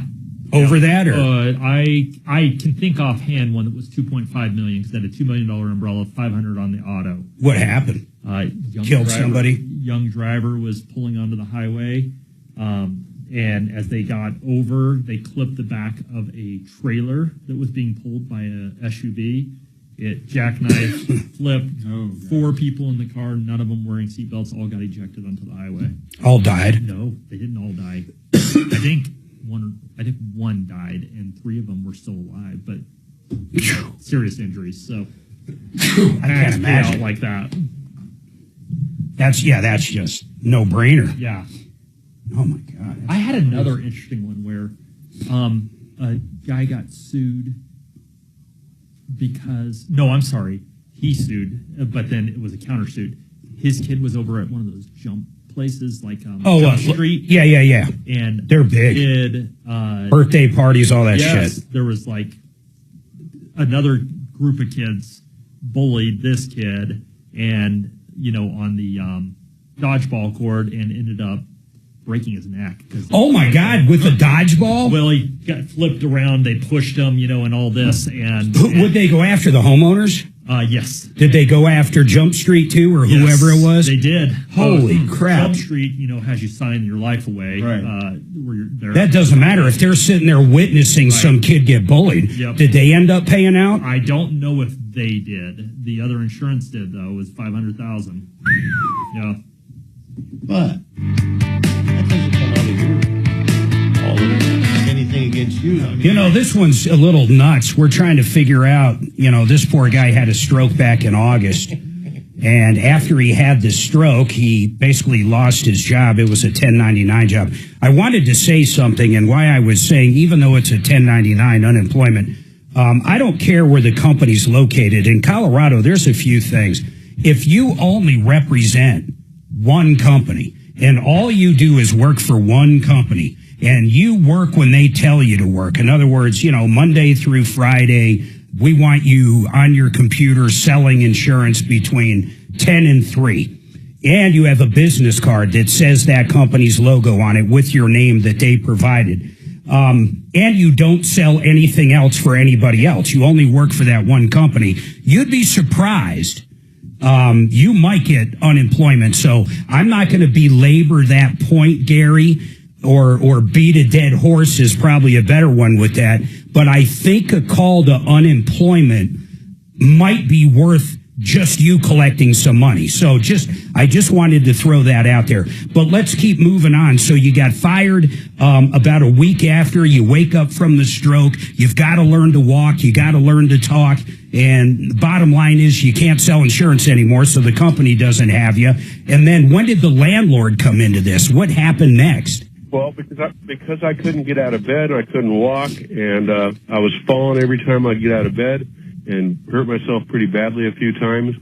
Over that, or I can think offhand one that was $2.5 million, because that had $2 million umbrella, $500 on the auto. What happened? Killed somebody. Young driver was pulling onto the highway, and as they got over, they clipped the back of a trailer that was being pulled by a SUV. It jackknifed, flipped. 4 people in the car, none of them wearing seatbelts, all got ejected onto the highway. All died? No, they didn't all die. I think one died, and 3 of them were still alive, but serious injuries. So I can't imagine like that. That's just no brainer. Yeah. Oh my God. I had another interesting one where a guy got sued because he sued, but then it was a countersuit. His kid was over at one of those jump places like Jump Street. Yeah. And they're big. Did birthday parties, all that shit. There was like another group of kids bullied this kid, and on the dodgeball court, and ended up breaking his neck. Oh my God! With a dodgeball? Well, he got flipped around. They pushed him, and all this. And would they go after the homeowners? Yes. Did they go after Jump Street too, or whoever it was? They did. Holy crap. Jump Street, has you sign your life away. Right. Where you're there. That doesn't matter if they're sitting there witnessing some kid get bullied. Yep. Did they end up paying out? I don't know if they did. The other insurance did, though. It was $500,000. Yeah. But that doesn't come out of all of anything against you. I mean, This one's a little nuts. We're trying to figure out, this poor guy had a stroke back in August. And after he had the stroke, he basically lost his job. It was a 1099 job. I wanted to say something, and why I was saying, even though it's a 1099 unemployment, I don't care where the company's located. In Colorado, there's a few things. If you only represent one company, and all you do is work for one company, and you work when they tell you to work. In other words, Monday through Friday, we want you on your computer selling insurance between 10 and 3. And you have a business card that says that company's logo on it with your name that they provided. And you don't sell anything else for anybody else. You only work for that one company. You'd be surprised. You might get unemployment. So I'm not going to belabor that point, Gary, or beat a dead horse is probably a better one with that. But I think a call to unemployment might be worth just you collecting some money. So I just wanted to throw that out there. But let's keep moving on. So you got fired about a week after you wake up from the stroke. You've got to learn to walk. You got to learn to talk. And the bottom line is you can't sell insurance anymore, so the company doesn't have you. And then when did the landlord come into this? What happened next? Well, because I couldn't get out of bed, I couldn't walk, and I was falling every time I'd get out of bed, and hurt myself pretty badly a few times.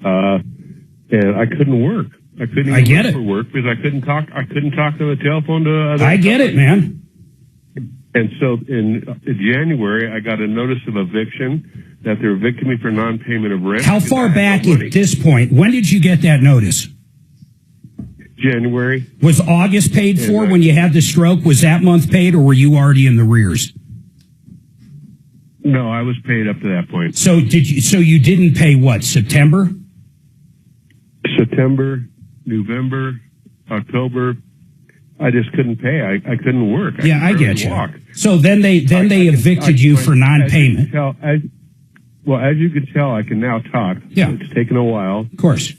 And I couldn't work. I couldn't even look for work because I couldn't talk. I couldn't talk on the telephone to other. I get it, man. And so in January, I got a notice of eviction that they're evicting me for non-payment of rent. How far back at this point? When did you get that notice? January. Was August paid for when you had the stroke? Was that month paid, or were you already in the rears? No, I was paid up to that point. So you didn't pay what? September, November, October. I just couldn't pay. I couldn't work. I get you. Walk. So then they evicted you for non-payment. As you can tell, I can now talk. Yeah. It's taken a while. Of course.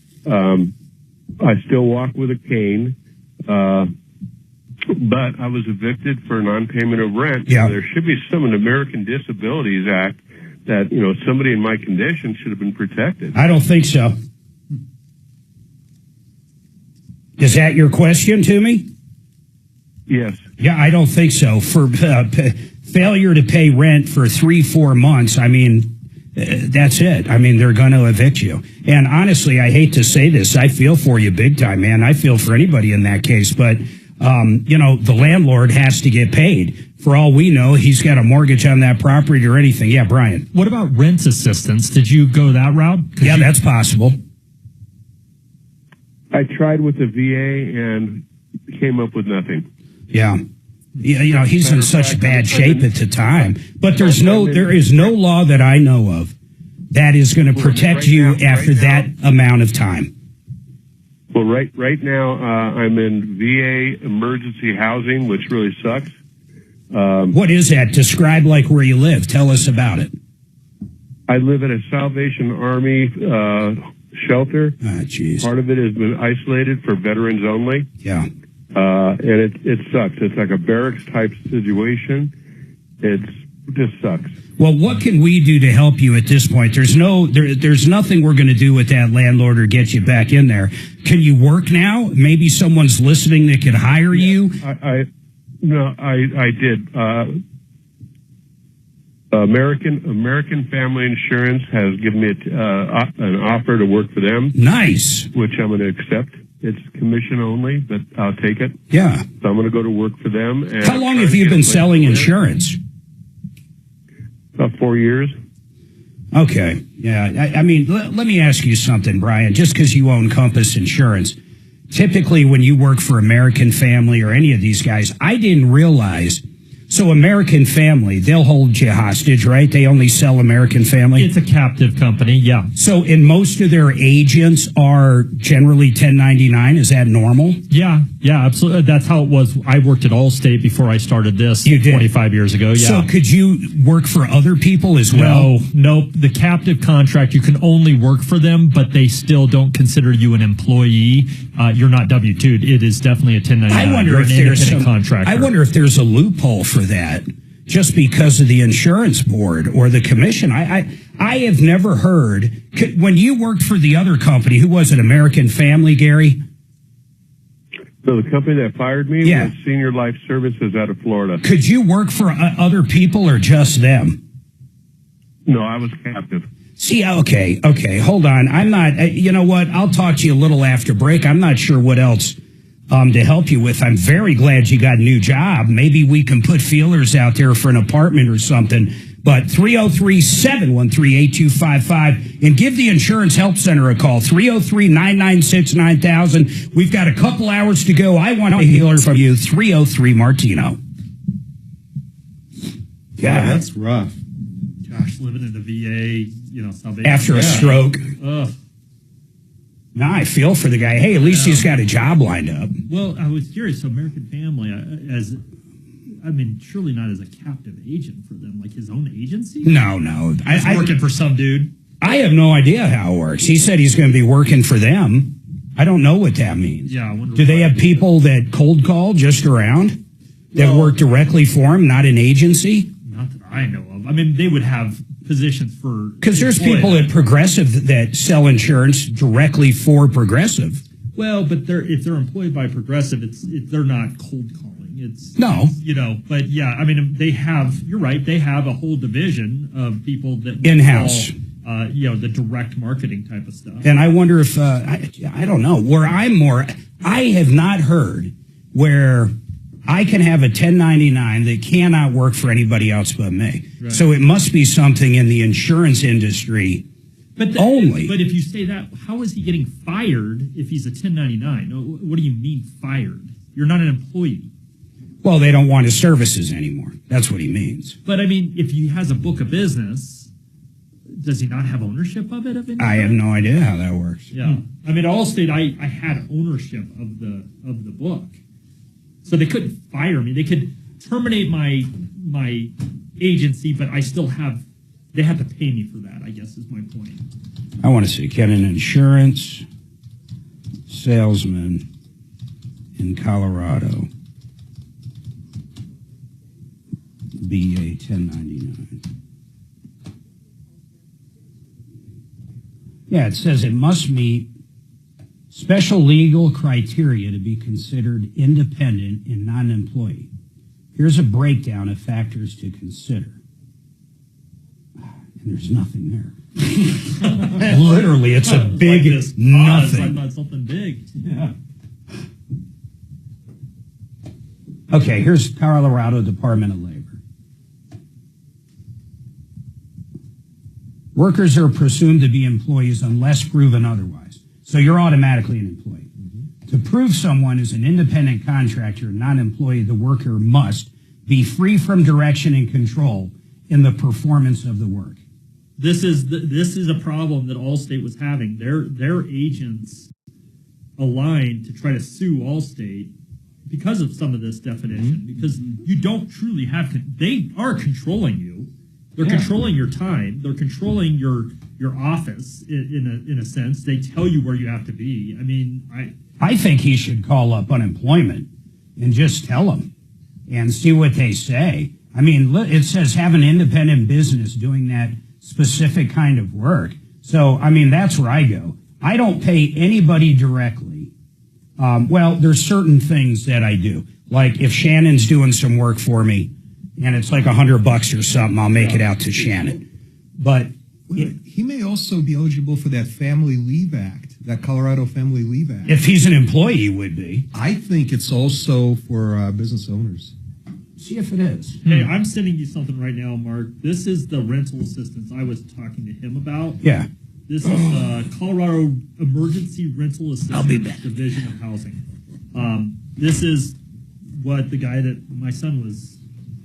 I still walk with a cane, but I was evicted for non-payment of rent. Yeah. There should be some in the American Disabilities Act that, somebody in my condition should have been protected. I don't think so. Is that your question to me? Yes. Yeah, I don't think so. For failure to pay rent for 3-4 months, I mean, that's it. I mean, they're going to evict you. And honestly, I hate to say this. I feel for you big time, man. I feel for anybody in that case. But, the landlord has to get paid. For all we know, he's got a mortgage on that property or anything. Yeah, Brian. What about rent assistance? Did you go that route? Yeah, that's possible. I tried with the VA and came up with nothing. Yeah. Yeah, he's in such bad shape at the time. But there is no law that I know of that is going to protect you after that amount of time. Well, right now I'm in VA emergency housing, which really sucks. What is that? Describe like where you live. Tell us about it. I live at a Salvation Army shelter. Ah, jeez. Part of it has been isolated for veterans only. Yeah. And it sucks. It's like a barracks type situation. It just sucks. Well, what can we do to help you at this point? There's nothing we're going to do with that landlord or get you back in there. Can you work now? Maybe someone's listening that could hire you. I did. American Family Insurance has given me an offer to work for them. Nice. Which I'm going to accept. It's commission only, but I'll take it. Yeah. So I'm going to go to work for them. And how long have you been selling insurance? About 4 years. Okay. Yeah. I mean, let me ask you something, Brian. Just because you own Compass Insurance, typically when you work for American Family or any of these guys, I didn't realize. So American Family, they'll hold you hostage, right? They only sell American Family? It's a captive company, yeah. So, and most of their agents are generally 1099. Is that normal? Yeah, absolutely. That's how it was. I worked at Allstate before I started this 25 years ago, yeah. So could you work for other people as well? No. The captive contract, you can only work for them, but they still don't consider you an employee. You're not W-2'd. It is definitely a 1099. I wonder You're if an there's independent contractor. I wonder if there's a loophole for that, just because of the insurance board or the commission. I have never heard, when you worked for the other company, who was it, American Family, Gary? So the company that fired me was Senior Life Services out of Florida. Could you work for other people or just them? No, I was captive. See, okay, hold on. I'm not, you know what, I'll talk to you a little after break. I'm not sure what else to help you with. I'm very glad you got a new job. Maybe we can put feelers out there for an apartment or something. But 303-713-8255 and give the Insurance Help Center a call. 303-996-9000. We've got a couple hours to go. I want to hear from you. 303 Martino. Yeah, that's rough. Gosh, living in the VA, Salvation. After a stroke. Ugh. Now I feel for the guy. Hey, at least he's got a job lined up. Well, I was curious. So American Family, surely not as a captive agent for them, like his own agency? No. He's working for some dude. I have no idea how it works. He said he's going to be working for them. I don't know what that means. Yeah, I wonder. Do they have people that cold call just around that work directly for him, not an agency? Not that I know of. I mean, they would have positions for... Because there's people at Progressive that sell insurance directly for Progressive. Well, but if they're employed by Progressive, they're not cold calling. But yeah, I mean, they have, you're right, they have a whole division of people that in-house, the direct marketing type of stuff. And I wonder if, I don't know, I have not heard where I can have a 1099 that cannot work for anybody else but me. Right. So it must be something in the insurance industry only. But if you say that, how is he getting fired if he's a 1099? What do you mean fired? You're not an employee. Well, they don't want his services anymore. That's what he means. But, I mean, if he has a book of business, does he not have ownership of it? I have no idea how that works. Yeah. I mean, at Allstate, I had ownership of the book. So they couldn't fire me. They could terminate my agency, but I still they have to pay me for that, I guess is my point. I want to see, can an insurance salesman in Colorado be a 1099? Yeah, it says it must meet special legal criteria to be considered independent and non-employee. Here's a breakdown of factors to consider. And there's nothing there. Literally, it's a big nothing. Talking about something big. Yeah. Okay, here's Colorado Department of Labor. Workers are presumed to be employees unless proven otherwise. So you're automatically an employee. Mm-hmm. To prove someone is an independent contractor, non-employee, the worker must be free from direction and control in the performance of the work. This is a problem that Allstate was having. Their agents aligned to try to sue Allstate because of some of this definition. Mm-hmm. Because you don't truly have they are controlling you. They're controlling your time. They're controlling your office in a sense. They tell you where you have to be. I mean, I think he should call up unemployment and just tell them and see what they say. I mean, it says have an independent business doing that specific kind of work. So, I mean, that's where I go. I don't pay anybody directly. Well, there's certain things that I do. Like if Shannon's doing some work for me, and it's like $100 or something, I'll make it out to Shannon. But he may also be eligible for that Family Leave Act, that Colorado Family Leave Act. If he's an employee, he would be. I think it's also for business owners. See if it is. Hey, I'm sending you something right now, Mark. This is the rental assistance I was talking to him about. Yeah. This is the Colorado Emergency Rental Assistance Division of Housing. This is what the guy that my son was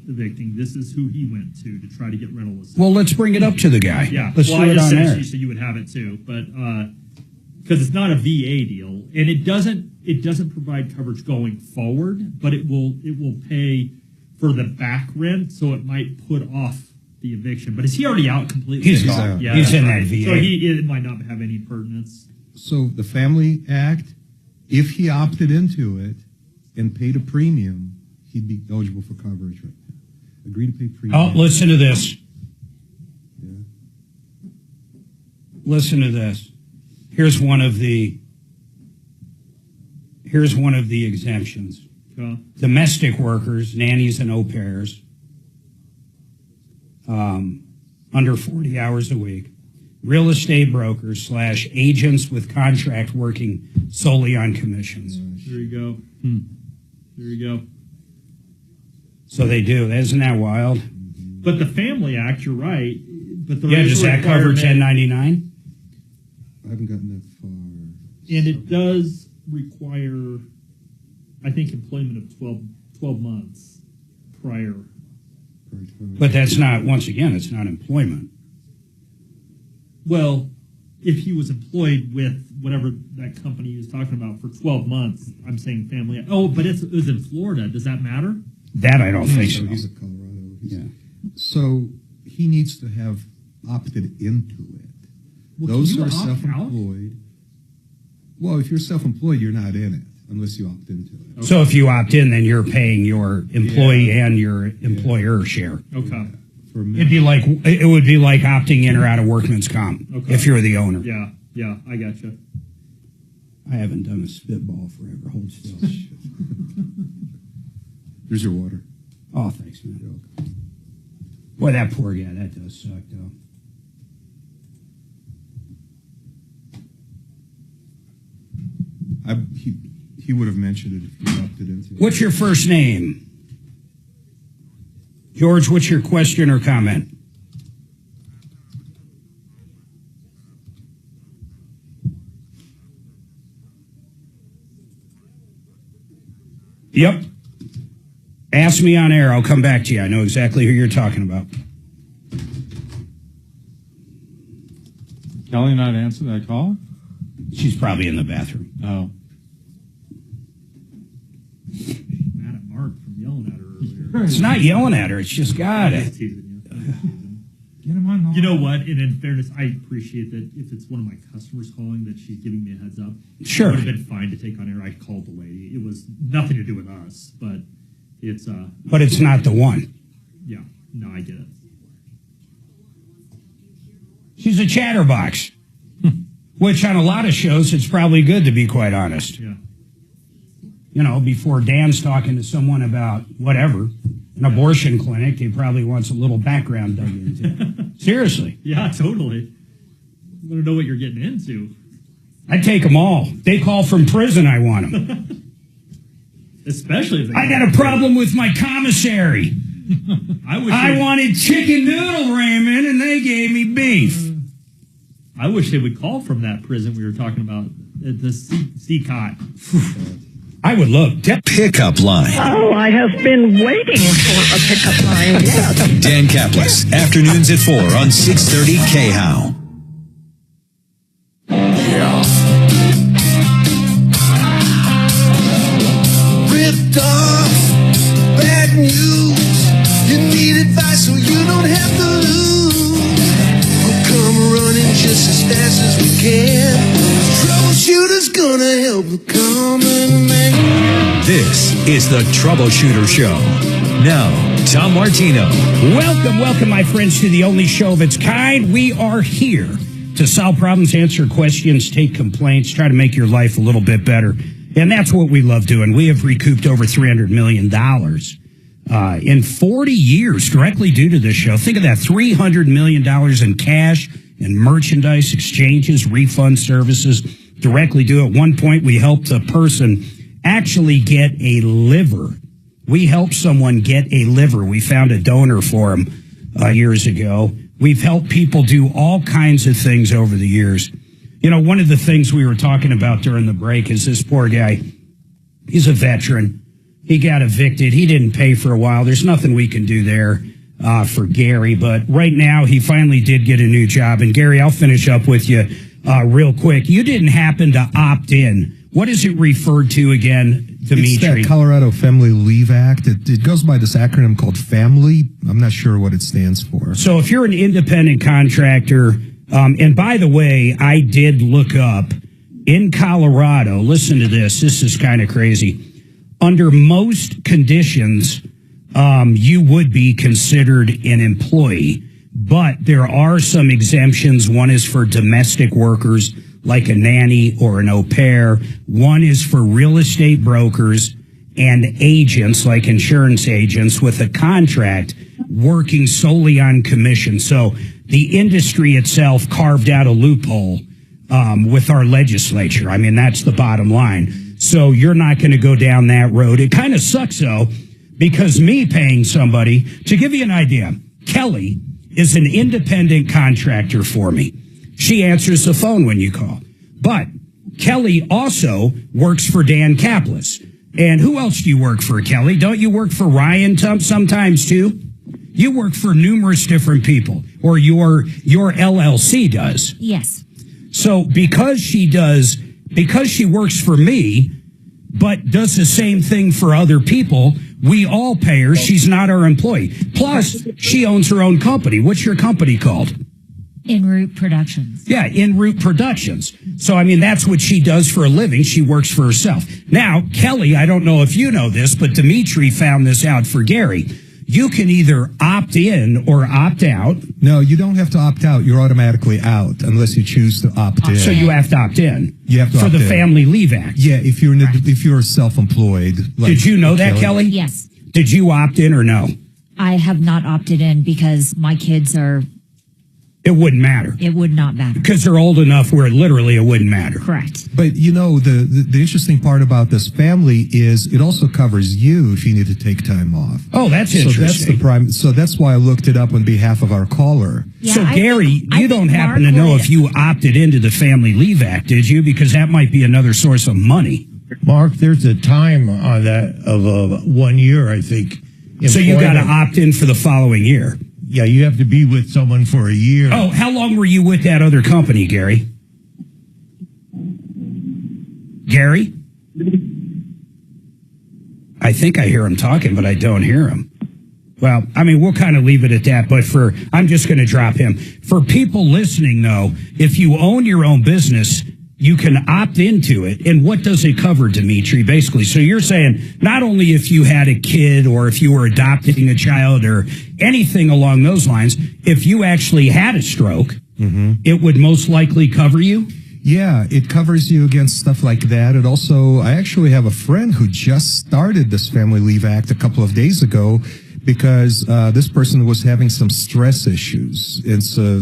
evicting. This is who he went to try to get rental assistance. Well, let's bring it up to the guy. Yeah. Let's well, do I it just on said air. so you would have it too, but because it's not a VA deal, and it doesn't provide coverage going forward, but it will pay for the back rent, so it might put off the eviction. But is he already out completely? He's gone. Yeah, He's in right. that VA. So it might not have any pertinence. So the Family Act, if he opted into it and paid a premium, he'd be eligible for coverage right now. Agree to pay premium. Oh, listen to this. Listen to this. Here's one of the exemptions. Domestic workers, nannies and au pairs, under 40 hours a week. Real estate brokers / agents with contract working solely on commissions. There you go. There you go. So they do. Isn't that wild? But the Family Act, you're right. But the Does that cover 1099? I haven't gotten that far. And it does require, I think, employment of 12 months prior. But that's not, once again, it's not employment. Well, if he was employed with whatever that company he was talking about for 12 months, I'm saying Family Act. Oh, but it was in Florida. Does that matter? That I don't think so. He's a Colorado. So he needs to have opted into it. Well, Those can who you are opt self-employed. Well, if you're self-employed, you're not in it unless you opt into it. So if you opt in, then you're paying your employee and your employer share. Okay. It would be like opting in or out of workman's comp if you're the owner. Yeah, I gotcha. I haven't done a spitball forever. Hold still. There's your water. Oh, thanks, man. Boy, that poor guy. That does suck, though. He would have mentioned it if he opted into it. What's your first name? George, what's your question or comment? Yep. Ask me on air. I'll come back to you. I know exactly who you're talking about. Kelly not answer that call? She's probably in the bathroom. Oh. Mad at Mark from yelling at her earlier. It's not yelling at her. It's just got it. Get him on. You know what? And in fairness, I appreciate that if it's one of my customers calling, that she's giving me a heads up. Sure. It would have been fine to take on air. I called the lady. It was nothing to do with us, but it's But it's not the one. Yeah. No, I get it. She's a chatterbox. Which on a lot of shows, it's probably good, to be quite honest. Yeah. You know, before Dan's talking to someone about whatever, an abortion clinic, he probably wants a little background dug into. Seriously. Yeah, totally. I want to know what you're getting into. I take them all. They call from prison, I want them. Especially if they I got a problem with my commissary. I wanted chicken noodle ramen, and they gave me beef. I wish they would call from that prison we were talking about, at the CCOT. I would look. Pickup line. Oh, I have been waiting for a pickup line, yes. Dan Kaplis, afternoons at 4 on 630 KHOW. Ripped off, bad news. You need advice so you don't have to lose. We'll come running just as fast as we can. Troubleshooter's gonna help the common man. This is the Troubleshooter Show. Now, Tom Martino. Welcome, my friends, to the only show of its kind. We are here to solve problems, answer questions, take complaints, try to make your life a little bit better. And that's what we love doing. We have recouped over $300 million in 40 years directly due to this show. Think of that, $300 million in cash and merchandise, exchanges, refund services, directly due. At one point, we helped a person actually get a liver. We helped someone get a liver. We found a donor for him years ago. We've helped people do all kinds of things over the years. You know, one of the things we were talking about during the break is this poor guy. He's a veteran. He got evicted. He didn't pay for a while. There's nothing we can do there for Gary. But right now, he finally did get a new job. And Gary, I'll finish up with you real quick. You didn't happen to opt in. What is it referred to again, Dimitri? It's that Colorado Family Leave Act. It goes by this acronym called FAMILY. I'm not sure what it stands for. So if you're an independent contractor, and by the way, I did look up in Colorado, listen to this. This is kind of crazy. Under most conditions, you would be considered an employee, but there are some exemptions. One is for domestic workers, like a nanny or an au pair. One is for real estate brokers and agents, like insurance agents, with a contract working solely on commission. So the industry itself carved out a loophole with our legislature. I mean, that's the bottom line. So you're not going to go down that road. It kind of sucks, though, because me paying somebody, to give you an idea, Kelly is an independent contractor for me. She answers the phone when you call. But Kelly also works for Dan Kaplis. And who else do you work for, Kelly? Don't you work for Ryan sometimes, too? You work for numerous different people, or your LLC does. Yes. So because she works for me, but does the same thing for other people, we all pay her. She's not our employee. Plus, she owns her own company. What's your company called? En route Productions. Yeah, En route Productions. So, I mean, that's what she does for a living. She works for herself. Now, Kelly, I don't know if you know this, but Dimitri found this out for Gary. You can either opt in or opt out. No, you don't have to opt out. You're automatically out unless you choose to opt in. So you have to opt in. You have to for opt the in. Family Leave Act. Yeah, if you're self-employed. Like Did you know that, Kelly? Yes. Did you opt in or no? I have not opted in because my kids are... It wouldn't matter. It would not matter. Because they're old enough where literally it wouldn't matter. Correct. But you know, the interesting part about this family is it also covers you if you need to take time off. Oh, that's interesting. So that's why I looked it up on behalf of our caller. Yeah, so Gary, you don't happen to know if you opted into the Family Leave Act, did you? Because that might be another source of money. Mark, there's a time on that of 1 year, I think. So you got to opt in for the following year. Yeah, you have to be with someone for a year. Oh, how long were you with that other company, Gary? Gary? I think I hear him talking, but I don't hear him. Well, I mean, we'll kind of leave it at that, but I'm just going to drop him. For people listening, though, if you own your own business, you can opt into it. And what does it cover, Dimitri, basically? So you're saying not only if you had a kid or if you were adopting a child or anything along those lines, if you actually had a stroke, it would most likely cover you? Yeah, it covers you against stuff like that. It also, I actually have a friend who just started this Family Leave Act a couple of days ago because this person was having some stress issues. It's a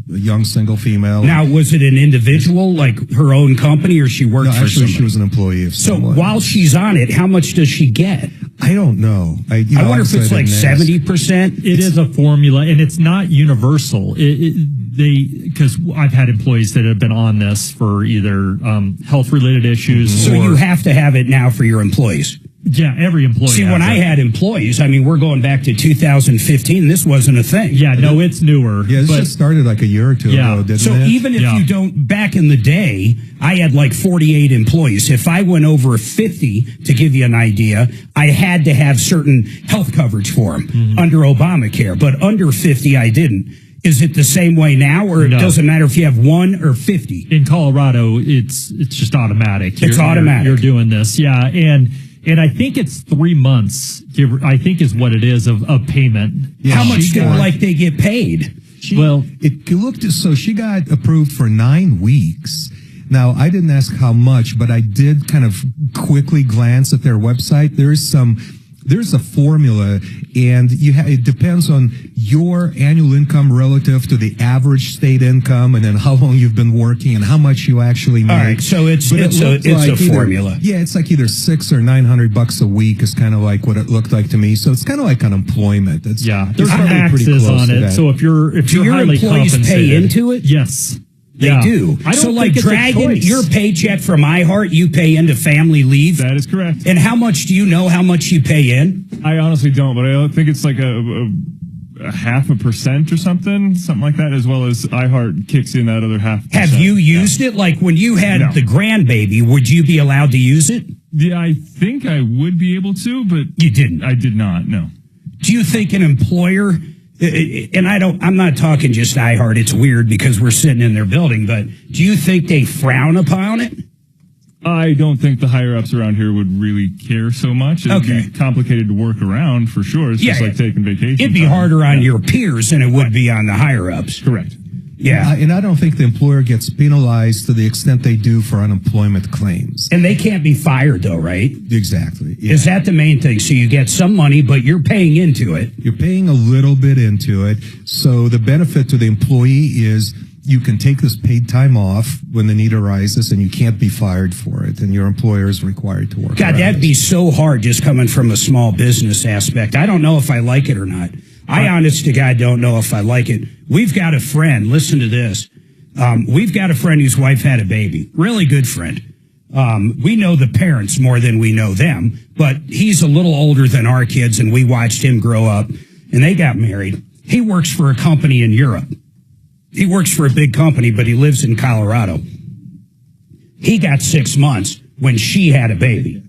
young single female. Now, was it an individual, like her own company, or she worked for somebody? She was an employee of someone. So while she's on it, how much does she get? I don't know. I wonder if it's like 70%. It is a formula, and it's not universal. Because I've had employees that have been on this for either health-related issues. So you have to have it now for your employees. Yeah, every employee. See, when I had employees, I mean, we're going back to 2015. This wasn't a thing. Yeah, no, it's newer. Yeah, it just started like a year or two ago, didn't so it? Even if you don't, back in the day, I had like 48 employees. If I went over 50, to give you an idea, I had to have certain health coverage for them under Obamacare. But under 50, I didn't. Is it the same way now, or it doesn't matter if you have 1 or 50? In Colorado, it's just automatic. It's automatic. You're doing this, yeah, and I think it's 3 months. I think is what it is of payment. Yeah. How much they get paid? So she got approved for 9 weeks. Now, I didn't ask how much, but I did kind of quickly glance at their website. There's a formula, and it depends on your annual income relative to the average state income, and then how long you've been working and how much you actually make. All right, so it's a formula. Yeah, it's like either $600 or $900 a week is kind of like what it looked like to me. So it's kind of like unemployment. There's taxes on it. So if you're do your highly employees compensated, pay into it? Yes. They do. I don't so, like, think it's a dragging choice. your paycheck from iHeart, you pay into family leave. That is correct. And how much do you know how much you pay in? I honestly don't, but I think it's like a 0.5% or something like that, as well as iHeart kicks in that other 0.5%. Have you used it? Like, when you had the grandbaby, would you be allowed to use it? Yeah, I think I would be able to, but you didn't. I did not. No. Do you think an employer, and I'm not talking just iHeart, it's weird because we're sitting in their building, but do you think they frown upon it? I don't think the higher ups around here would really care so much. It'd be complicated to work around for sure. It's just like taking vacation. It'd be harder on your peers than it would be on the higher ups. Correct. Yeah. And I don't think the employer gets penalized to the extent they do for unemployment claims. And they can't be fired, though, right? Exactly. Yeah. Is that the main thing? So you get some money, but you're paying into it. You're paying a little bit into it. So the benefit to the employee is you can take this paid time off when the need arises, and you can't be fired for it, and your employer is required to work. God, that'd be so hard just coming from a small business aspect. I don't know if I like it or not. I, honest to God, don't know if I like it. We've got a friend. Listen to this. We've got a friend whose wife had a baby. Really good friend. We know the parents more than we know them, but he's a little older than our kids, and we watched him grow up, and they got married. He works for a company in Europe. He works for a big company, but he lives in Colorado. He got 6 months when she had a baby.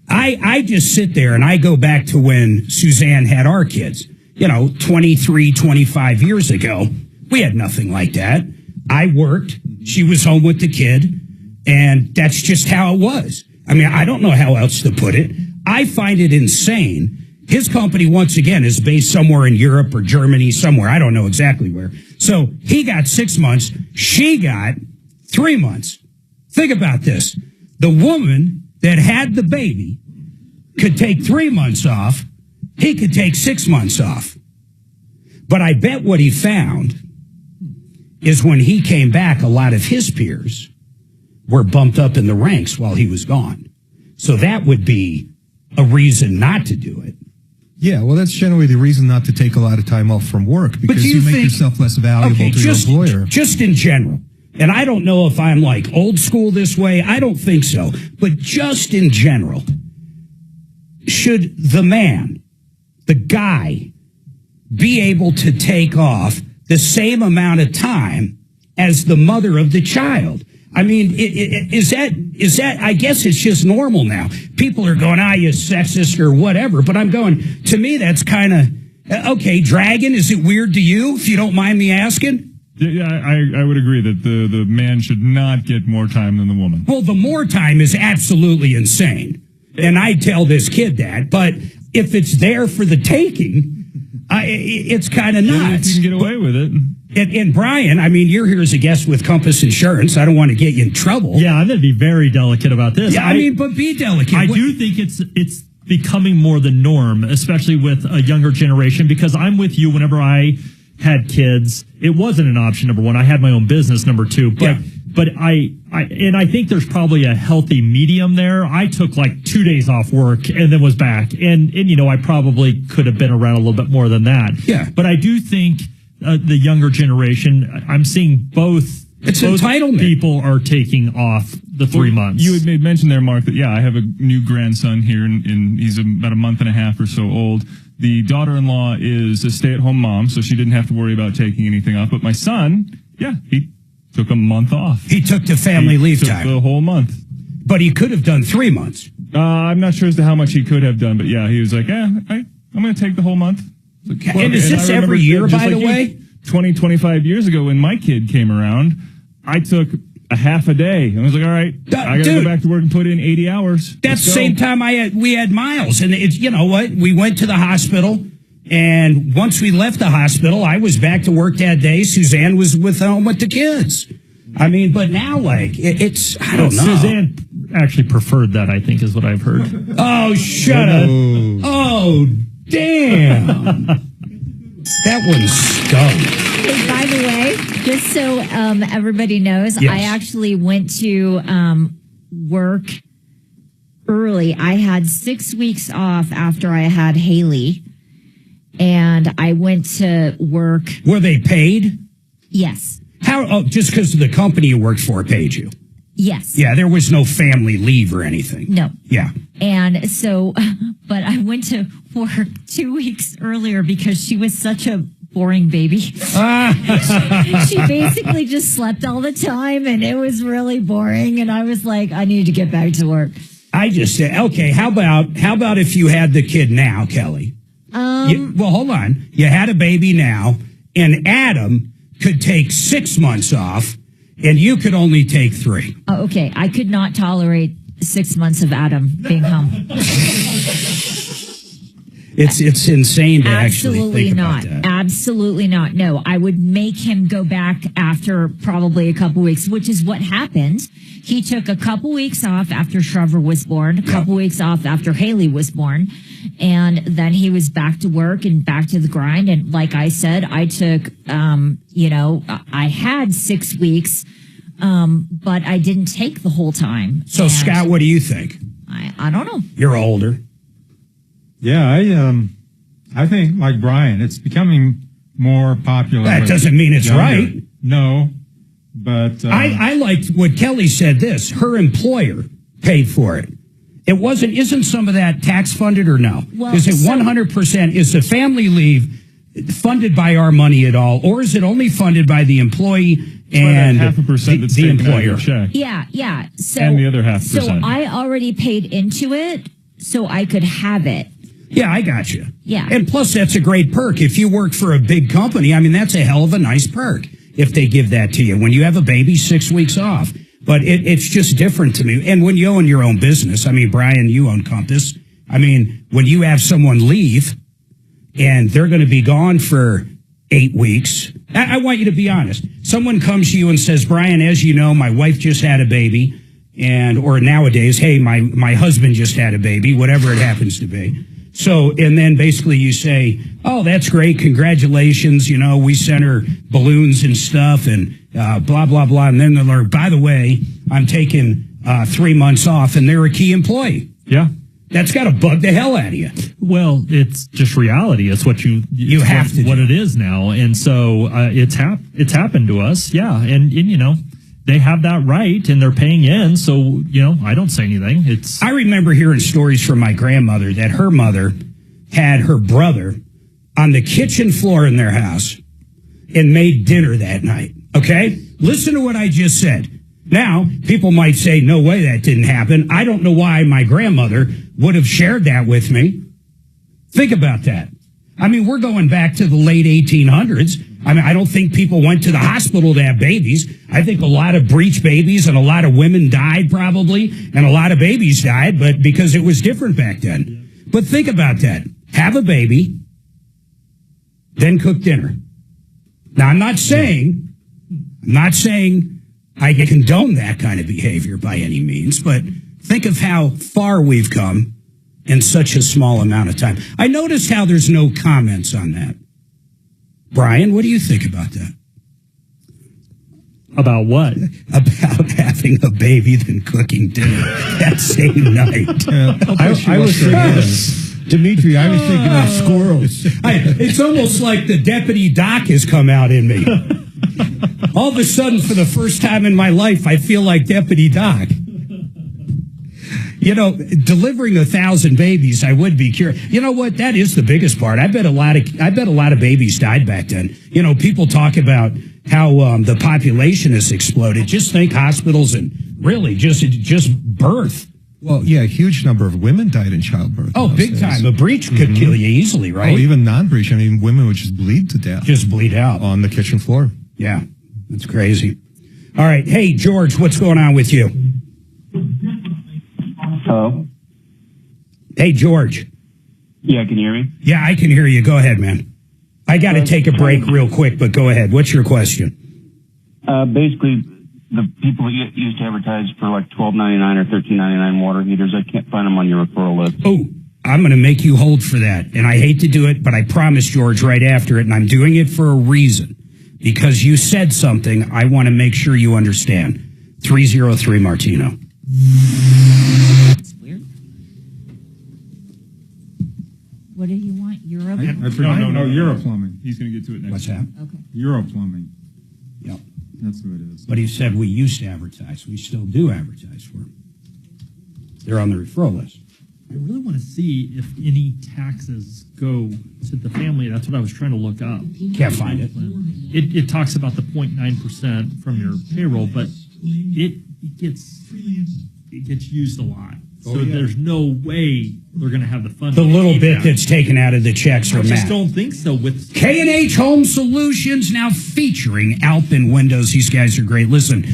I just sit there and I go back to when Suzanne had our kids. 23, 25 years ago. We had nothing like that. I worked. She was home with the kid. And that's just how it was. I mean, I don't know how else to put it. I find it insane. His company, once again, is based somewhere in Europe or Germany, somewhere. I don't know exactly where. So he got 6 months. She got 3 months. Think about this. The woman that had the baby could take 3 months off. He could take 6 months off. But I bet what he found is when he came back, a lot of his peers were bumped up in the ranks while he was gone. So that would be a reason not to do it. Yeah, well, that's generally the reason not to take a lot of time off from work, because you make yourself less valuable to your employer. Just in general. And I don't know if I'm like old school this way. I don't think so. But just in general, should the man, the guy, be able to take off the same amount of time as the mother of the child? I mean, is that, I guess it's just normal now. People are going, you're sexist or whatever, but I'm going, to me, that's kind of, okay, Dragon, is it weird to you, if you don't mind me asking? Yeah, I would agree that the man should not get more time than the woman. Well, the more time is absolutely insane. And I tell this kid that, but if it's there for the taking, it's kind of nuts. You can get away with it. And Brian, I mean, you're here as a guest with Compass Insurance. I don't want to get you in trouble. Yeah, I'm going to be very delicate about this. Yeah, I mean, but be delicate. I do think it's becoming more the norm, especially with a younger generation, because I'm with you. Whenever I had kids, it wasn't an option, number one. I had my own business, number two. But I think there's probably a healthy medium there. I took like 2 days off work and then was back. And I probably could have been around a little bit more than that. Yeah. But I do think the younger generation, I'm seeing both. It's both entitlement. People are taking off the 3 months. You had mentioned there, Mark, that, I have a new grandson here, and he's about a month and a half or so old. The daughter-in-law is a stay-at-home mom, so she didn't have to worry about taking anything off. But my son, he took a month off. He took the family leave time. The whole month. But he could have done 3 months. I'm not sure as to how much he could have done, but he was like, I'm going to take the whole month. Like, and is this every year, by the way? 20, 25 years ago when my kid came around, I took a half a day. I was like, all right, I got to go back to work and put in 80 hours. That's the same time we had Miles. And it's, you know what? We went to the hospital. And once we left the hospital, I was back to work that day. Suzanne was home with the kids. I mean, but now, like, it's, I don't know. Suzanne actually preferred that, I think, is what I've heard. Oh, shut up. Oh, damn. That one's stunk. Hey, by the way, just so everybody knows, Yes. I actually went to work early. I had 6 weeks off after I had Haley, and I went to work. Were they paid? Yes. How? Oh, just because the company you worked for paid you? Yes. Yeah, there was no family leave or anything. No. Yeah. And so, but I went to work 2 weeks earlier because she was such a boring baby. She basically just slept all the time, and it was really boring. And I was like, I need to get back to work. I just said, okay, how about if you had the kid now, Kelly? Well, hold on. You had a baby now, and Adam could take 6 months off, and you could only take 3. Oh, okay. I could not tolerate 6 months of Adam being home. It's insane to actually think about that. Absolutely not. No, I would make him go back after probably a couple weeks, which is what happened. He took a couple weeks off after Trevor was born, a couple weeks off after Haley was born, and then he was back to work and back to the grind. And like I said, I took, I had 6 weeks, but I didn't take the whole time. So, Scott, what do you think? I don't know. You're older. Yeah, I think like Brian, it's becoming more popular. That doesn't mean it's right. No, but I liked what Kelly said. Her employer paid for it. It wasn't. Isn't some of that tax funded or no? Well, is it 100%? Is the family leave funded by our money at all, or is it only funded by the employee and 0.5% that's the taken out of employer? your check? Yeah. So, and the other 0.5%. So I already paid into it so I could have it. Yeah, I got you. Yeah. And plus, that's a great perk. If you work for a big company, I mean, that's a hell of a nice perk if they give that to you. When you have a baby, 6 weeks off. But it's just different to me. And when you own your own business, I mean, Brian, you own Compass. I mean, when you have someone leave and they're going to be gone for 8 weeks, I want you to be honest. Someone comes to you and says, Brian, as you know, my wife just had a baby. Or nowadays, hey, my husband just had a baby, whatever it happens to be. So, and then basically you say, oh, that's great. Congratulations. We sent her balloons and stuff and blah, blah, blah. And then they're like, by the way, I'm taking 3 months off, and they're a key employee. Yeah. That's got to bug the hell out of you. Well, it's just reality. It's what you have to do. What it is now. And so it's happened to us. Yeah. And they have that right, and they're paying in. So, I don't say anything. I remember hearing stories from my grandmother that her mother had her brother on the kitchen floor in their house and made dinner that night. Okay? Listen to what I just said. Now, people might say, no way that didn't happen. I don't know why my grandmother would have shared that with me. Think about that. I mean, we're going back to the late 1800s. I mean, I don't think people went to the hospital to have babies. I think a lot of breech babies and a lot of women died probably, and a lot of babies died, but because it was different back then. But think about that. Have a baby, then cook dinner. Now, I'm not saying I condone that kind of behavior by any means, but think of how far we've come in such a small amount of time. I noticed how there's no comments on that. Brian, what do you think about that? About what? About having a baby then cooking dinner that same night. I was thinking, Dimitri, I was thinking of squirrels. It's almost like the deputy doc has come out in me. All of a sudden, for the first time in my life, I feel like Deputy Doc. Delivering 1,000 babies, I would be curious. You know what? That is the biggest part. I bet a lot of babies died back then. People talk about how the population has exploded. Just think hospitals and really just birth. Well, yeah, a huge number of women died in childbirth. Oh, big time. A breech could kill you easily, right? Oh, even non-breech. I mean, women would just bleed to death. Just bleed out. On the kitchen floor. Yeah, that's crazy. All right. Hey, George, what's going on with you? Hello? Hey, George. Yeah, can you hear me? Yeah, I can hear you. Go ahead, man. I got to take a break real quick, but go ahead. What's your question? Basically, the people that used to advertise for like $12.99 or $13.99 water heaters, I can't find them on your referral list. Oh, I'm going to make you hold for that. And I hate to do it, but I promise, George, right after it, and I'm doing it for a reason. Because you said something, I want to make sure you understand. 303 Martino. That's weird. What do you want? Euro? No, Europlumbing. He's going to get to it next. What's that? Okay. Europlumbing. Yep. That's who it is. But he said we used to advertise. We still do advertise for them. They're on the referral list. I really want to see if any taxes go to the family. That's what I was trying to look up. Can't find it. It talks about the 0.9% from your payroll, but it gets used a lot. So there's no way they're going to have the fund. The little bit that's taken out of the checks are I just Matt. don't think so. With K&H Home Solutions now featuring Alpin Windows. These guys are great. Listen,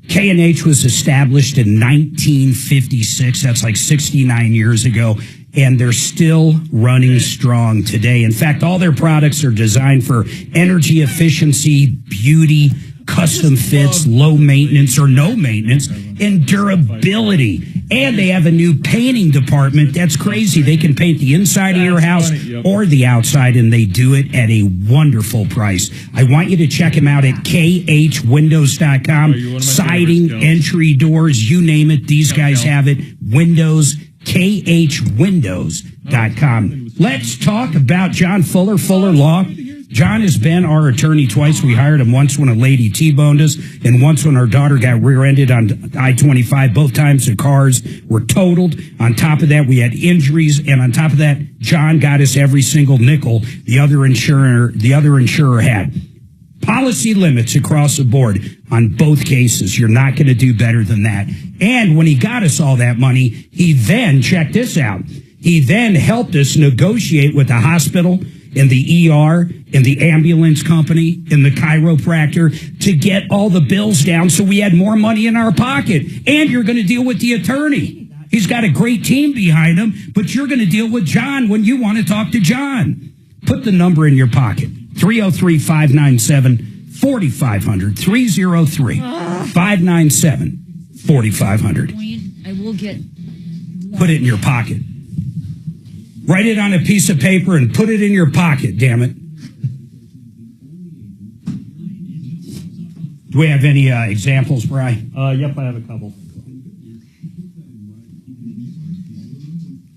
K&H was established in 1956. That's like 69 years ago. And they're still running strong today. In fact, all their products are designed for energy efficiency, beauty, custom fits, low maintenance or no maintenance, and durability. And they have a new painting department. That's crazy. They can paint the inside of your house or the outside, and they do it at a wonderful price. I want you to check them out at khwindows.com. Siding, entry doors, you name it. These guys have it. Windows, khwindows.com. Let's talk about John Fuller, Fuller Law. John has been our attorney twice. We hired him once when a lady T-boned us and once when our daughter got rear-ended on I-25. Both times the cars were totaled. On top of that, we had injuries. And on top of that, John got us every single nickel the other insurer had. Policy limits across the board on both cases. You're not going to do better than that. And when he got us all that money, he then, check this out, he then helped us negotiate with the hospital and the ER and the ambulance company and the chiropractor to get all the bills down so we had more money in our pocket. And you're going to deal with the attorney. He's got a great team behind him, but you're going to deal with John when you want to talk to John. Put the number in your pocket. 303-597-4500. 303-597-4500. I will get. Put it in your pocket. Write it on a piece of paper and put it in your pocket, damn it. Do we have any examples, Brian? Yep, I have a couple.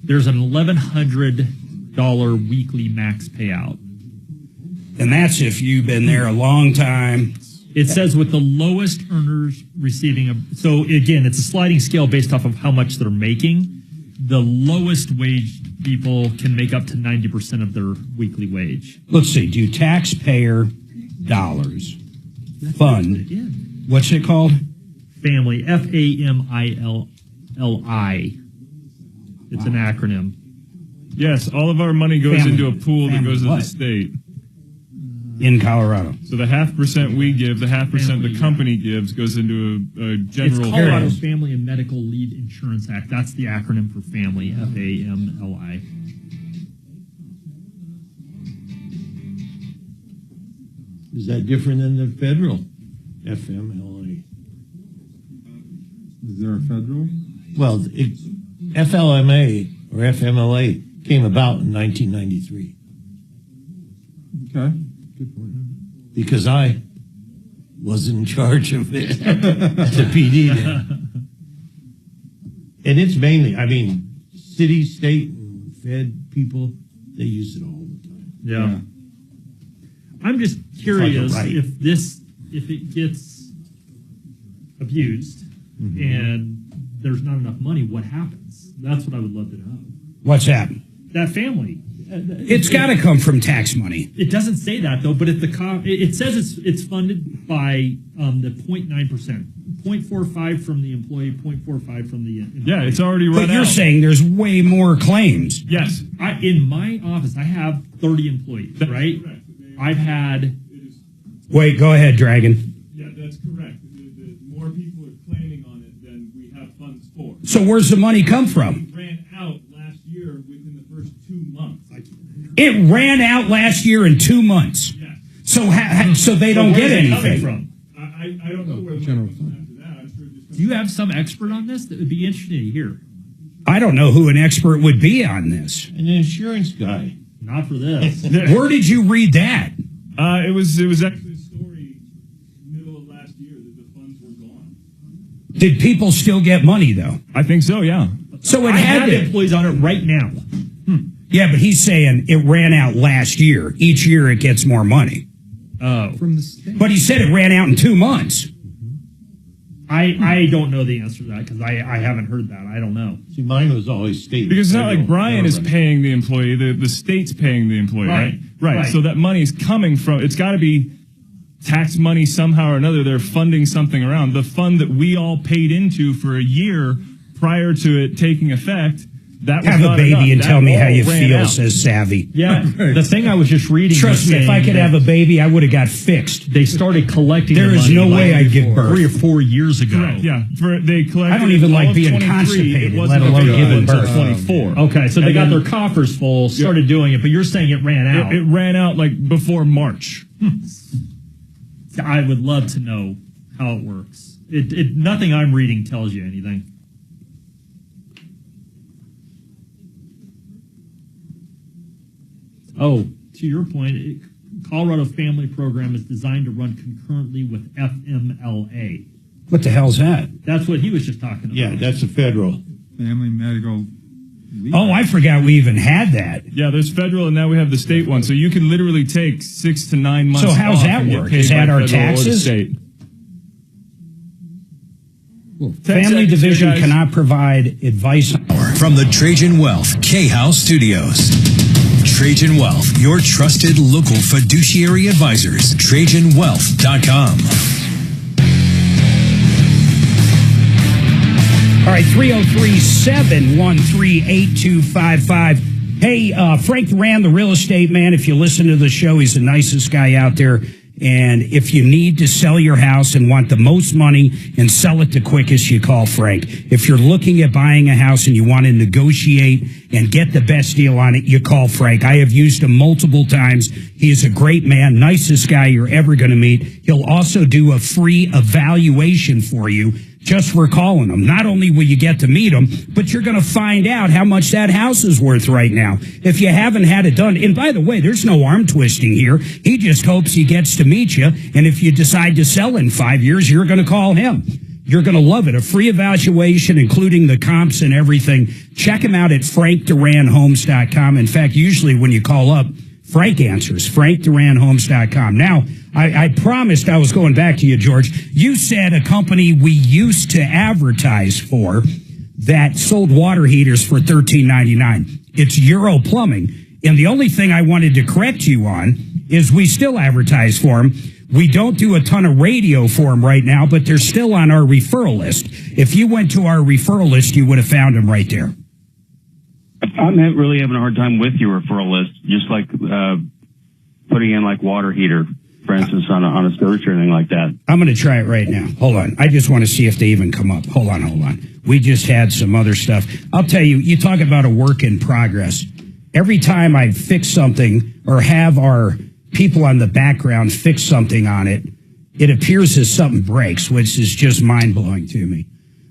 There's an $1,100 weekly max payout. And that's if you've been there a long time. It says with the lowest earners receiving so again, it's a sliding scale based off of how much they're making. The lowest wage people can make up to 90% of their weekly wage. Let's see. Do taxpayer dollars fund? What's it called? Family. F-A-M-I-L-L-I. It's an acronym. Yes, all of our money goes Family. into a pool that goes to what? the state. In Colorado. So the 0.5% we give, the 0.5% the company gives goes into a general. It's Colorado Family and Medical Leave Insurance Act. That's the acronym for family, F-A-M-L-I. Is that different than the federal FMLA? Is there a federal? Well, FLMA or FMLA came about in 1993. Okay. Good point. Because I wasn't in charge of it at the PD then. And it's mainly, I mean, city, state, and fed people, they use it all the time. Yeah. I'm just curious if it gets abused and there's not enough money, what happens? That's what I would love to know. What's that? That family. It's got to come from tax money. It doesn't say that though, but if it says it's funded by the 0.9%, 0.45 from the employee, 0.45 from the employee. Yeah, it's already run out. But you're saying there's way more claims. Yes, in my office I have 30 employees. Right? I've had. Wait, go ahead, Dragon. Yeah, that's correct. The more people are claiming on it than we have funds for. So where's the money come from? It ran out last year within the first 2 months. It ran out last year in 2 months. Yes. So they don't get anything. From? I don't know where the money comes from after that. I'm sure just. Do you have some expert on this that would be interesting to hear? I don't know who an expert would be on this. An insurance guy. Not for this. Where did you read that? It was actually a story middle of last year that the funds were gone. Did people still get money though? I think so. Yeah. So it I had have to. employees on it right now. Yeah, but he's saying it ran out last year. Each year it gets more money. Oh. from the state. But he said it ran out in 2 months. I don't know the answer to that because I haven't heard that. I don't know. See, mine was always state. Because it's not like Brian is paying the employee, the state's paying the employee, right? Right. So that money is coming from, it's got to be tax money somehow or another. They're funding something around. The fund that we all paid into for a year prior to it taking effect, that was Have not a baby enough. and That tell me how all you ran feel, out. says Savvy. Yeah, the thing I was just reading. Trust was me, if I saying could that have a baby, I would have got fixed. they started collecting. There the is money no way like I'd give birth. 3 or 4 years ago. Correct, yeah. They collected I don't even all like of being 23. constipated, It wasn't let alone available giving until birth. 24. Okay, so they And got then- their coffers full, started doing it, but you're saying it ran out. It ran out like before March. I would love to know how it works. Nothing I'm reading tells you anything. Oh, to your point, Colorado Family Program is designed to run concurrently with FMLA. What the hell's that? That's what he was just talking about. Yeah, that's a federal. Family medical leave. Oh, I forgot we even had that. Yeah, there's federal, and now we have the state one. So you can literally take 6 to 9 months. So how's off that and get work? paid Is that by our federal or the taxes? state. Family Division cannot provide advice. From the Trajan Wealth K-House Studios. Trajan Wealth, your trusted local fiduciary advisors. TrajanWealth.com. All right, 303-713-8255. Hey, Frank Duran, the real estate man, if you listen to the show, he's the nicest guy out there. And if you need to sell your house and want the most money and sell it the quickest, you call Frank. If you're looking at buying a house and you want to negotiate and get the best deal on it, you call Frank. I have used him multiple times. He is a great man, nicest guy you're ever going to meet. He'll also do a free evaluation for you just for calling him. Not only will you get to meet him, but you're going to find out how much that house is worth right now. If you haven't had it done, and by the way, there's no arm twisting here. He just hopes he gets to meet you, and if you decide to sell in 5 years, you're going to call him. You're going to love it. A free evaluation, including the comps and everything. Check him out at frankduranhomes.com. In fact, usually when you call up, Frank answers, frankduranhomes.com. Now, I promised I was going back to you, George. You said a company we used to advertise for that sold water heaters for $13.99. It's Euro Plumbing. And the only thing I wanted to correct you on is we still advertise for them. We don't do a ton of radio for them right now, but they're still on our referral list. If you went to our referral list, you would have found them right there. I'm really having a hard time with your referral list, just like putting in like water heater, for instance, on a search or anything like that. I'm going to try it right now. Hold on. I just want to see if they even come up. Hold on. We just had some other stuff. I'll tell you, you talk about a work in progress. Every time I fix something or have our people on the background fix something on it, it appears as something breaks, which is just mind-blowing to me.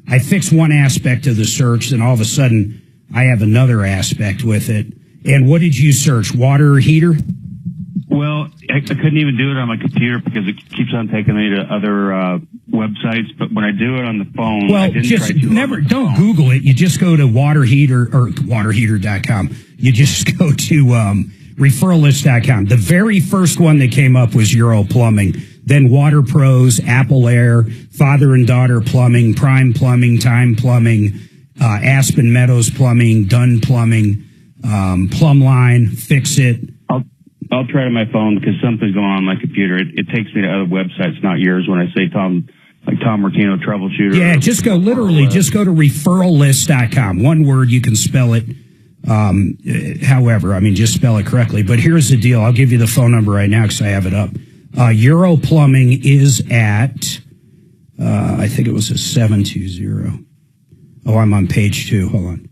I fix one aspect of the search, then all of a sudden I have another aspect with it. And what did you search? Water heater? Well, I couldn't even do it on my computer because it keeps on taking me to other websites. But when I do it on the phone, I Well, didn't just try to never, don't Google it. You just go to water heater or waterheater.com. You just go to referrallist.com. The very first one that came up was Euro Plumbing. Then Water Pros, Apple Air, Father and Daughter Plumbing, Prime Plumbing, Time Plumbing, Aspen Meadows Plumbing, Dunn Plumbing, Plumline, Fix It. I'll try it on my phone because something's going on my computer. It takes me to other websites, not yours. When I say Tom Martino Troubleshooter. Yeah, just go to referrallist.com. One word, you can spell it however. I mean, just spell it correctly. But here's the deal. I'll give you the phone number right now because I have it up. Euro Plumbing is at, I think it was a 720. Oh, I'm on page 2. Hold on.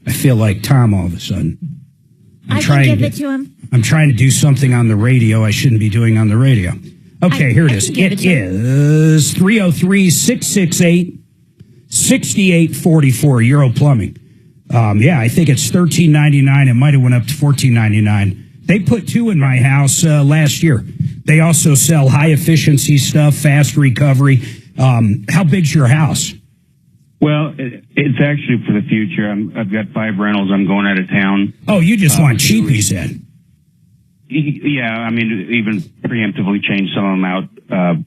I feel like Tom all of a sudden. I can give it to him. I'm trying to do something on the radio I shouldn't be doing on the radio. Okay, here it is. It is 303-668-6844, Euro Plumbing. Yeah, I think it's $13.99. It might have went up to $14.99. They put 2 in my house last year. They also sell high-efficiency stuff, fast recovery. How big's your house? Well, it's actually for the future. I've got 5 rentals. I'm going out of town. Oh, you just want cheapies then? Yeah, I mean, even preemptively change some of them out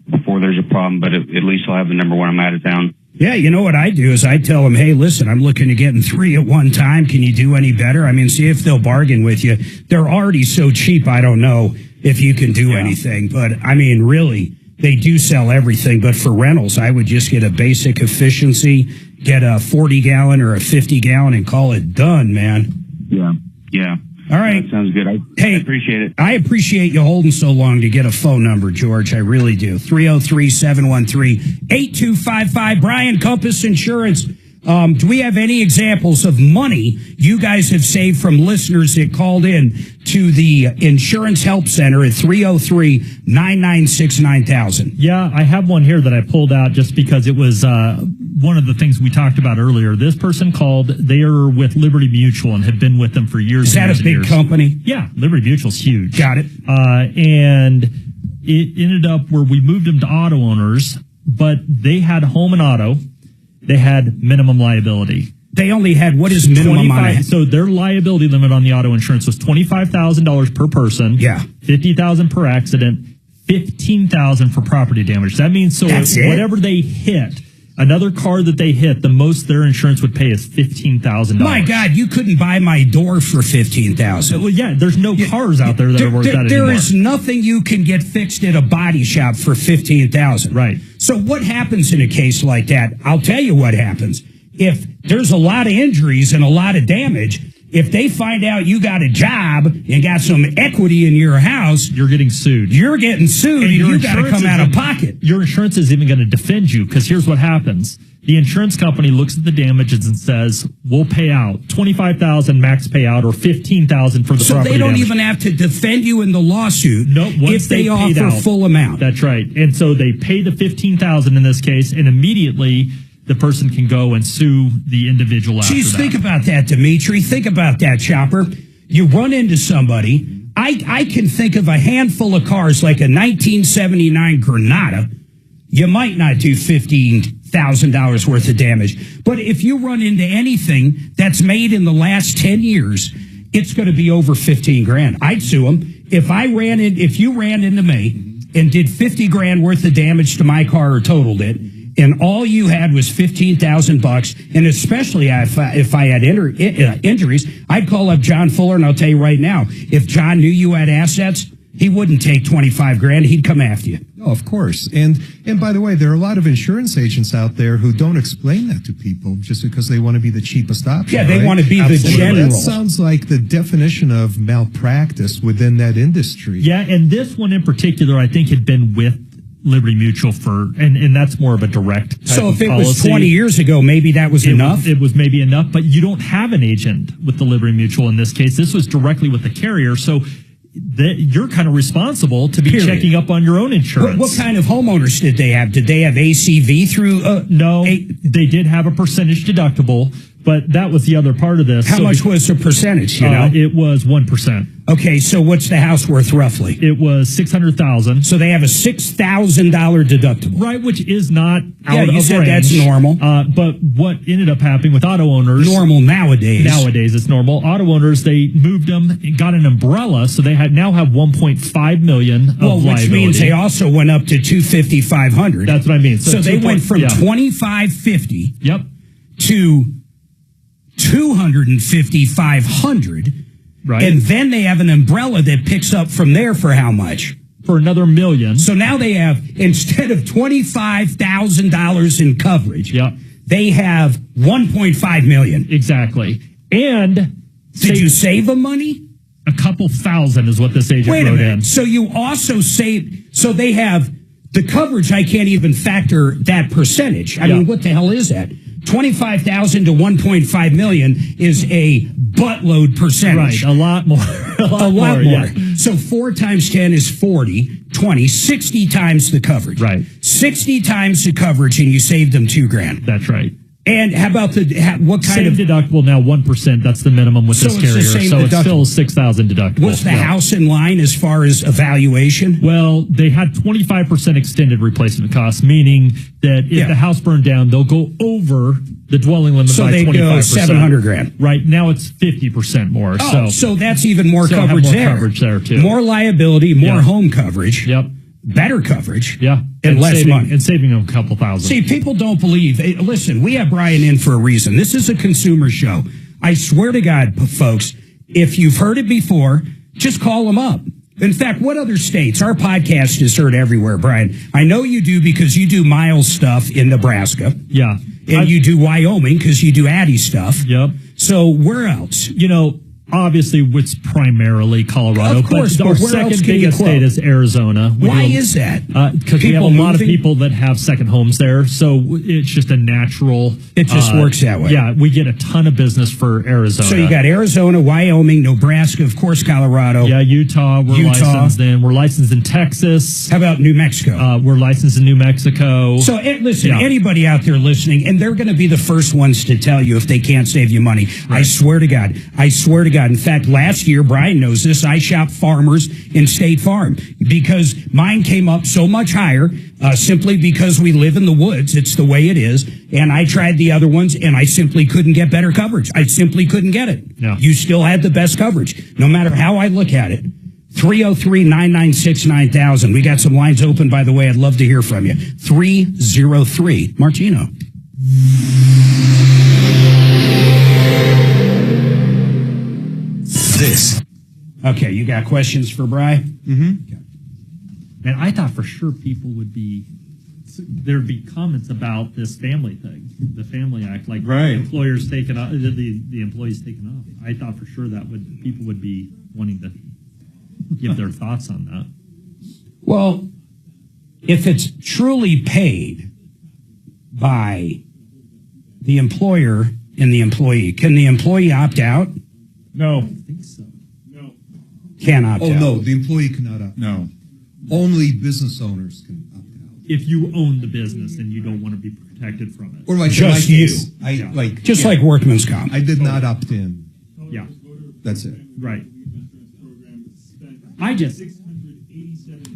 before there's a problem, but at least I'll have the number when I'm out of town. Yeah, you know what I do is I tell them, hey, listen, I'm looking to getting 3 at one time. Can you do any better? I mean, see if they'll bargain with you. They're already so cheap, I don't know if you can do anything. But, I mean, really, they do sell everything. But for rentals, I would just get a basic efficiency, get a 40-gallon or a 50-gallon and call it done, man. Yeah. All right. That sounds good. I appreciate it. I appreciate you holding so long to get a phone number, George. I really do. 303-713-8255. Brian, Compass Insurance. Do we have any examples of money you guys have saved from listeners that called in to the Insurance Help Center at 303-996-9000? Yeah, I have one here that I pulled out just because it was one of the things we talked about earlier. This person called. They are with Liberty Mutual and have been with them for years. Is that a big company? Yeah, Liberty Mutual's huge. Got it. And it ended up where we moved them to auto owners, but they had home and auto. They had minimum liability. They only had, what is minimum on it? So their liability limit on the auto insurance was $25,000 per person. Yeah. $50,000 per accident, $15,000 for property damage. That means whatever they hit, another car that they hit, the most their insurance would pay is $15,000. My God, you couldn't buy my door for $15,000. Well, yeah, there's no cars out there that are worth that anymore. There is nothing you can get fixed at a body shop for $15,000. Right. So what happens in a case like that? I'll tell you what happens. If there's a lot of injuries and a lot of damage, if they find out you got a job and got some equity in your house, you're getting sued. You're getting sued, and you got to come out of pocket. Your insurance is even going to defend you, because here's what happens. The insurance company looks at the damages and says, we'll pay out $25,000 max payout or $15,000 for the property damage. So they don't even have to defend you in the lawsuit if they offer full amount. That's right. And so they pay the $15,000 in this case, and immediately the person can go and sue the individual after that. Think about that, Dimitri. Think about that, Chopper. You run into somebody. I can think of a handful of cars like a 1979 Granada. You might not do $15,000 worth of damage. But if you run into anything that's made in the last 10 years, it's going to be over $15,000. I'd sue them. If you ran into me and did $50,000 worth of damage to my car or totaled it, and all you had was $15,000, and especially if I had injuries, I'd call up John Fuller, and I'll tell you right now, if John knew you had assets, he wouldn't take $25,000. He'd come after you. Oh, of course. And by the way, there are a lot of insurance agents out there who don't explain that to people just because they want to be the cheapest option. Yeah, they want to be the general. That sounds like the definition of malpractice within that industry. Yeah, and this one in particular, I think, had been with Liberty Mutual and that's more of a direct type So if of it policy. was 20 years ago, maybe that was enough? It was maybe enough, but you don't have an agent with the Liberty Mutual in this case. This was directly with the carrier, so you're kind of responsible to be checking up on your own insurance. What kind of homeowners did they have? Did they have ACV through? No, they did have a percentage deductible, but that was the other part of this. How much was the percentage, you know? It was 1%. Okay, so what's the house worth roughly? It was $600,000. So they have a $6,000 deductible. Right, which is not out of range. Yeah, you said that's normal. But what ended up happening with auto owners... Normal nowadays. Nowadays, it's normal. Auto owners, they moved them and got an umbrella, so they now have $1.5 million of liability. Which means they also went up to $250,000, $500. That's what I mean. So they went from $25,50 yep. to $250,000, $500. Right. And then they have an umbrella that picks up from there for how much? For another $1 million. So now they have, instead of $25,000 in coverage, they have $1.5 million. Exactly. And did you save them money? A couple thousand is what this agent wrote in. Wait a minute. So you also saved, so they have the coverage. I can't even factor that percentage. I mean, what the hell is that? 25,000 to 1.5 million is a buttload percentage. Right, a lot more. a lot more. Yeah. So 4 times 10 is 40, 20, 60 times the coverage. Right. 60 times the coverage, and you saved them $2,000. That's right. And how about what kind same of deductible now? 1%. That's the minimum with this carrier. So it's still 6,000 deductible. Was the house in line as far as evaluation? Well, they had 25% extended replacement costs, meaning that if the house burned down, they'll go over the dwelling limit by 25%. So they go $700,000. Right now, it's 50% more. So that's even more coverage there. Coverage there too. More liability, more home coverage. Yep. Better coverage. Yeah. And less money. And saving them a couple thousand. See, people don't believe. Hey, listen, we have Brian in for a reason. This is a consumer show. I swear to God, folks, if you've heard it before, just call them up. In fact, what other states? Our podcast is heard everywhere, Brian. I know you do because you do Miles stuff in Nebraska. Yeah. And you do Wyoming because you do Addy stuff. Yep. So where else? You know, obviously, it's primarily Colorado. Of course, but our second biggest state is Arizona. Why is that? Because we have a lot of people that have second homes there, so it's just a natural. It just works that way. Yeah, we get a ton of business for Arizona. So you got Arizona, Wyoming, Nebraska, of course, Colorado. Yeah, Utah. We're licensed in. We're licensed in Texas. How about New Mexico? We're licensed in New Mexico. So listen, anybody out there listening, and they're going to be the first ones to tell you if they can't save you money. Right. I swear to God. In fact, last year, Brian knows this, I shopped Farmers in State Farm because mine came up so much higher simply because we live in the woods. It's the way it is. And I tried the other ones, and I simply couldn't get better coverage. I simply couldn't get it. No. You still had the best coverage, no matter how I look at it. 303-996-9000. We got some lines open, by the way. I'd love to hear from you. 303 Martino. This. Okay, you got questions for Bri? Mm-hmm. Okay. And I thought for sure there'd be comments about this family thing, the Family Act, like employers taking off, the employees taking off. I thought for sure people would be wanting to give their thoughts on that. Well, if it's truly paid by the employer and the employee, can the employee opt out? No. I think so. No. Can't opt out. Oh, no, the employee cannot opt out. No. Only business owners can opt out. If you own the business and you don't want to be protected from it. Or like just you. Like workman's comp. I did not opt in. Yeah. That's it. Right.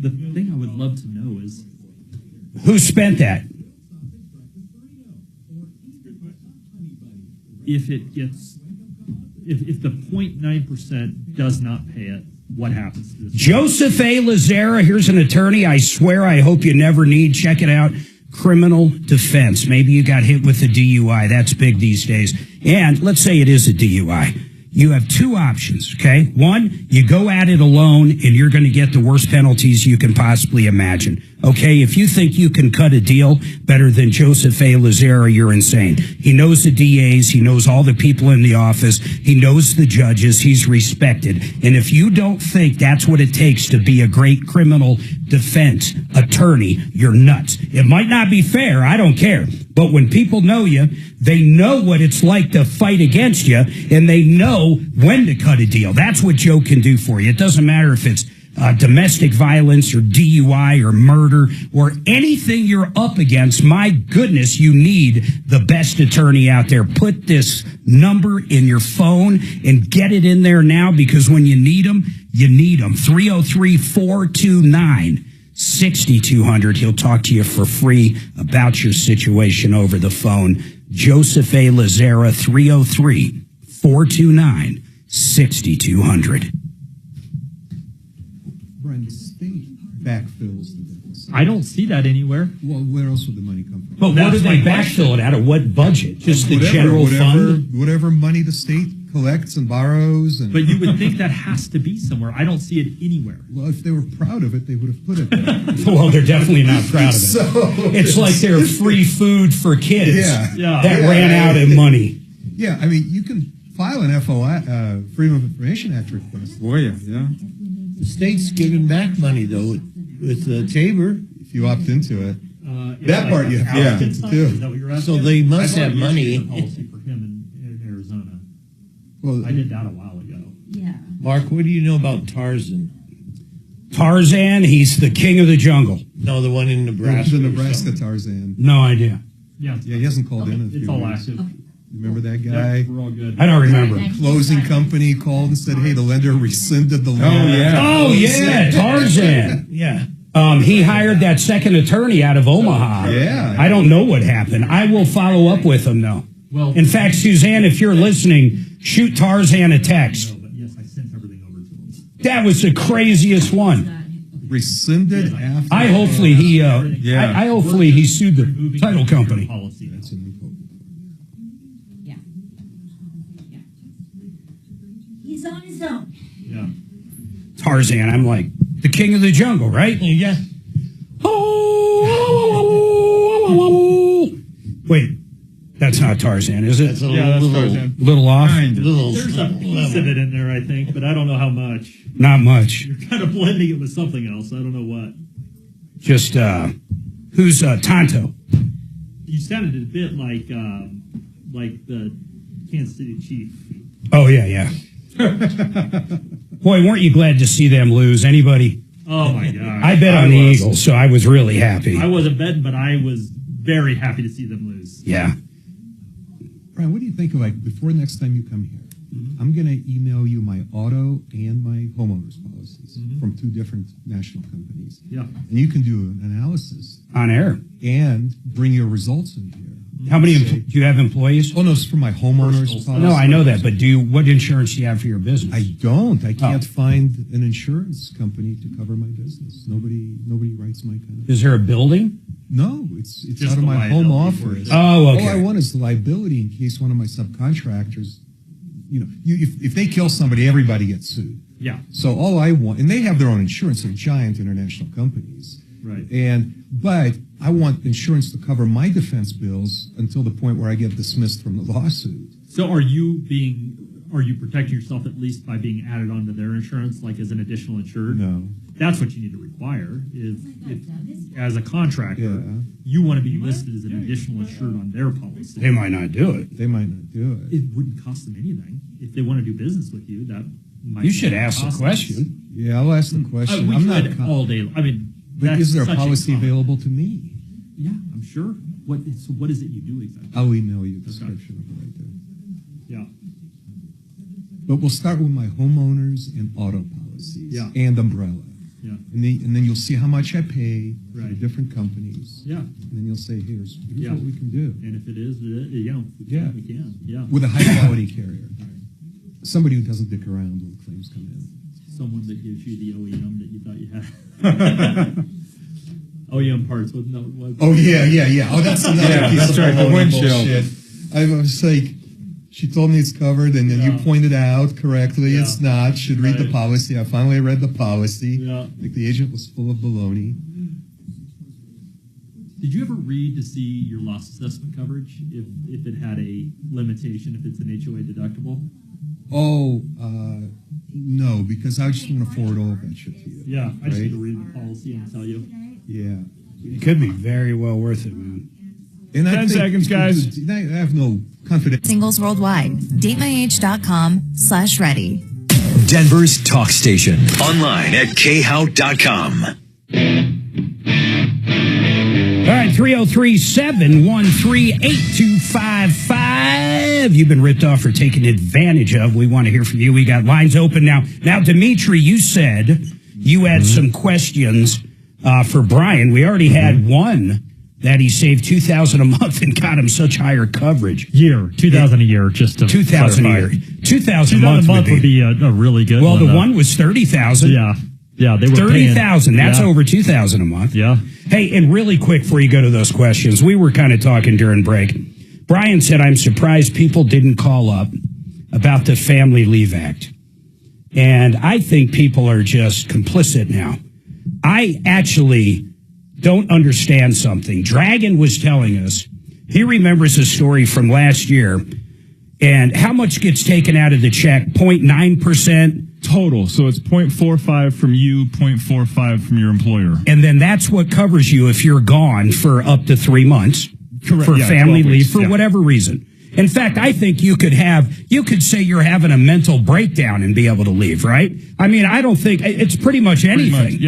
The thing I would love to know is who spent that? If the 0.9% does not pay it, what happens to this? Joseph A. Lazara, here's an attorney. I swear I hope you never need. Check it out. Criminal defense. Maybe you got hit with a DUI. That's big these days. And let's say it is a DUI. You have two options, okay? One, you go at it alone and you're going to get the worst penalties you can possibly imagine. Okay, if you think you can cut a deal better than Joseph A. Lazara, you're insane. He knows the DAs. He knows all the people in the office. He knows the judges. He's respected. And if you don't think that's what it takes to be a great criminal defense attorney, you're nuts. It might not be fair. I don't care. But when people know you, they know what it's like to fight against you, and they know when to cut a deal. That's what Joe can do for you. It doesn't matter if it's domestic violence or DUI or murder or anything you're up against. My goodness, you need the best attorney out there. Put this number in your phone and get it in there now, because when you need them, you need them. 303-429-6200. He'll talk to you for free about your situation over the phone. Joseph A. Lazara, 303-429-6200. Brian, the state backfills the deficit. I don't see that anywhere. Well, where else would the money come from? But what do they backfill it out of? What budget? Just the general fund? Whatever money the state collects and borrows. And But you would think that has to be somewhere. I don't see it anywhere. Well, if they were proud of it, they would have put it there. Well, they're definitely not proud of it. It's like they're free food for kids that ran out of money. Yeah, I mean, you can file an FOI, Freedom of Information Act request. Oh, yeah. The state's giving back money, though, with Tabor. If you opt into it. That part you have to opt into, too. Is that what you're asking? So they must have money. Policy for him in Arizona. Well, I did that a while ago. Yeah. Mark, what do you know about Tarzan? Tarzan, he's the king of the jungle. No, the one in Nebraska. The Nebraska Tarzan. No idea. Yeah. Yeah, he hasn't called in. It's all active. Remember that guy? Yep, we're all good. I don't remember. Closing company called and said, "Hey, the lender rescinded the loan." Oh yeah, Tarzan. Yeah. He hired that second attorney out of Omaha. Yeah. I don't know what happened. I will follow up with him though. Well, in fact, Suzanne, if you're listening, shoot Tarzan a text. Yes, I sent everything over to him. That was the craziest one. Rescinded after. I hopefully he sued the title company. That's an info. He's on his own. Yeah. Tarzan, I'm like the king of the jungle, right? Yeah. Oh, wait, that's not Tarzan, is it? That's Tarzan. Little off. There's a piece of it in there, I think, but I don't know how much. Not much. You're kind of blending it with something else. I don't know what. Just who's Tonto? You sounded a bit like the Kansas City Chief. Oh yeah. Boy, weren't you glad to see them lose? Anybody? Oh my God! I bet on the Eagles, so I was really happy. I wasn't betting, but I was very happy to see them lose. Yeah. Brian, what do you think of, like, before next time you come here? Mm-hmm. I'm going to email you my auto and my homeowners policies from two different national companies. Yeah. And you can do an analysis On air. and bring your results in here. How many do you have employees? Oh no, it's for my homeowners policy. No, I know that, but what insurance do you have for your business? I don't. I can't find an insurance company to cover my business. Nobody writes my kind of. Is there a building? No, it's Just out of the my home liability office. Oh, okay. All I want is the liability in case one of my subcontractors, if they kill somebody, everybody gets sued. Yeah. So all I want, and they have their own insurance, they're giant international companies. Right. But I want insurance to cover my defense bills until the point where I get dismissed from the lawsuit. So are you protecting yourself at least by being added onto their insurance, like as an additional insured? No. That's what you need to require. If as a contractor, Yeah. you want to be listed as an additional insured on their policy. They might not do it. They might not do it. It wouldn't cost them anything. If they want to do business with you, that might You should ask the cost question. Yeah, I'll ask the question. We I'm not. could all day. I mean, But that's is there a such policy common- available to me? Yeah, I'm sure. So what is it you do exactly? I'll email you a description of what I do. Yeah. But we'll start with my homeowners and auto policies and umbrella. Yeah. And then you'll see how much I pay for Right. different companies. Yeah. And then you'll say, here's Yeah. what we can do. And if it is, we can. Yeah. With a high quality carrier. Somebody who doesn't dick around when claims come in. Someone that gives you the OEM that you thought you had. OEM parts. Oh, yeah. Oh, that's another piece of right, the windshield. bullshit. I was like, she told me it's covered, and then you pointed out correctly it's not. Should read the policy. I finally read the policy. Yeah. Like the agent was full of baloney. Did you ever read to see your loss assessment coverage if it had a limitation, if it's an HOA deductible? Oh, no, because I just want to forward all of that shit to you. Yeah, I just right? need to read the policy and tell you. Yeah. It could be very well worth it, man. And 10 seconds, guys. I have no confidence. Singles worldwide. DateMyAge.com/ready. Denver's talk station. Online at khout.com. All right, 303-713-8255. You've been ripped off or taken advantage of. We want to hear from you. We got lines open now. Now, Dimitri, you said you had some questions for Brian. We already had one that he saved $2,000 a month and got him such higher coverage. $2,000 a year, just to $2,000 a year. $2,000 a month would be a really good well, one. Well, the one was $30,000. Yeah, they were $30,000. That's over $2,000 a month. Yeah. Hey, and really quick before you go to those questions, we were kind of talking during break. Brian said, I'm surprised people didn't call up about the Family Leave Act. And I think people are just complicit now. I actually don't understand something. Dragon was telling us, he remembers a story from last year, and how much gets taken out of the check? 0.9%? Total. So it's 0.45 from you, 0.45 from your employer. And then that's what covers you if you're gone for up to 3 months. Correct. For Yeah, family 12 leave weeks. for whatever reason. In fact, I think you could say you're having a mental breakdown and be able to leave, right? I mean, I don't think it's pretty much anything.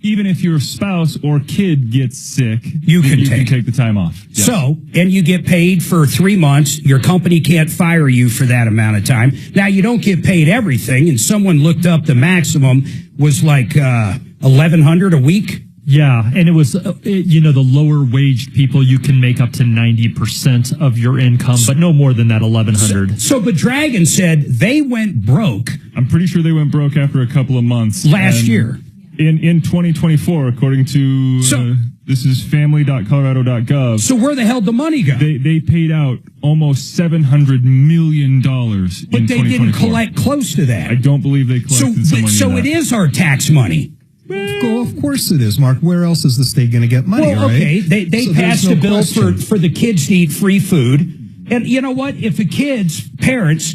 Even if your spouse or kid gets sick, you can take the time off. Yes. So, and you get paid for 3 months. Your company can't fire you for that amount of time. Now, you don't get paid everything, and someone looked up the maximum was like $1,100 a week. Yeah, and it was, the lower waged people, you can make up to 90% of your income, but no more than that $1,100. But Dragon said they went broke. I'm pretty sure they went broke after a couple of months. Last year. In 2024, according to, this is family.colorado.gov. So where the hell did the money go? They paid out almost $700 million But they didn't collect close to that. I don't believe they collected So it is our tax money. Well, of course it is, Mark. Where else is the state going to get money, right? Okay, they passed a bill for the kids to eat free food. And you know what? If a kid's parents,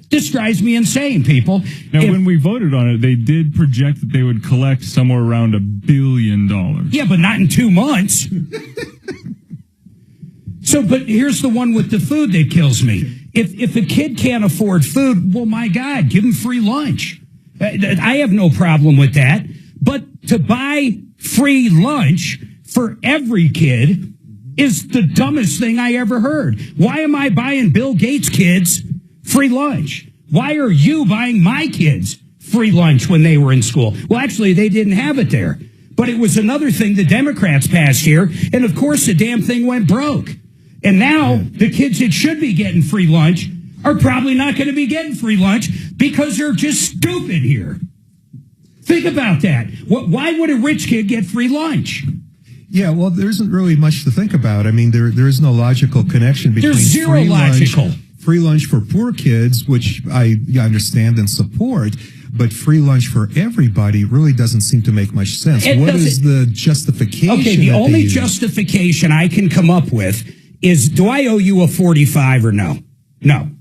this drives me insane, people. Now, when we voted on it, they did project that they would collect somewhere around $1 billion. Yeah, but not in 2 months. But here's the one with the food that kills me. If a kid can't afford food, well, my God, give them free lunch. I have no problem with that. But to buy free lunch for every kid is the dumbest thing I ever heard. Why am I buying Bill Gates' kids free lunch? Why are you buying my kids free lunch when they were in school? Well, actually, they didn't have it there. But it was another thing the Democrats passed here. And, of course, the damn thing went broke. And now the kids that should be getting free lunch are probably not going to be getting free lunch because they're just stupid here. Think about that. Why would a rich kid get free lunch? Yeah, well, there isn't really much to think about. I mean, there is no logical connection between There's zero logical. Free lunch for poor kids, which I understand and support, but free lunch for everybody really doesn't seem to make much sense. What is the justification? Okay, the only justification I can come up with is, do I owe you a 45 or no? No.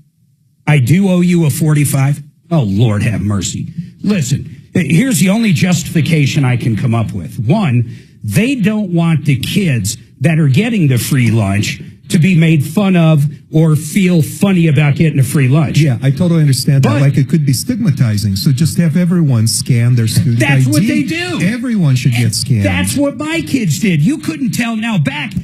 I do owe you a 45? Oh, Lord have mercy. Listen, here's the only justification I can come up with. One, they don't want the kids that are getting the free lunch to be made fun of or feel funny about getting a free lunch. Yeah, I totally understand that. Like, it could be stigmatizing. So just have everyone scan their student ID. That's what they do. Everyone should get scanned. That's what my kids did. You couldn't tell. Now, back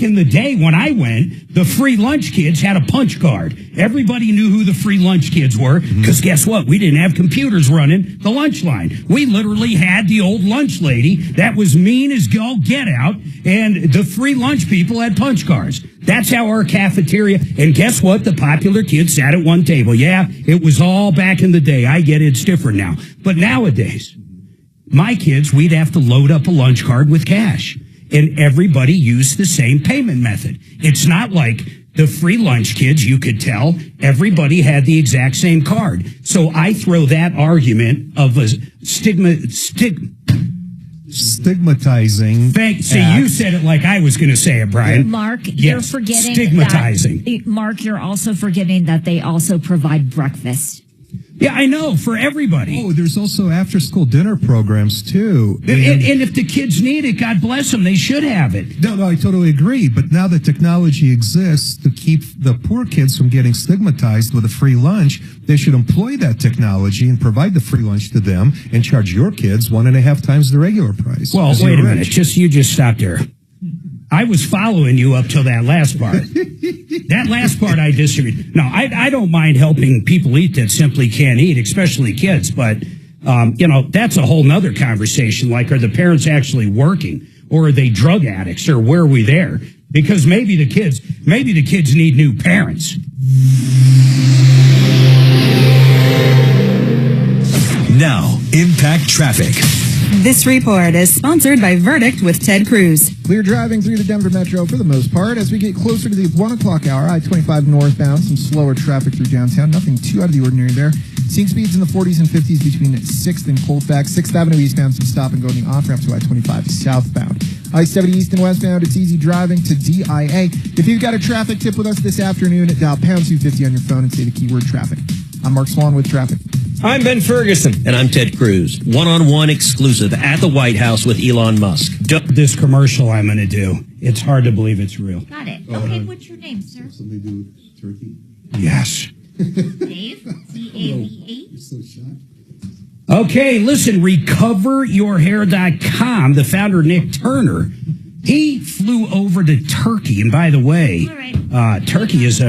in the day when I went, the free lunch kids had a punch card. Everybody knew who the free lunch kids were, because guess what? We didn't have computers running the lunch line. We literally had the old lunch lady that was mean as all get out, and the free lunch people had punch cards. That's how our cafeteria, and guess what? The popular kids sat at one table. Yeah, it was all back in the day. I get it, it's different now. But nowadays, my kids, we'd have to load up a lunch card with cash. And everybody used the same payment method. It's not like the free lunch kids, you could tell, everybody had the exact same card. So I throw that argument of a stigmatizing. See, you said it like I was going to say it, Brian. Mark, you're forgetting stigmatizing. Mark, you're also forgetting that they also provide breakfast. Yeah, I know, for everybody. Oh, there's also after-school dinner programs, too. And if the kids need it, God bless them, they should have it. No, I totally agree. But now that technology exists to keep the poor kids from getting stigmatized with a free lunch, they should employ that technology and provide the free lunch to them and charge your kids 1.5 times the regular price. Well, wait a minute. You just stop there. I was following you up till that last part. That last part I disagreed. No, I don't mind helping people eat that simply can't eat, especially kids. But, that's a whole nother conversation. Like, are the parents actually working, or are they drug addicts, or where are we there? Because maybe the kids need new parents. Now, Impact Traffic. This report is sponsored by Verdict with Ted Cruz. Clear driving through the Denver Metro for the most part. As we get closer to the 1 o'clock hour, I-25 northbound, some slower traffic through downtown. Nothing too out of the ordinary there. Seeing speeds in the 40s and 50s between 6th and Colfax. 6th Avenue eastbound, some stop and go in the off-ramp to I-25 southbound. I-70 east and westbound, it's easy driving to DIA. If you've got a traffic tip with us this afternoon, dial pound 250 on your phone and say the keyword traffic. I'm Mark Swan with traffic. I'm Ben Ferguson. And I'm Ted Cruz. One-on-one exclusive at the White House with Elon Musk. This commercial I'm going to do. It's hard to believe it's real. Got it. Okay, what's your name, sir? Somebody do turkey. Yes. Dave? D-A-V-E? You're so shocked. Okay, listen, recoveryourhair.com, the founder, Nick Turner, he flew over to Turkey. And by the way, Turkey is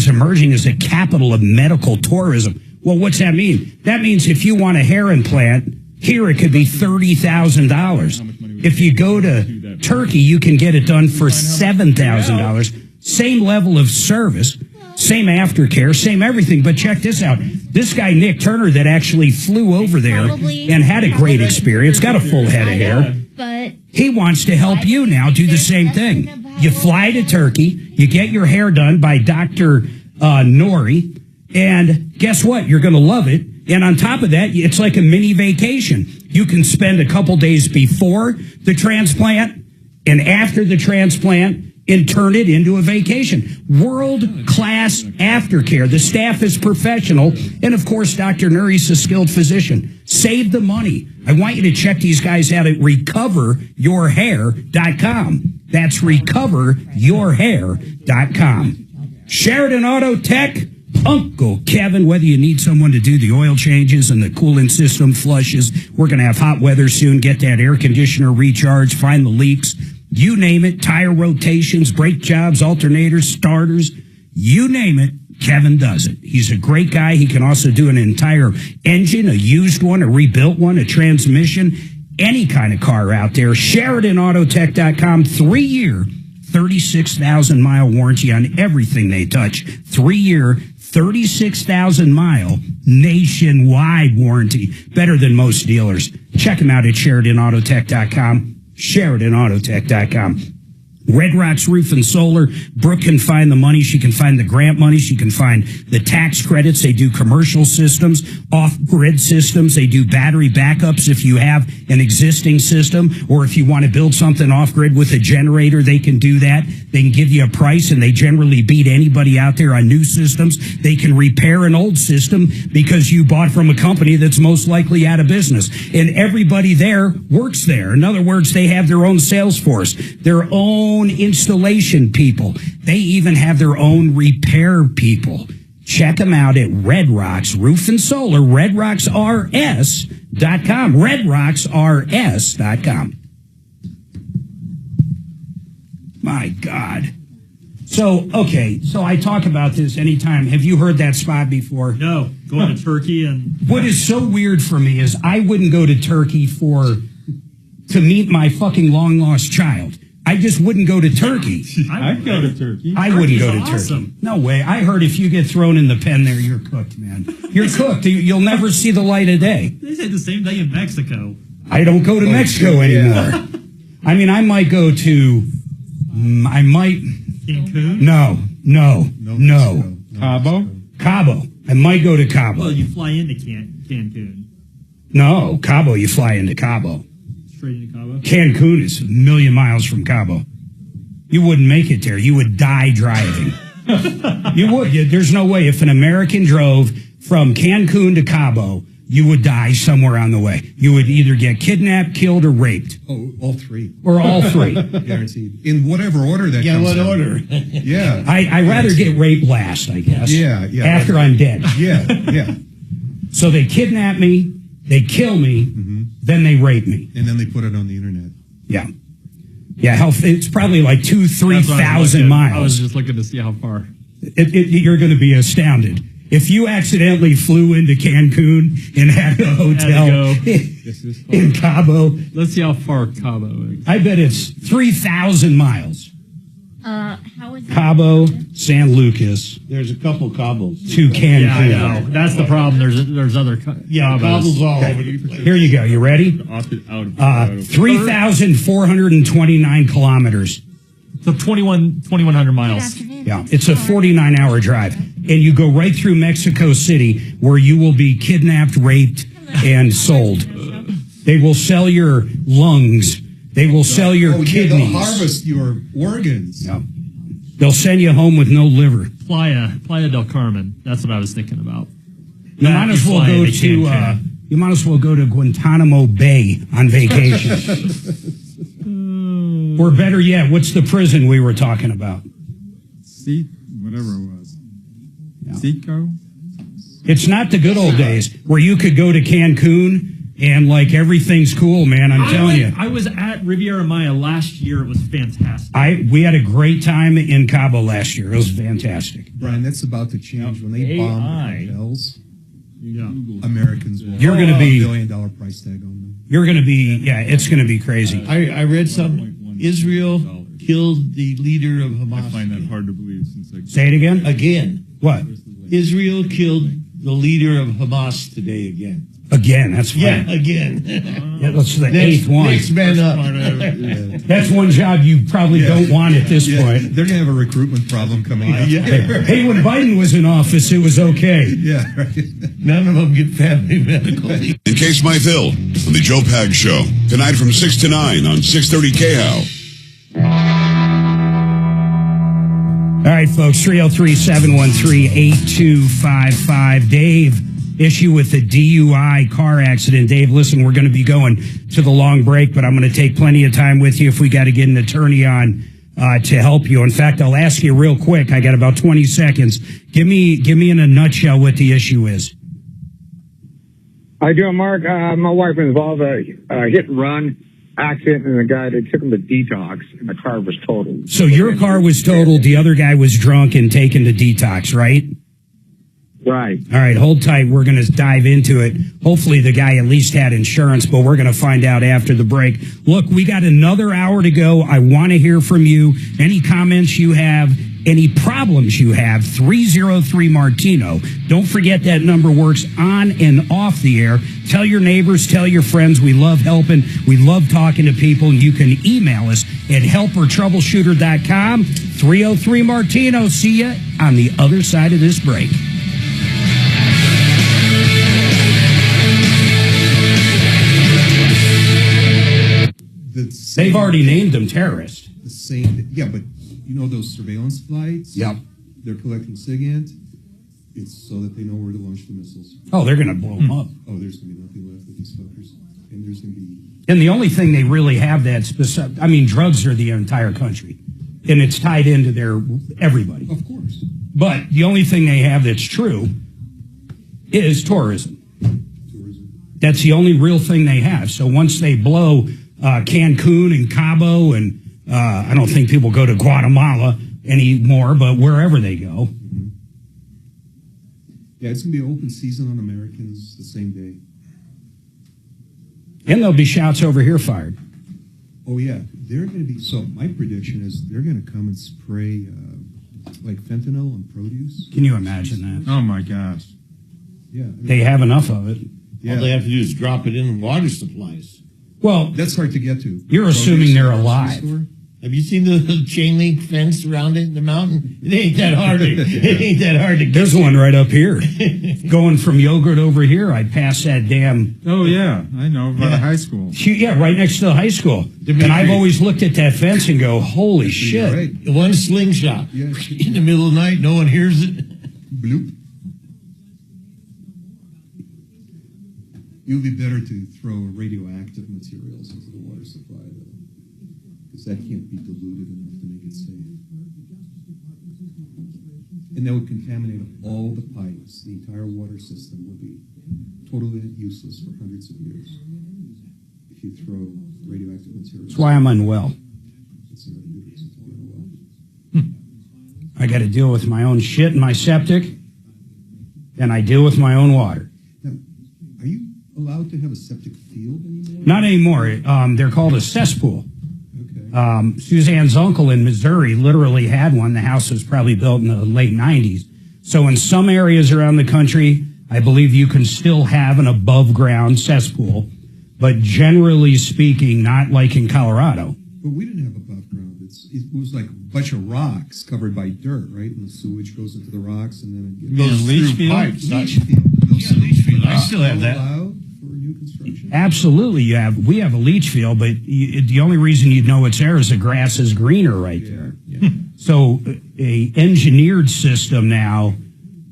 emerging as a capital of medical tourism. Well, what's that mean? That means if you want a hair implant, here it could be $30,000. If you go to Turkey, you can get it done for $7,000. Same level of service. Same aftercare, same everything. But check this out. This guy, Nick Turner, that actually flew over there and had a great experience, got a full head of hair. But he wants to help you now do the same thing. You fly to Turkey, you get your hair done by Dr. Nori, and guess what? You're going to love it. And on top of that, it's like a mini vacation. You can spend a couple days before the transplant and after the transplant and turn it into a vacation. World-class aftercare. The staff is professional. And, of course, Dr. Nuri's a skilled physician. Save the money. I want you to check these guys out at recoveryourhair.com. That's recoveryourhair.com. Sheridan Auto Tech, Uncle Kevin, whether you need someone to do the oil changes and the cooling system flushes, we're going to have hot weather soon. Get that air conditioner recharged, find the leaks. You name it, tire rotations, brake jobs, alternators, starters, you name it, Kevin does it. He's a great guy. He can also do an entire engine, a used one, a rebuilt one, a transmission, any kind of car out there. SheridanAutotech.com, 3-year, 36,000-mile warranty on everything they touch. 3-year, 36,000-mile nationwide warranty. Better than most dealers. Check them out at SheridanAutotech.com. SheridanAutotech.com. Red Rocks Roof and Solar. Brooke can find the money. She can find the grant money. She can find the tax credits. They do commercial systems, off-grid systems. They do battery backups if you have an existing system, or if you want to build something off-grid with a generator, they can do that. They can give you a price, and they generally beat anybody out there on new systems. They can repair an old system because you bought from a company that's most likely out of business. And everybody there works there. In other words, they have their own sales force, their own installation people. They even have their own repair people. Check them out at Red Rocks Roof and Solar, redrocksrs.com, redrocksrs.com. My God. So I talk about this anytime. Have you heard that spot before? No, going to Turkey. And what is so weird for me is I wouldn't go to Turkey to meet my fucking long-lost child. I just wouldn't go to Turkey. I'd go to Turkey. I wouldn't go to awesome. Turkey. No way. I heard if you get thrown in the pen there, you're cooked, man. You're cooked. You'll never see the light of day. They say the same thing in Mexico. I don't go to Mexico anymore. Yeah. I mean, I might go to... Cancun? No. Cabo? I might go to Cabo. Well, you fly into Cancun. No, Cabo, you fly into Cabo. Straight into Cabo? Cancun is a million miles from Cabo. You wouldn't make it there. You would die driving. You would. There's no way. If an American drove from Cancun to Cabo, you would die somewhere on the way. You would either get kidnapped, killed, or raped. Oh, all three. Or all three. Guaranteed. In whatever order that comes what in. order? Yeah. I'd rather get raped last, I guess. Yeah. After I'm dead. Yeah. So they kidnap me, they kill me, then they rape me. And then they put it on the internet. Yeah. Yeah, it's probably like 2,000-3,000 miles. I was just looking to see how far. You're going to be astounded. If you accidentally flew into Cancun and had a hotel in Cabo. Let's see how far Cabo is. I bet it's 3,000 miles. How is Cabo, San Lucas. There's a couple Cabos. To Cancun. Yeah, I know. That's the problem. There's other Cabos all over the place. Here you go. You ready? 3,429 kilometers. So 2,100 miles. Yeah, it's a 49-hour drive. And you go right through Mexico City, where you will be kidnapped, raped, and sold. They will sell your lungs. They will sell your kidneys. They'll harvest your organs. Yeah. They'll send you home with no liver. Playa del Carmen. That's what I was thinking about. You might as well go to. You might as well go to Guantanamo Bay on vacation. Or better yet, what's the prison we were talking about? Whatever it was. Seco? It's not the good old days where you could go to Cancun and like everything's cool, man. I'm telling you. I was at Riviera Maya last year. It was fantastic. We had a great time in Cabo last year. It was fantastic. Brian, that's about to change when they bomb the hotels. Yeah. Americans will. You're going to be $1 billion price tag on them. You're going to be. Yeah, it's going to be crazy. I read something. Israel killed the leader of Hamas. I find that hard to believe. Say it again. Again. What? Israel killed the leader of Hamas today again. Again, that's fine. Yeah, again. Yeah, that's the eighth one. Next man up. That's one job you probably don't want at this point. They're going to have a recruitment problem coming up. Hey, when Biden was in office, it was okay. Yeah, right. None of them get family medical. In Case My Phil on the Joe Pag Show. Tonight from 6 to 9 on 630 KHOW. All right, folks, 303-713-8255. Dave, issue with the DUI car accident. Dave, listen, we're going to be going to the long break, but I'm going to take plenty of time with you if we got to get an attorney on to help you. In fact, I'll ask you real quick. I got about 20 seconds. Give me in a nutshell what the issue is. How you doing, Mark? My wife was involved in a hit and run accident, and the guy, they took him to detox, and the car was totaled. So your car was totaled. The other guy was drunk and taken to detox, right? Right. All right, hold tight. We're going to dive into it. Hopefully the guy at least had insurance, but we're going to find out after the break. Look, we got another hour to go. I want to hear from you. Any comments you have, any problems you have, 303 Martino. Don't forget that number works on and off the air. Tell your neighbors, tell your friends. We love helping. We love talking to people. And you can email us at help@troubleshooter.com. 303 Martino. See you on the other side of this break. They've already named them terrorists. The same, yeah, but you know those surveillance flights? Yep. They're collecting SIGINT. It's so that they know where to launch the missiles. Oh, they're going to blow them up. Oh, there's going to be nothing left of these fuckers. And there's going to be... And the only thing they really have that's specific, I mean, drugs are the entire country. And it's tied into their everybody. Of course. But the only thing they have that's true is tourism. That's the only real thing they have. So once they blow Cancun and Cabo, and I don't think people go to Guatemala anymore, but wherever they go. Mm-hmm. Yeah, it's going to be open season on Americans the same day. And there'll be shots over here fired. Oh, yeah. They're going to be... So my prediction is they're going to come and spray like fentanyl on produce. Can you imagine that? Oh, my gosh. Yeah. They have enough of it. Yeah. All they have to do is drop it in water supplies. Well, that's hard to get to. You're assuming they're alive. Have you seen the chain link fence around it in the mountain? It ain't that hard. It ain't that hard to get. There's one right up here. Going from Yogurt over here, I passed that damn. Oh yeah, I know. By the high school. Yeah, right next to the high school. And I've always looked at that fence and go, "Holy shit!" Right. One slingshot in the middle of the night, no one hears it. Bloop. It would be better to throw radioactive materials into the water supply, though, because that can't be diluted enough to make it safe. And that would contaminate all the pipes. The entire water system will be totally useless for hundreds of years if you throw radioactive materials. That's why I'm unwell. That's another good reason to be unwell. I got to deal with my own shit in my septic, and I deal with my own water. Now, are you allowed to have a septic field anymore? Not anymore. They're called a cesspool. Okay. Suzanne's uncle in Missouri literally had one. The house was probably built in the late 90s. So in some areas around the country, I believe you can still have an above-ground cesspool. But generally speaking, not like in Colorado. But we didn't have above ground. It was like a bunch of rocks covered by dirt, right? And the sewage goes into the rocks, and then it goes leach through pipes. Leach field. Leach field. I still have that. Allowed for new construction? Absolutely, you have. We have a leach field, but the only reason you'd know it's there is the grass is greener right there. Yeah. So a engineered system now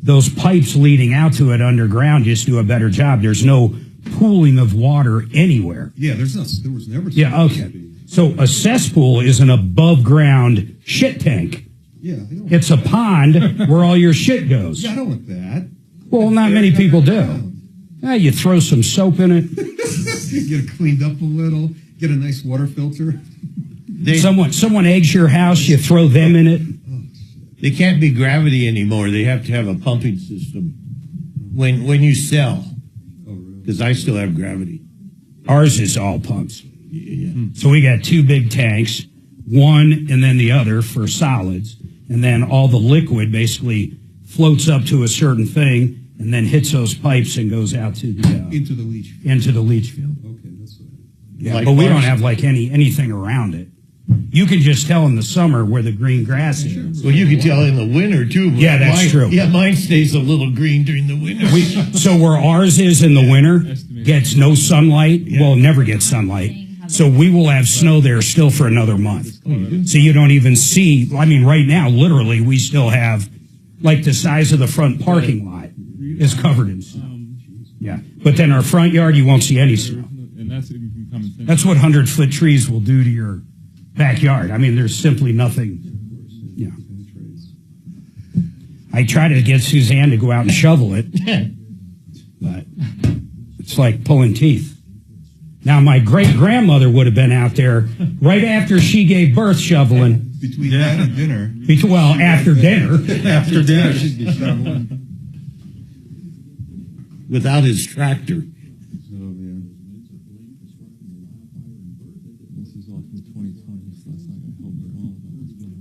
those pipes leading out to it underground just do a better job. There's no pooling of water anywhere. Yeah, there was never. Yeah, okay. So a cesspool is an above ground shit tank. Yeah, it's a pond where all your shit goes. Yeah, I don't want that. Well, not many people do. You throw some soap in it. Get it cleaned up a little. Get a nice water filter. Someone eggs your house, you throw them in it. They can't be gravity anymore. They have to have a pumping system when you sell. Because I still have gravity. Ours is all pumps. Yeah. So we got 2 big tanks, one and then the other for solids, and then all the liquid basically floats up to a certain thing and then hits those pipes and goes out to the into the leach field. Into the leach field. Okay, that's what. Yeah, Like but we don't ours? have like anything around it. You can just tell in the summer where the green grass is. Well, you can tell in the winter too. But Yeah, that's true. Yeah, mine stays a little green during the winter. So where ours is in the winter gets no sunlight. Well, never gets sunlight. So we will have snow there still for another month. So you don't even see. I mean, right now, literally, we still have like the size of the front parking lot is covered in snow. Yeah, but then our front yard, you won't see any snow. And that's even from common sense. That's what 100-foot trees will do to your backyard. I mean, there's simply nothing. Yeah. I try to get Suzanne to go out and shovel it, but it's like pulling teeth. Now, my great-grandmother would have been out there right after she gave birth shoveling. Between that and dinner. Well, after dinner. After dinner, she'd be shoveling. Without his tractor.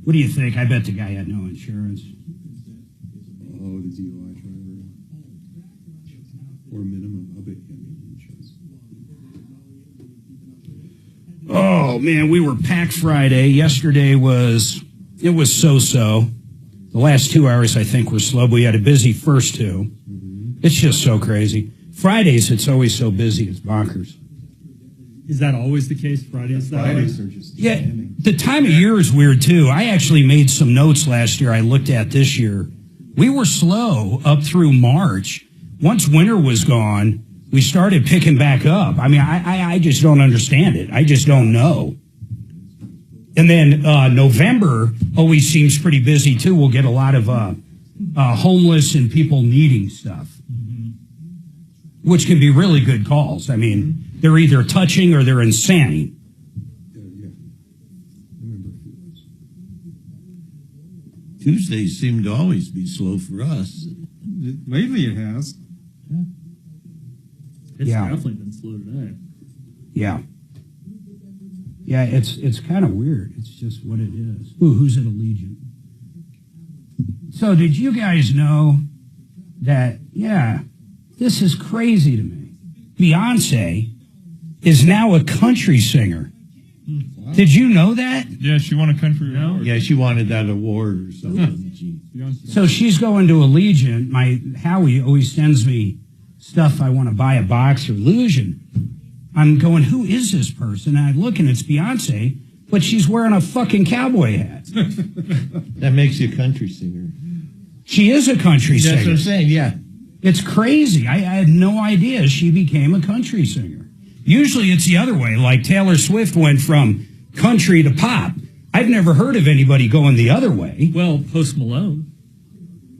What do you think? I bet the guy had no insurance. Oh, the DUI driver. Or minimum. I'll bet you had insurance. Oh, man, we were packed Friday. Yesterday was so-so. The last 2 hours, I think, were slow, but we had a busy first 2. It's just so crazy. Fridays, it's always so busy. It's bonkers. Is that always the case? Fridays are just Yeah, the time of year is weird, too. I actually made some notes last year I looked at this year. We were slow up through March. Once winter was gone, we started picking back up. I mean, I just don't understand it. I just don't know. And then November always seems pretty busy, too. We'll get a lot of homeless and people needing stuff, which can be really good calls. I mean, they're either touching or they're insane. Tuesdays seem to always be slow for us. Lately it has. It's Yeah. definitely been slow today. Yeah. Yeah, it's kind of weird. It's just what it is. Ooh, who's at Allegiant? So did you guys know that, this is crazy to me. Beyonce is now a country singer. Wow. Did you know that? Yeah, she won a country award. Yeah, she wanted that award or something. So she's going to Allegiant. My Howie always sends me stuff I want to buy a box or Illusion. I'm going, who is this person? And I look and it's Beyonce, but she's wearing a fucking cowboy hat. That makes you a country singer. She is a country singer. That's what I'm saying, yeah. It's crazy. I had no idea she became a country singer. Usually it's the other way, like Taylor Swift went from country to pop. I've never heard of anybody going the other way. Well, Post Malone.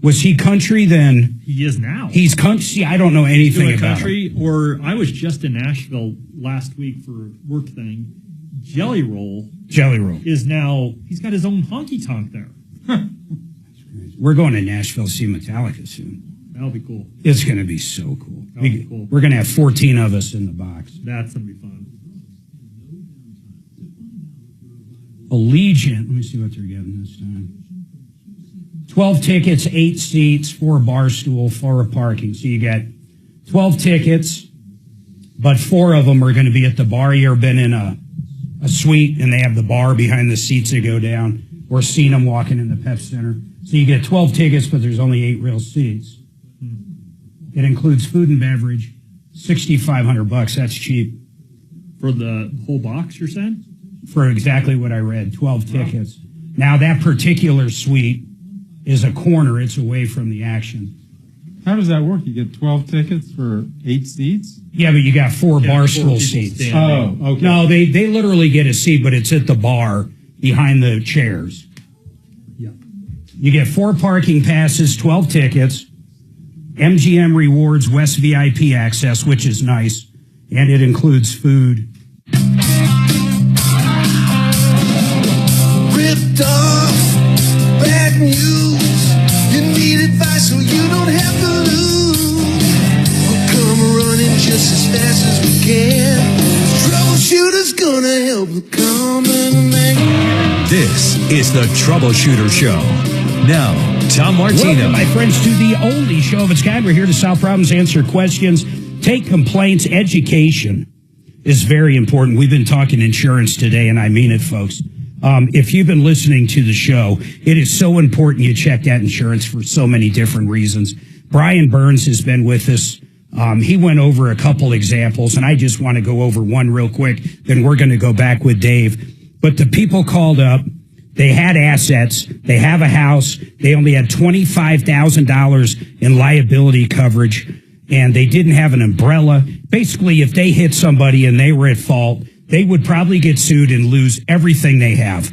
Was he country then? He is now. He's country. See, I don't know anything about country, him. or I was just in Nashville last week for a work thing. Jelly Roll is now, he's got his own honky tonk there. We're going to Nashville to see Metallica soon. That'll be cool. It's going to be so cool. That'll be cool. We're going to have 14 of us in the box. That's going to be fun. Allegiant, let me see what they're giving this time. 12 tickets, 8 seats, 4 bar stool, 4 parking. So you got 12 tickets, but 4 of them are going to be at the bar. You ever been in a suite and they have the bar behind the seats that go down, or seen them walking in the Pep Center? So you get 12 tickets, but there's only 8 real seats. It includes food and beverage, $6,500. That's cheap. For the whole box, you're saying? For exactly what I read, 12 tickets. Now, that particular suite is a corner. It's away from the action. How does that work? You get 12 tickets for 8 seats? Yeah, but you got 4 barstool seats. Oh, okay. No, they literally get a seat, but it's at the bar behind the chairs. Yeah. You get 4 parking passes, 12 tickets, MGM Rewards West VIP access, which is nice, and it includes food. Ripped off, bad news. You need advice so you don't have to lose. We'll come running just as fast as we can. Troubleshooter's gonna help the common man. This is the Troubleshooter Show. Now, Tom Martino. Welcome, my friends, to the only show of its kind. We're here to solve problems, answer questions, take complaints. Education is very important. We've been talking insurance today, and I mean it, folks. If you've been listening to the show, it is so important you check that insurance for so many different reasons. Brian Burns has been with us. He went over a couple examples, and I just want to go over one real quick. Then we're going to go back with Dave. But the people called up. They had assets. They have a house. They only had $25,000 in liability coverage, and they didn't have an umbrella. Basically, if they hit somebody and they were at fault, they would probably get sued and lose everything they have.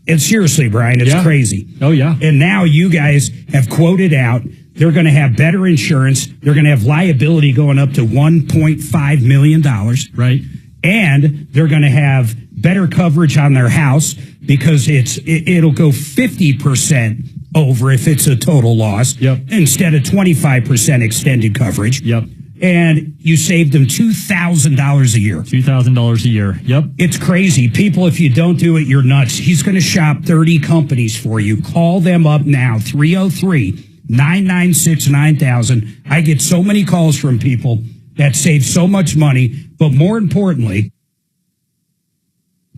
And seriously, Brian, it's crazy. Oh, yeah. And now you guys have quoted out they're going to have better insurance. They're going to have liability going up to $1.5 million. Right. And they're going to have better coverage on their house because it'll go 50% over if it's a total loss instead of 25% extended coverage. Yep. And you saved them $2,000 a year. $2,000 a year. Yep. It's crazy. People, if you don't do it, you're nuts. He's going to shop 30 companies for you. Call them up now, 303-996-9000. I get so many calls from people that save so much money, but more importantly,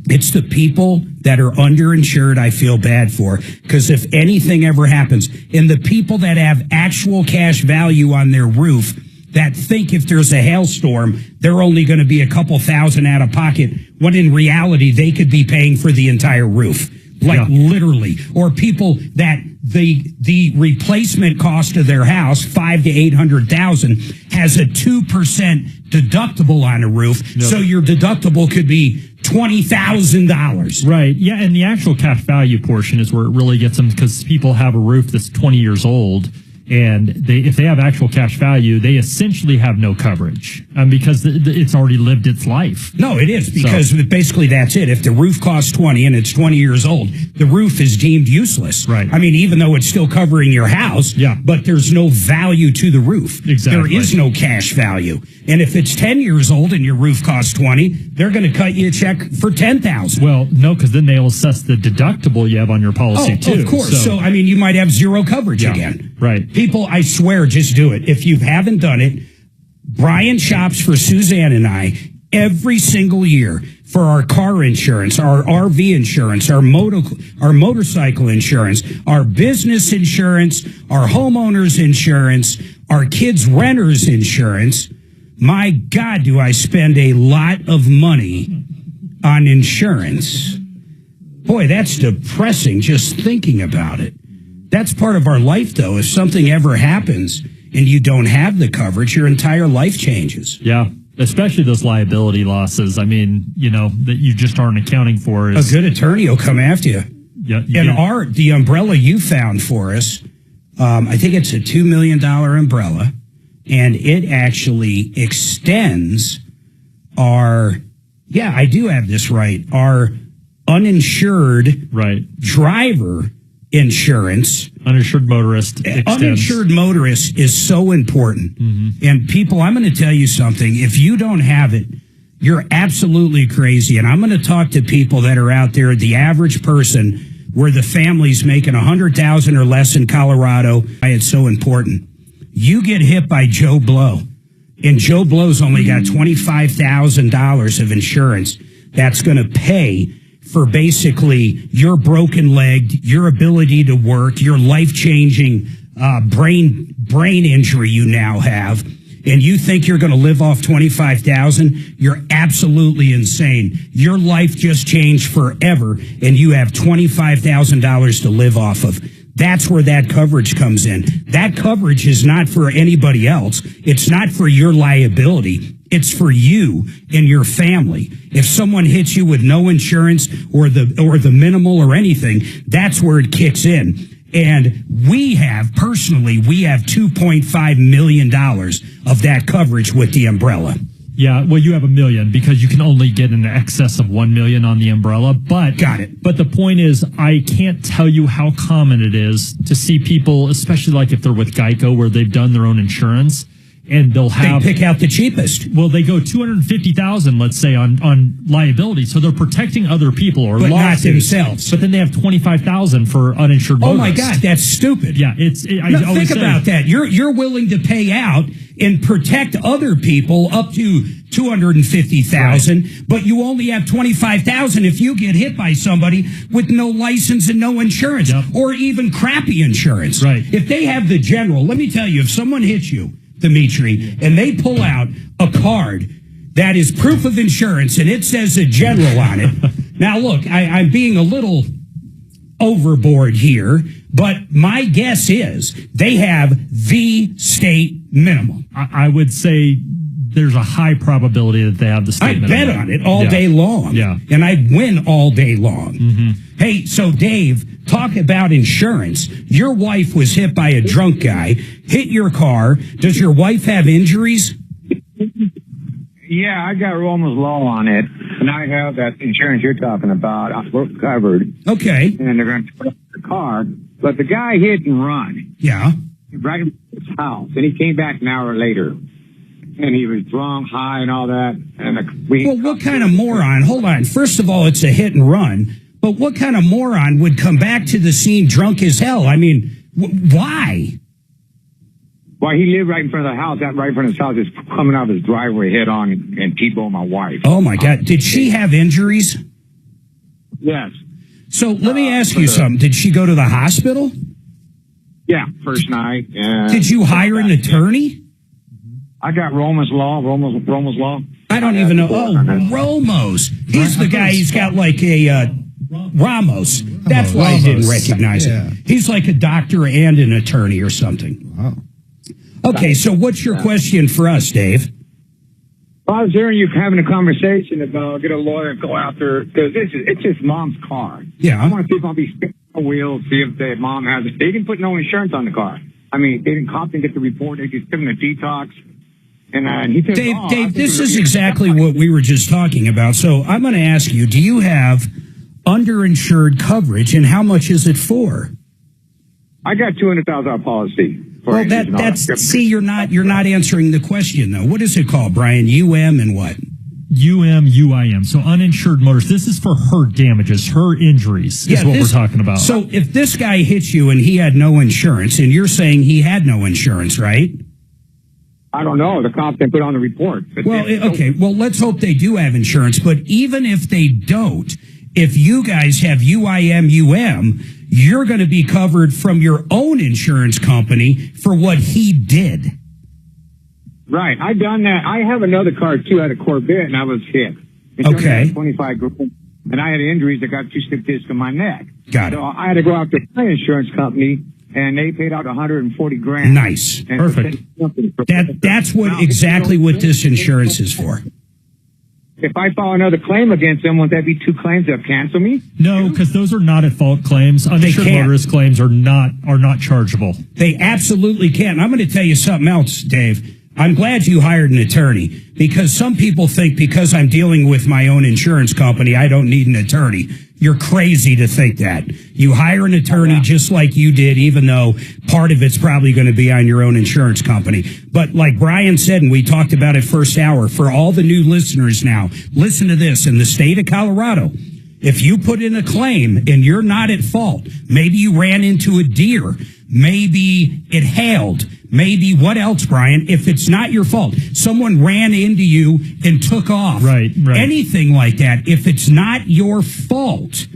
it's the people that are underinsured I feel bad for, because if anything ever happens, and the people that have actual cash value on their roof that think if there's a hailstorm, they're only going to be a couple thousand out of pocket, when in reality, they could be paying for the entire roof. Like literally. Or people that the replacement cost of their house, $500,000 to $800,000, has a 2% deductible on a roof. So your deductible could be $20,000. Right. Yeah. And the actual cash value portion is where it really gets them, because people have a roof that's 20 years old. And if they have actual cash value, they essentially have no coverage because it's already lived its life. No, it is, because basically that's it. If the roof costs 20 and it's 20 years old, the roof is deemed useless. Right. I mean, even though it's still covering your house, but there's no value to the roof. Exactly. There is no cash value. And if it's 10 years old and your roof costs 20, they're going to cut you a check for $10,000. Well, no, because then they'll assess the deductible you have on your policy too. Of course. So, I mean, you might have zero coverage again. Right. People, I swear, just do it. If you haven't done it, Brian shops for Suzanne and I every single year for our car insurance, our RV insurance, our motorcycle insurance, our business insurance, our homeowners insurance, our kids' renters insurance. My God, do I spend a lot of money on insurance. Boy, that's depressing just thinking about it. That's part of our life, though. If something ever happens and you don't have the coverage, your entire life changes. Yeah, especially those liability losses. I mean, that you just aren't accounting for. A good attorney will come after you. Yeah, and the umbrella you found for us, I think it's a $2 million umbrella, and it actually extends our, I do have this right, our uninsured driver insurance. Uninsured motorist extends. Uninsured motorist is so important. Mm-hmm. And people, I'm going to tell you something. If you don't have it, you're absolutely crazy. And I'm going to talk to people that are out there, the average person, where the family's making $100,000 or less in Colorado. It's so important. You get hit by Joe Blow, and Joe Blow's only got $25,000 of insurance that's going to pay for basically your broken leg, your ability to work, your life-changing brain injury you now have, and you think you're going to live off $25,000, you're absolutely insane. Your life just changed forever, and you have $25,000 to live off of. That's where that coverage comes in. That coverage is not for anybody else. It's not for your liability. It's for you and your family. If someone hits you with no insurance or the minimal or anything, that's where it kicks in. And we have $2.5 million of that coverage with the umbrella. Yeah, well, you have $1 million because you can only get in excess of $1 million on the umbrella. But got it. But the point is, I can't tell you how common it is to see people, especially like if they're with Geico, where they've done their own insurance, and they pick out the cheapest. Well, they go $250,000, let's say, on liability, so they're protecting other people or but lawsuits, not themselves. But then they have $25,000 for uninsured motorists. Oh my God, that's stupid. Yeah, think about that. You're willing to pay out and protect other people up to $250,000, right, but you only have $25,000 if you get hit by somebody with no license and no insurance, or even crappy insurance. Right. If they have the general, let me tell you, if someone hits you, Dimitri, and they pull out a card that is proof of insurance and it says a general on it. Now, look, I'm being a little overboard here, but my guess is they have the state minimum. I would say there's a high probability that they have the state minimum. I bet on it all day long. Yeah. And I'd win all day long. Mm-hmm. Hey, so Dave, talk about insurance. Your wife was hit by a drunk guy, hit your car. Does your wife have injuries? Yeah, I got Roma's Law on it, and I have that insurance you're talking about. We're covered. Okay. And they're going to put up the car. But the guy hit and run. Yeah. Right in his house. And he came back an hour later. And he was drunk, high, and all that. And well, what kind of moron? Hold on. First of all, it's a hit and run. But what kind of moron would come back to the scene drunk as hell? I mean, why? Well, he lived right in front of the house. That right in front of his house is coming out of his driveway head on and T-bone my wife. Oh, my God. Did she have injuries? Yes. So let me ask you something. Did she go to the hospital? Yeah, first night. Did you hire an attorney? I got Roma's Law. I don't even know. Oh, Romos. He's the guy. He's got like a Ramos. That's why I didn't recognize it. He's like a doctor and an attorney or something. Wow. Okay, so what's your question for us, Dave? Well, I was hearing you having a conversation about get a lawyer and go out there because it's his mom's car. Yeah. I want to see if I'll be spinning the wheels, see if the mom has it. They didn't put no insurance on the car. I mean, they didn't cop and get the report. They just give him a detox. And he said, Dave, this is exactly what we were just talking about. So I'm going to ask you, do you have underinsured coverage, and how much is it for? I got $200,000 policy. Well, see, you're not answering the question though. What is it called, Brian? UM and what? UIM. So uninsured motorists. This is for her damages, her injuries is what we're talking about. So if this guy hits you and he had no insurance, and you're saying he had no insurance, right? I don't know. The cops didn't put on the report. Well, okay. Well, let's hope they do have insurance. But even if they don't, if you guys have UIM, you're going to be covered from your own insurance company for what he did. Right. I done that. I have another car, too. I had a Corvette, and I was hit. Okay. 25 grand. And I had injuries. I got 2 slip discs in my neck. Got it. So I had to go out to my insurance company, and they paid out $140 grand. Nice. Perfect. That's exactly what this insurance is for. If I file another claim against them, won't that be 2 claims that cancel me? No, because those are not at fault claims. Uninsured motorist claims are not chargeable. They absolutely can't. I'm going to tell you something else, Dave. I'm glad you hired an attorney, because some people think because I'm dealing with my own insurance company, I don't need an attorney. You're crazy to think that. You hire an attorney just like you did, even though part of it's probably going to be on your own insurance company. But like Brian said, and we talked about it first hour, for all the new listeners now, listen to this. In the state of Colorado, if you put in a claim and you're not at fault, maybe you ran into a deer, maybe it hailed, maybe what else, Brian? If it's not your fault, someone ran into you and took off. Right. Anything like that. If it's not your fault,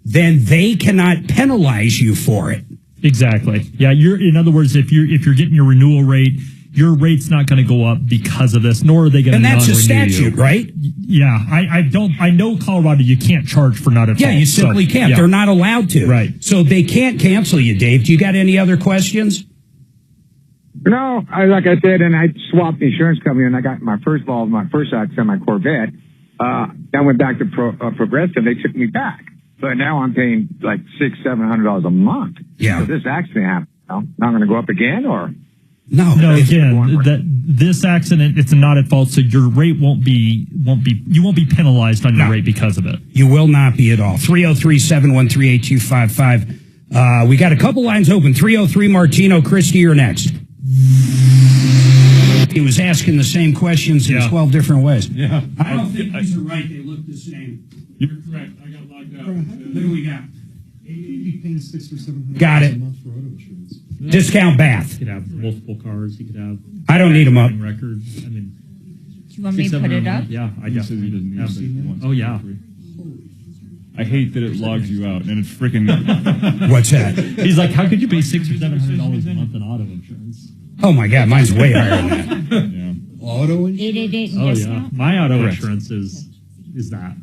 then they cannot penalize you for it. Exactly. Yeah. In other words, if you're getting your renewal rate your rate's not going to go up because of this, nor are they going to. And that's a statute, right? Yeah, I know Colorado, you can't charge for not at fault. Yeah, you simply can't. Yeah. They're not allowed to. Right. So they can't cancel you, Dave. Do you got any other questions? No, like I said, and I swapped the insurance company, and I got my first accident, my Corvette. Then I went back to Progressive. They took me back, but now I'm paying like $600-700 a month. Yeah. So this accident happened. Now I'm going to go up again, or no? Again, this accident, it's not at fault, so your rate you won't be penalized on your rate because of it. You will not be at all. 303-713-8255. We got a couple lines open. 303 Martino. Christy, you're next. He was asking the same questions in 12 different ways. Yeah. I don't think these are right. They look the same. You're correct. I got logged out. What do we got? You'd be paying $600 or $700 Got it. a month for auto insurance. Discount bath. He could have multiple cars. He could have. I don't need them up. Records. I mean, Do you want me to put it up? Yeah, I He guess says he doesn't need it. Oh yeah. I hate that it logs you out, and it's freaking. What's that? He's like, how could you pay $600 or $700 a month in auto insurance? Oh my God, mine's way higher than that. Yeah. Auto insurance? 888 Oh yeah, discount? my auto insurance is that.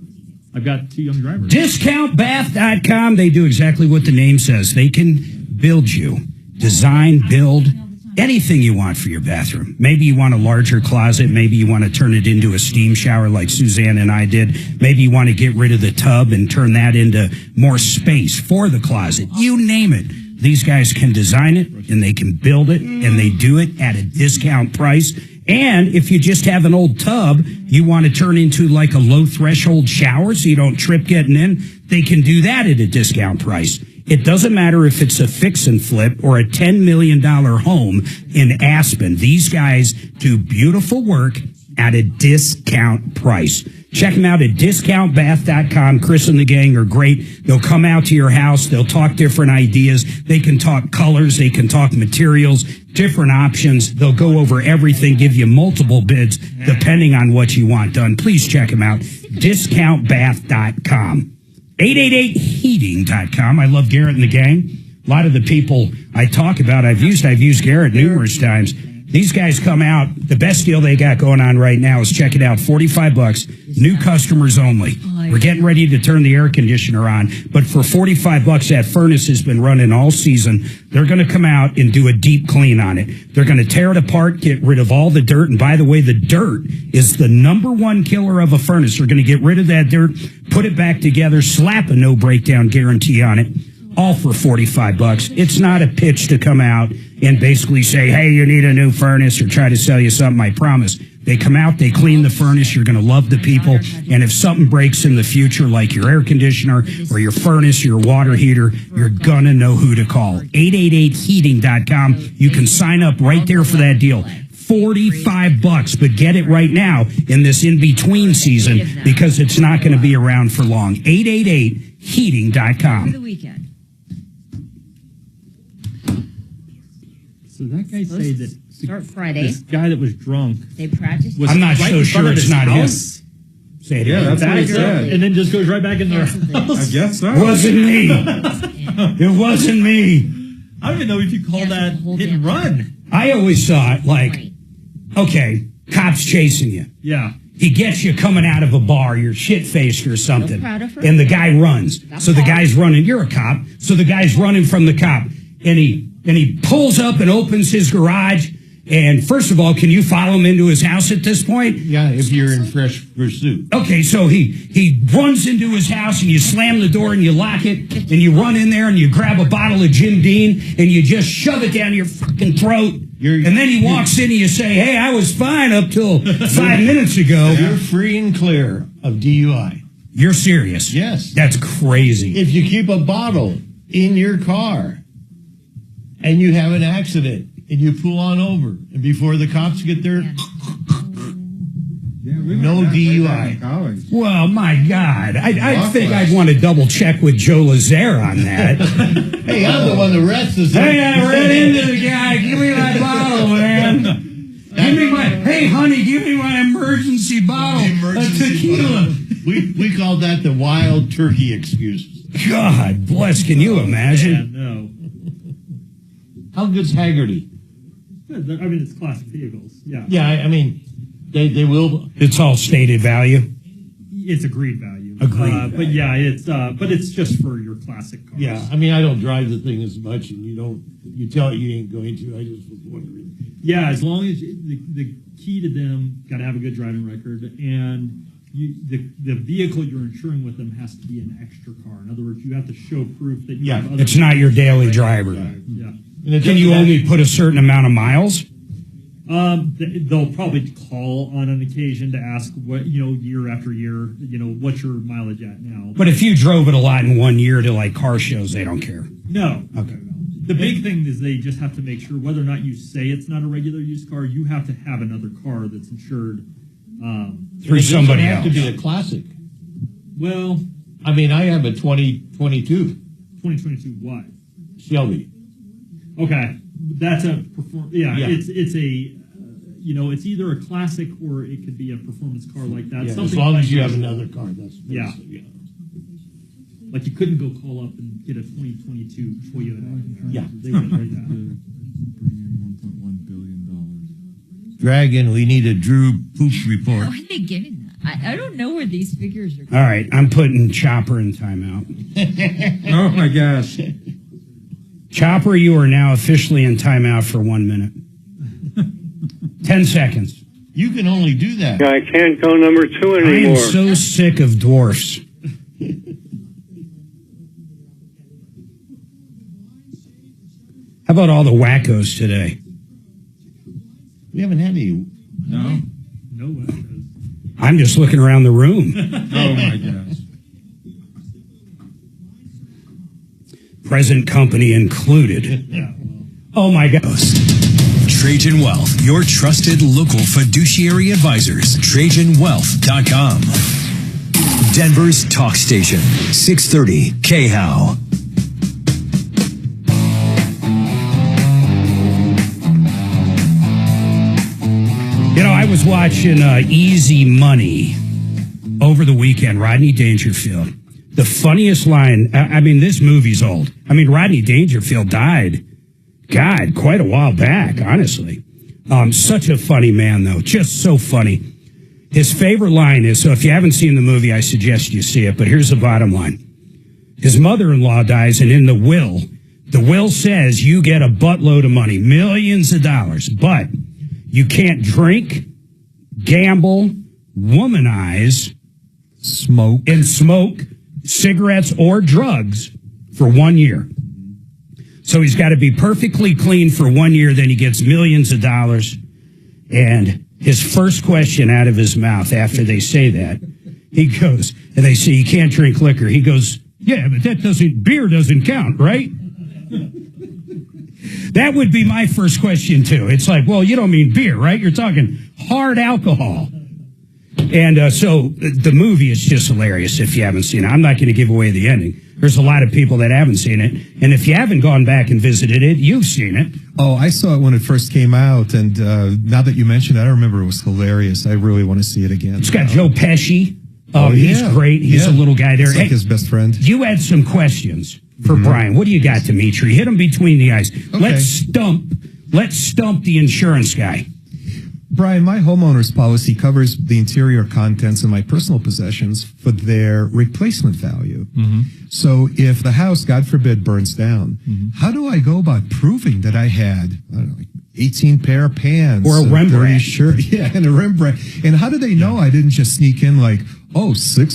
I've got 2 young drivers. Discountbath.com. They do exactly what the name says. They can build you, design, build anything you want for your bathroom. Maybe you want a larger closet. Maybe you want to turn it into a steam shower like Suzanne and I did. Maybe you want to get rid of the tub and turn that into more space for the closet. You name it. These guys can design it, and they can build it, and they do it at a discount price. And if you just have an old tub you want to turn into like a low threshold shower so you don't trip getting in, they can do that at a discount price. It doesn't matter if it's a fix and flip or a $10 million home in Aspen. These guys do beautiful work at a discount price. Check them out at discountbath.com. Chris and the gang are great. They'll come out to your house. They'll talk different ideas. They can talk colors. They can talk materials, different options. They'll go over everything, give you multiple bids depending on what you want done. Please check them out. Discountbath.com. 888heating.com. I love Garrett and the gang. A lot of the people I talk about, I've used Garrett numerous times. These guys come out. The best deal they got going on right now is check it out. $45, new customers only. We're getting ready to turn the air conditioner on, but for $45, that furnace has been running all season. They're going to come out and do a deep clean on it. They're going to tear it apart, get rid of all the dirt. And by the way, the dirt is the #1 killer of a furnace. They're going to get rid of that dirt, put it back together, slap a no breakdown guarantee on it. All for $45. It's not a pitch to come out and basically say, hey, you need a new furnace, or try to sell you something. I promise. They come out, they clean the furnace. You're going to love the people. And if something breaks in the future, like your air conditioner or your furnace, or your water heater, you're going to know who to call. 888heating.com. You can sign up right there for that deal. $45, but get it right now in this in-between season because it's not going to be around for long. 888heating.com. For the weekend. So that guy say that Start Friday. this guy that was drunk. They practice. Was I'm not right so in sure front of it's his not him. house? Say it Yeah, again. that's what he said. And then just goes right back in their I house. guess so. Wasn't me. It wasn't me. I don't even know if you call that hit and run. I always saw it like, okay, cops chasing you. Yeah. He gets you coming out of a bar, you're shit-faced or something, proud of her. and the guy runs. So the guy's running. You're a cop. So the guy's running from the cop, and he pulls up and opens his garage. And first of all, can you follow him into his house at this point? Yeah, if you're in fresh pursuit. Okay, so he runs into his house, and you slam the door and you lock it, and you run in there and you grab a bottle of Jim Dean and you just shove it down your fucking throat. And then he walks in and you say, hey, I was fine up till 5 minutes ago. You're free and clear of DUI. You're serious? Yes. That's crazy. If you keep a bottle in your car and you have an accident and you pull on over, and before the cops get there, no DUI. Well, my God. I think I'd want to double check with Joe Lazare on that. Hey, I'm the one that arrested us. Hey, I ran into the guy. Give me my bottle, man. Hey, honey, give me my emergency bottle of tequila. We call that the wild turkey excuse. God bless. Can you imagine? No. How good's Haggerty? I mean, it's classic vehicles. Yeah. Yeah, I mean, they will. It's all stated value. It's agreed value. Agreed. But yeah, it's just for your classic cars. Yeah, I mean, I don't drive the thing as much, and you tell it you ain't going to. I just was wondering. Yeah, as long as the key to them, got to have a good driving record, and the vehicle you're insuring with them has to be an extra car. In other words, you have to show proof that you have other it's not your daily driver. Yeah. Can you only put a certain amount of miles? They'll probably call on an occasion to ask what, year after year, what's your mileage at now. But if you drove it a lot in 1 year to like car shows, they don't care. No. Okay. The big thing is they just have to make sure whether or not you say it's not a regular used car, you have to have another car that's insured through somebody else. It doesn't have to be a classic. Well, I mean, I have a 2022. 2022 what? Shelby. Okay, that's a Yeah. It's a it's either a classic or it could be a performance car like that. Yeah, as long as you have another car, that's yeah. Like you couldn't go call up and get a 2022 Toyota. Yeah, they wouldn't write that. Dragon, we need a Drew poop report. How are they getting that? I don't know where these figures are. All right, I'm putting Chopper in timeout. Oh my gosh. Chopper, you are now officially in timeout for 1 minute. 10 seconds. You can only do that. I can't go number 2 I anymore. am so sick of dwarfs. How about all the wackos today? We haven't had any. No. No wackos. I'm just looking around the room. Oh my gosh. Present company included. Yeah. Oh my gosh. Trajan Wealth, your trusted local fiduciary advisors. TrajanWealth.com. Denver's talk station, 630 KHOW. I was watching Easy Money over the weekend, Rodney Dangerfield. The funniest line, this movie's old. Rodney Dangerfield died, God, quite a while back, honestly. Such a funny man, though. Just so funny. His favorite line is, so if you haven't seen the movie, I suggest you see it, but here's the bottom line. His mother-in-law dies, and in the will says you get a buttload of money, millions of dollars, but you can't drink, gamble, womanize, smoke cigarettes or drugs for 1 year. So he's got to be perfectly clean for 1 year, then he gets millions of dollars. And his first question out of his mouth after they say that, he goes, and they say, you can't drink liquor. He goes, yeah, but beer doesn't count, right? That would be my first question, too. It's like, well, you don't mean beer, right? You're talking hard alcohol. And so the movie is just hilarious if you haven't seen it. I'm not going to give away the ending. There's a lot of people that haven't seen it. And if you haven't gone back and visited it, you've seen it. Oh, I saw it when it first came out. And now that you mentioned it, I remember it was hilarious. I really want to see it again. It's got Joe Pesci. He's great. He's a little guy there. It's like his best friend. You had some questions for Brian. What do you got, Dimitri? Hit him between the eyes. Okay. Let's stump the insurance guy. Brian, my homeowner's policy covers the interior contents of my personal possessions for their replacement value. Mm-hmm. So if the house, God forbid, burns down, how do I go about proving that I had, 18 pair of pants? Or a Rembrandt. Yeah, and a Rembrandt. And how do they know I didn't just sneak in 6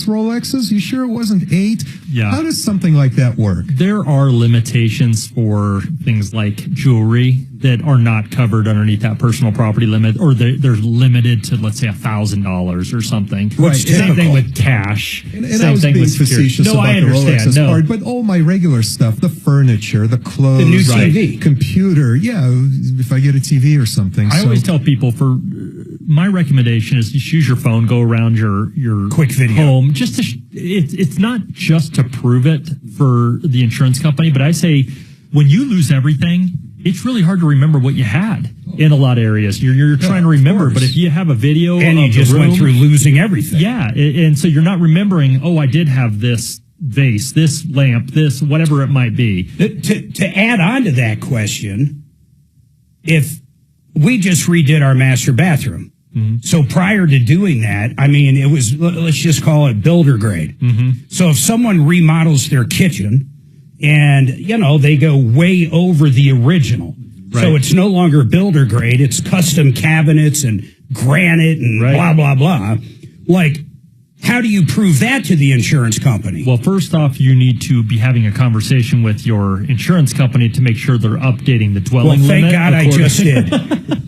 Rolexes? You sure it wasn't 8? Yeah. How does something like that work? There are limitations for things like jewelry that are not covered underneath that personal property limit, or they're limited to, let's say, $1,000 or something. Right. Same thing with cash. And Same I was thing being with facetious no, about I the understand. Rolexes No. part, but all my regular stuff, the furniture, the clothes, The new TV. computer, if I get a TV or something. I always tell people, my recommendation is just use your phone, go around your quick video home. Just to it's not just to prove it for the insurance company, but I say when you lose everything, it's really hard to remember what you had in a lot of areas. You're trying to remember, but if you have a video and you just went through losing everything, and so you're not remembering. Oh, I did have this vase, this lamp, this whatever it might be. To add on to that question, if we just redid our master bathroom. So prior to doing that, I mean, it was, let's just call it builder grade. So if someone remodels their kitchen and, you know, they go way over the original, so it's no longer builder grade, it's custom cabinets and granite and blah, blah, blah. Like, how do you prove that to the insurance company? Well, first off, you need to be having a conversation with your insurance company to make sure they're updating the dwelling limit. Well, thank God I just did.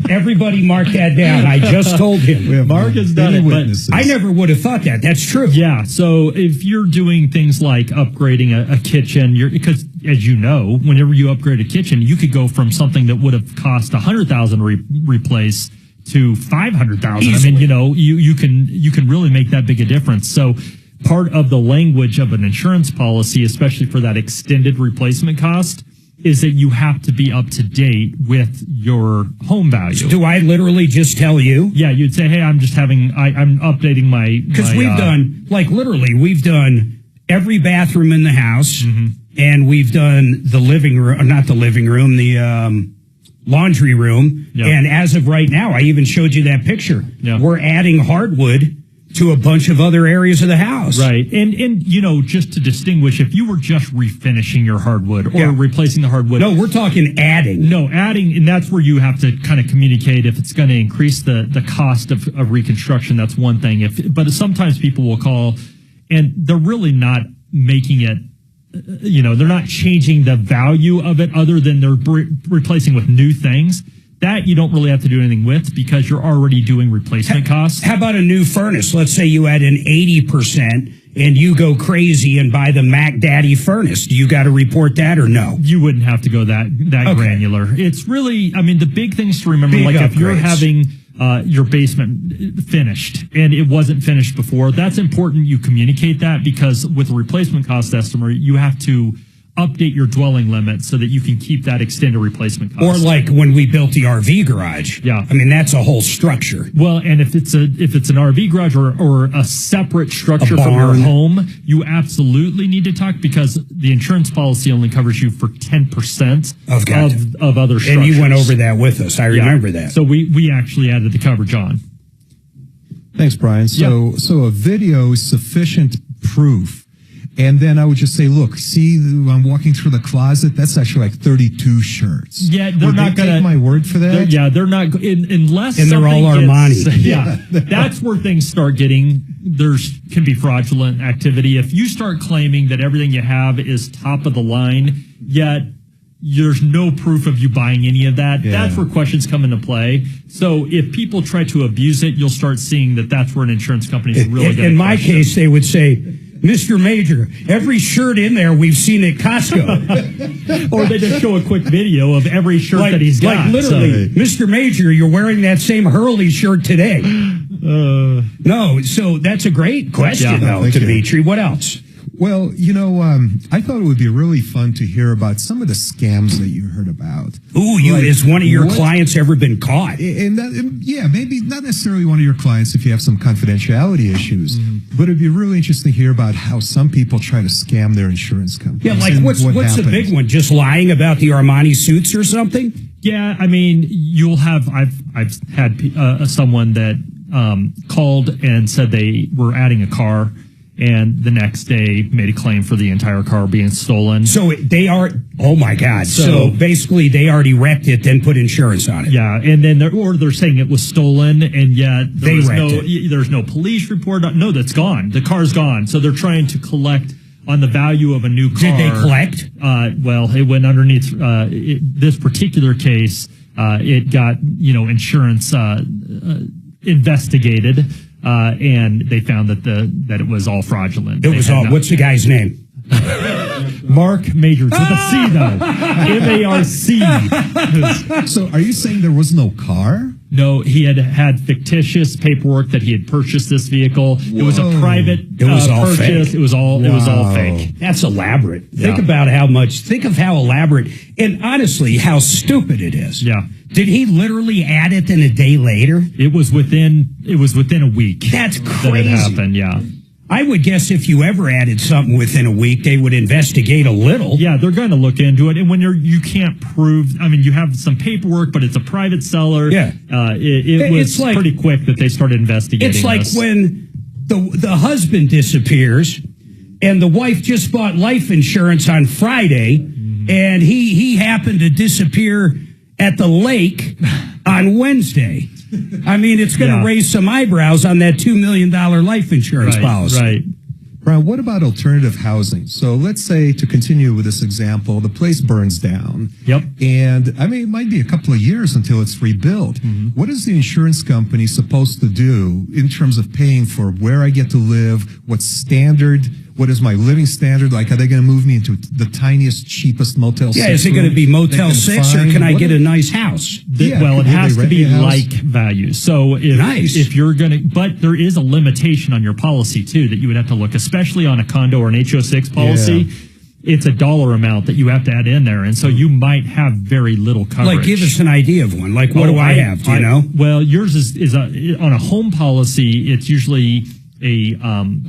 Everybody mark that down. I just told him. Mark has done it, but I never would have thought that. That's true. Yeah. So if you're doing things like upgrading a kitchen, because as you know, whenever you upgrade a kitchen, you could go from something that would have cost $100,000 to replace to $500,000. I mean, you know, you can really make that big a difference. So part of the language of an insurance policy, especially for that extended replacement cost, is that you have to be up to date with your home value. Do I literally just tell you? Yeah, you'd say, hey, I'm updating my... Because we've done, like literally, we've done every bathroom in the house, and we've done the living room, not the living room, the laundry room. And as of right now, I even showed you that picture. We're adding hardwood to a bunch of other areas of the house. Right. And you know, just to distinguish, if you were just refinishing your hardwood or replacing the hardwood. No, we're talking adding. No, adding, and that's where you have to kind of communicate if it's going to increase the cost of reconstruction. That's one thing. But sometimes people will call, and they're really not making it, you know, they're not changing the value of it other than they're replacing with new things. That you don't really have to do anything with because you're already doing replacement costs. How about a new furnace? Let's say you add an 80% and you go crazy and buy the Mac Daddy furnace. Do you got to report that or no? You wouldn't have to go that granular. It's really, I mean, the big things to remember, Big like upgrades. if you're having your basement finished and it wasn't finished before, that's important you communicate that because with a replacement cost estimate, you have to update your dwelling limit so that you can keep that extended replacement cost. Or like when we built the RV garage. Yeah. I mean, that's a whole structure. Well, and if it's an RV garage or a separate structure from your home, you absolutely need to talk because the insurance policy only covers you for 10% of other structures. And you went over that with us. I remember that. So we actually added the coverage on. Thanks, Brian. So a video is sufficient proof. And then I would just say, look, see, I'm walking through the closet. That's actually like 32 shirts. Yeah, they're Would not they going to take my word for that. They're not unless. And they're all Armani. Yeah, that's where things start getting. Can be fraudulent activity if you start claiming that everything you have is top of the line, yet there's no proof of you buying any of that. That's where questions come into play. So if people try to abuse it, you'll start seeing that that's where an insurance company is really going to. In my case, they would say, Mr. Major, every shirt in there we've seen at Costco. Or they just show a quick video of every shirt that he's got. Like literally, Mr. Major, you're wearing that same Hurley shirt today. No, so that's a great question, though, Dimitri. What else? Well, you know, I thought it would be really fun to hear about some of the scams that you heard about. Ooh, has one of your clients ever been caught? And maybe not necessarily one of your clients if you have some confidentiality issues, but it'd be really interesting to hear about how some people try to scam their insurance companies. Yeah, like what's the big one? Just lying about the Armani suits or something? Yeah, I mean, you'll have. I've had someone that called and said they were adding a car. And the next day made a claim for the entire car being stolen. So they are, oh my God. So basically they already wrecked it, then put insurance on it. Yeah. And then they're saying it was stolen and yet there's no police report. No, that's gone. The car's gone. So they're trying to collect on the value of a new car. Did they collect? Well, it went underneath, this particular case, it got, insurance, investigated. And they found that it was all fraudulent. It was all. What's the guy's name? Marc Mager with a C though. MARC. So, are you saying there was no car? No, he had fictitious paperwork that he had purchased this vehicle. Whoa. It was a private purchase. Fake. It was all fake. That's elaborate. Yeah. Think of how elaborate and honestly how stupid it is. Yeah. Did he literally add it in a day later? It was within a week. That's crazy. That it happened, yeah. I would guess if you ever added something within a week, they would investigate a little. Yeah, they're going to look into it. And when you can't prove, I mean, you have some paperwork, but it's a private seller. Yeah. It was like, pretty quick that they started investigating. It's like this. when the husband disappears and the wife just bought life insurance on Friday and he happened to disappear at the lake on Wednesday. I mean, it's going to raise some eyebrows on that $2 million life insurance policy. Right. Brian, what about alternative housing? So let's say, to continue with this example, the place burns down. Yep. And, I mean, it might be a couple of years until it's rebuilt. What is the insurance company supposed to do in terms of paying for where I get to live, what's standard, what is my living standard? Like, are they going to move me into the tiniest, cheapest Motel 6? Yeah, is it going to be Motel 6 or can I get a nice house? Well, it has to be like value. So if you're going to, but there is a limitation on your policy too that you would have to look, especially on a condo or an HO6 policy. Yeah. It's a dollar amount that you have to add in there. And so you might have very little coverage. Like, give us an idea of one. Like, what do I have? Do you know? Well, yours is on a home policy, it's usually a...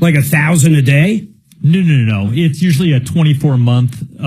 like $1,000 a day? No. It's usually a 24-month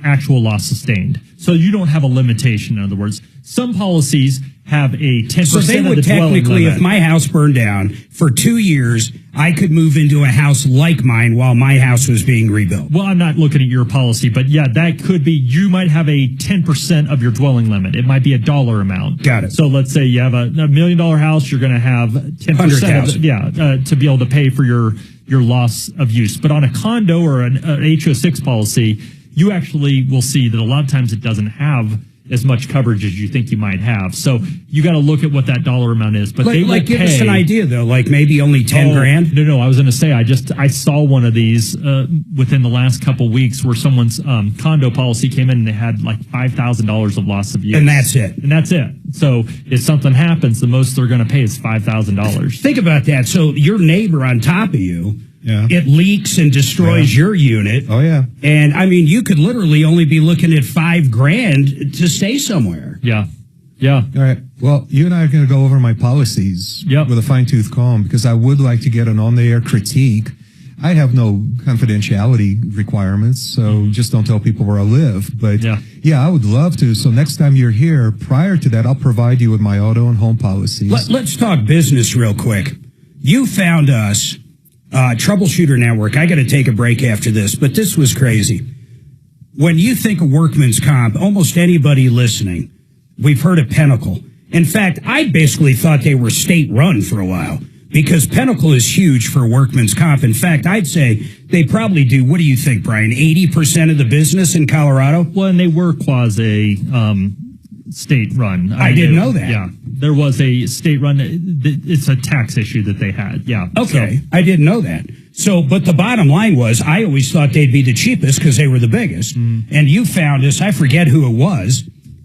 actual loss sustained. So you don't have a limitation, in other words. Some policies have a 10% so they would of the dwelling technically, limit. if my house burned down for 2 years, I could move into a house like mine while my house was being rebuilt. Well, I'm not looking at your policy, but yeah, that could be, you might have a 10% of your dwelling limit. It might be a dollar amount. Got it. So let's say you have a $1 million house, you're going to have 10% of it, to be able to pay for your loss of use. But on a condo or an HO6 policy, you actually will see that a lot of times it doesn't have as much coverage as you think you might have. So you got to look at what that dollar amount is. But they give us an idea though, like maybe only 10 grand. No, I was going to say I saw one of these within the last couple weeks where someone's condo policy came in and they had like $5,000 of loss of use, and that's it. So if something happens, the most they're going to pay is $5,000. Think about that. So your neighbor on top of you. Yeah. It leaks and destroys your unit. Oh, yeah. And, I mean, you could literally only be looking at $5,000 to stay somewhere. Yeah. All right. Well, you and I are going to go over my policies with a fine-tooth comb because I would like to get an on-the-air critique. I have no confidentiality requirements, so just don't tell people where I live. But, yeah, I would love to. So next time you're here, prior to that, I'll provide you with my auto and home policies. Let's talk business real quick. You found us... Troubleshooter Network. I got to take a break after this, but this was crazy. When you think of workman's comp, almost anybody listening, we've heard of Pinnacle. In fact, I basically thought they were state-run for a while because Pinnacle is huge for workman's comp. In fact, I'd say they probably do, what do you think, Brian, 80% of the business in Colorado? Well, and they were quasi state-run. I didn't know that. Yeah. There was a state-run. It's a tax issue that they had. Yeah. Okay. I didn't know that. So, but the bottom line was, I always thought they'd be the cheapest because they were the biggest. And you found us. I forget who it was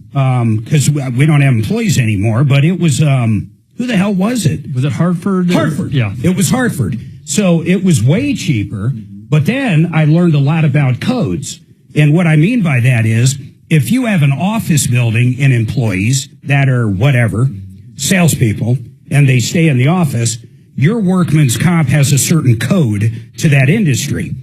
because we don't have employees anymore. But it was who the hell was it? Was it Hartford? Hartford. Yeah. It was Hartford. So it was way cheaper. But then I learned a lot about codes. And what I mean by that is, if you have an office building and employees that are whatever, salespeople, and they stay in the office, your workman's comp has a certain code to that industry.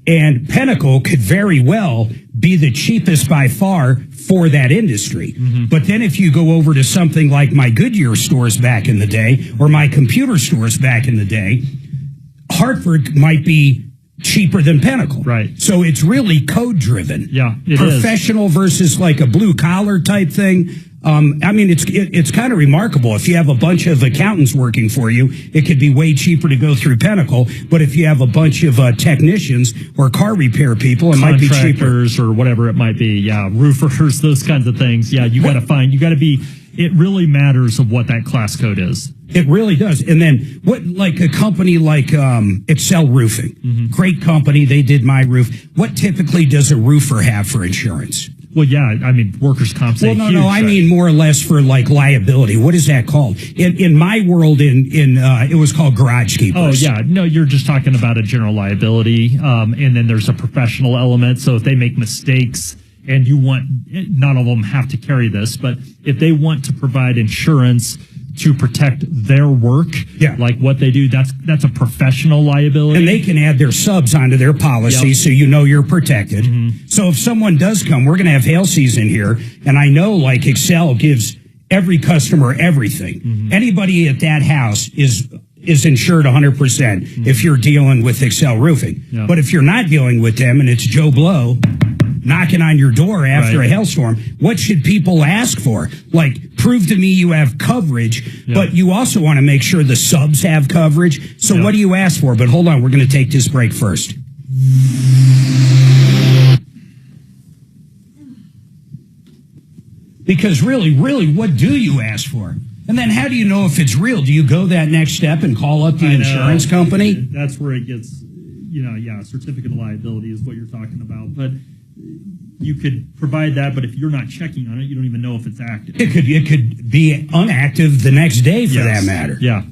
And Pinnacle could very well be the cheapest by far for that industry. But then if you go over to something like my Goodyear stores back in the day, or my computer stores back in the day, Hartford might be cheaper than Pinnacle. Right. So it's really code driven. Yeah, it Professional is. Versus like a blue collar type thing. I mean, it's kind of remarkable. If you have a bunch of accountants working for you, it could be way cheaper to go through Pinnacle. But if you have a bunch of technicians or car repair people, it might be cheaper. Or whatever it might be. Yeah, roofers, those kinds of things. Yeah, you got to be. It really matters of what that class code is. It really does. And then what, like a company like Excel Roofing, great company. They did my roof. What typically does a roofer have for insurance? Well, yeah, I mean, workers' comp. Well, no, I mean more or less for like liability. What is that called? In my world, it was called garage keepers. Oh, yeah. No, you're just talking about a general liability. And then there's a professional element. So if they make mistakes, and you want, not all of them have to carry this, but if they want to provide insurance to protect their work, like what they do. That's a professional liability. And they can add their subs onto their policy so you know you're protected. So if someone does come, we're going to have hail season here, and I know like Excel gives every customer everything. Anybody at that house is insured 100% if you're dealing with Excel Roofing. But if you're not dealing with them and it's Joe Blow knocking on your door after a hailstorm, what should people ask for? Like, prove to me you have coverage, but you also want to make sure the subs have coverage. So what do you ask for? But hold on, we're going to take this break first. Because really, what do you ask for? And then how do you know if it's real? Do you go that next step and call up the insurance company? That's where it gets, certificate of liability is what you're talking about. But you could provide that, but if you're not checking on it, you don't even know if it's active. It could be inactive the next day for that matter. Yeah.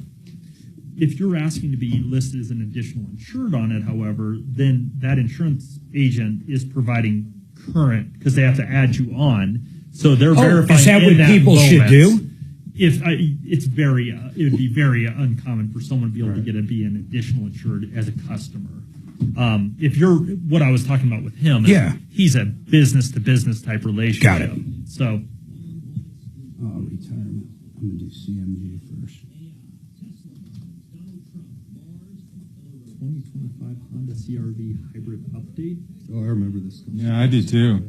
If you're asking to be listed as an additional insured on it, however, then that insurance agent is providing current because they have to add you on. So they're verifying. Is that what people should do? If it would be very uncommon for someone to be able to be an additional insured as a customer. If you're what I was talking about with him, he's a business to business type relationship. Got it. So, retirement. I'm gonna do CMG first. 2025 Honda CR-V hybrid update. Oh, I remember this. Yeah, I do too.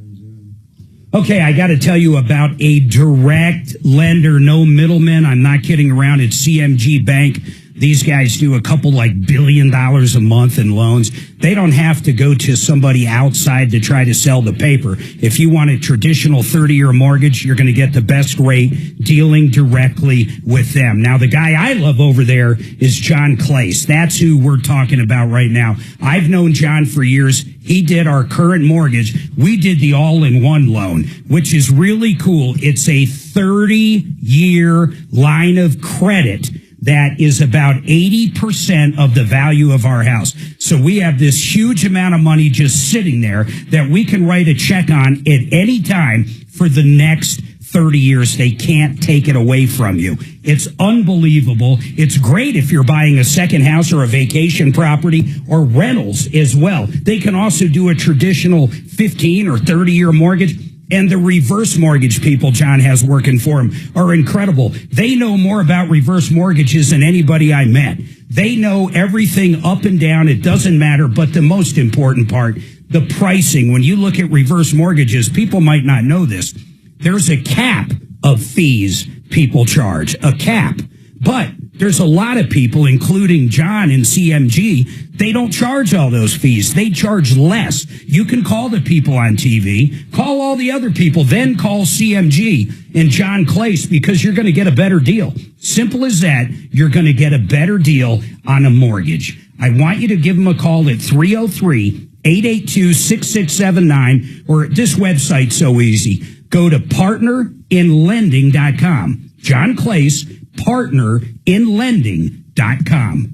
Okay, I got to tell you about a direct lender, no middlemen. I'm not kidding around. It's CMG Bank. These guys do a couple $1 billion a month in loans. They don't have to go to somebody outside to try to sell the paper. If you want a traditional 30-year mortgage, you're going to get the best rate dealing directly with them. Now, the guy I love over there is John Clace. That's who we're talking about right now. I've known John for years. He did our current mortgage. We did the all-in-one loan, which is really cool. It's a 30-year line of credit that is about 80% of the value of our house. So we have this huge amount of money just sitting there that we can write a check on at any time for the next 30 years. They can't take it away from you. It's unbelievable. It's great if you're buying a second house or a vacation property or rentals as well. They can also do a traditional 15 or 30-year mortgage. And the reverse mortgage people John has working for him are incredible. They know more about reverse mortgages than anybody I met. They know everything up and down. It doesn't matter. But the most important part, the pricing. When you look at reverse mortgages, people might not know this. There's a cap of fees people charge, a cap. But there's a lot of people, including John and CMG, they don't charge all those fees. They charge less. You can call the people on TV, call all the other people, then call CMG and John Clace because you're going to get a better deal. Simple as that. You're going to get a better deal on a mortgage. I want you to give them a call at 303-882-6679 or this website's so easy. Go to partnerinlending.com. John Clace, partnerinlending.com.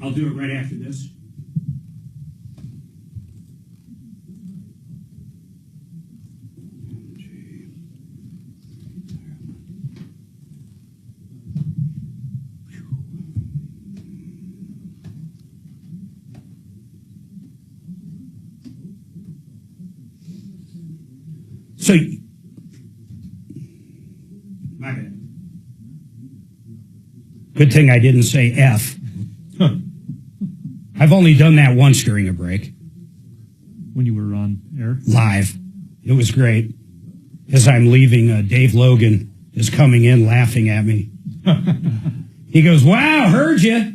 I'll do it right after this. So, my bad. Good thing I didn't say F. I've only done that once during a break. When you were on air? Live. It was great. As I'm leaving, Dave Logan is coming in laughing at me. He goes, "Wow, heard you."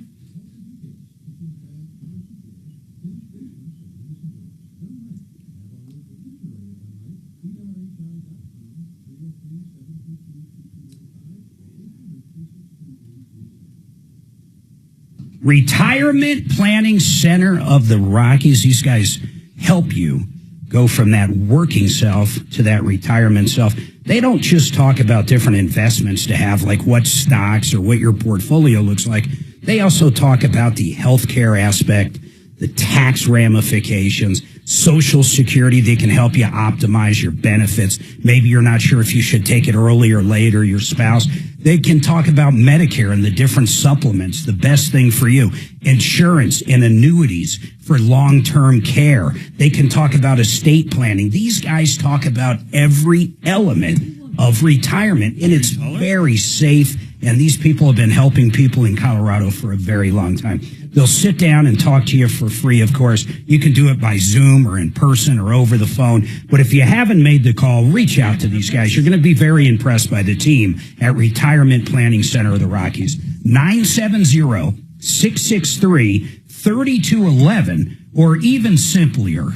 Retirement Planning Center of the Rockies. These guys help you go from that working self to that retirement self. They don't just talk about different investments to have, like what stocks or what your portfolio looks like. They also talk about the healthcare aspect, the tax ramifications. Social Security. They can help you optimize your benefits. Maybe you're not sure if you should take it early or late, or your spouse. They can talk about Medicare and the different supplements, the best thing for you, insurance and annuities for long-term care. They can talk about estate planning. These guys talk about every element of retirement, and it's very safe. And these people have been helping people in Colorado for a very long time. They'll sit down and talk to you for free, of course. You can do it by Zoom or in person or over the phone. But if you haven't made the call, reach out to these guys. You're going to be very impressed by the team at Retirement Planning Center of the Rockies. 970-663-3211, or even simpler,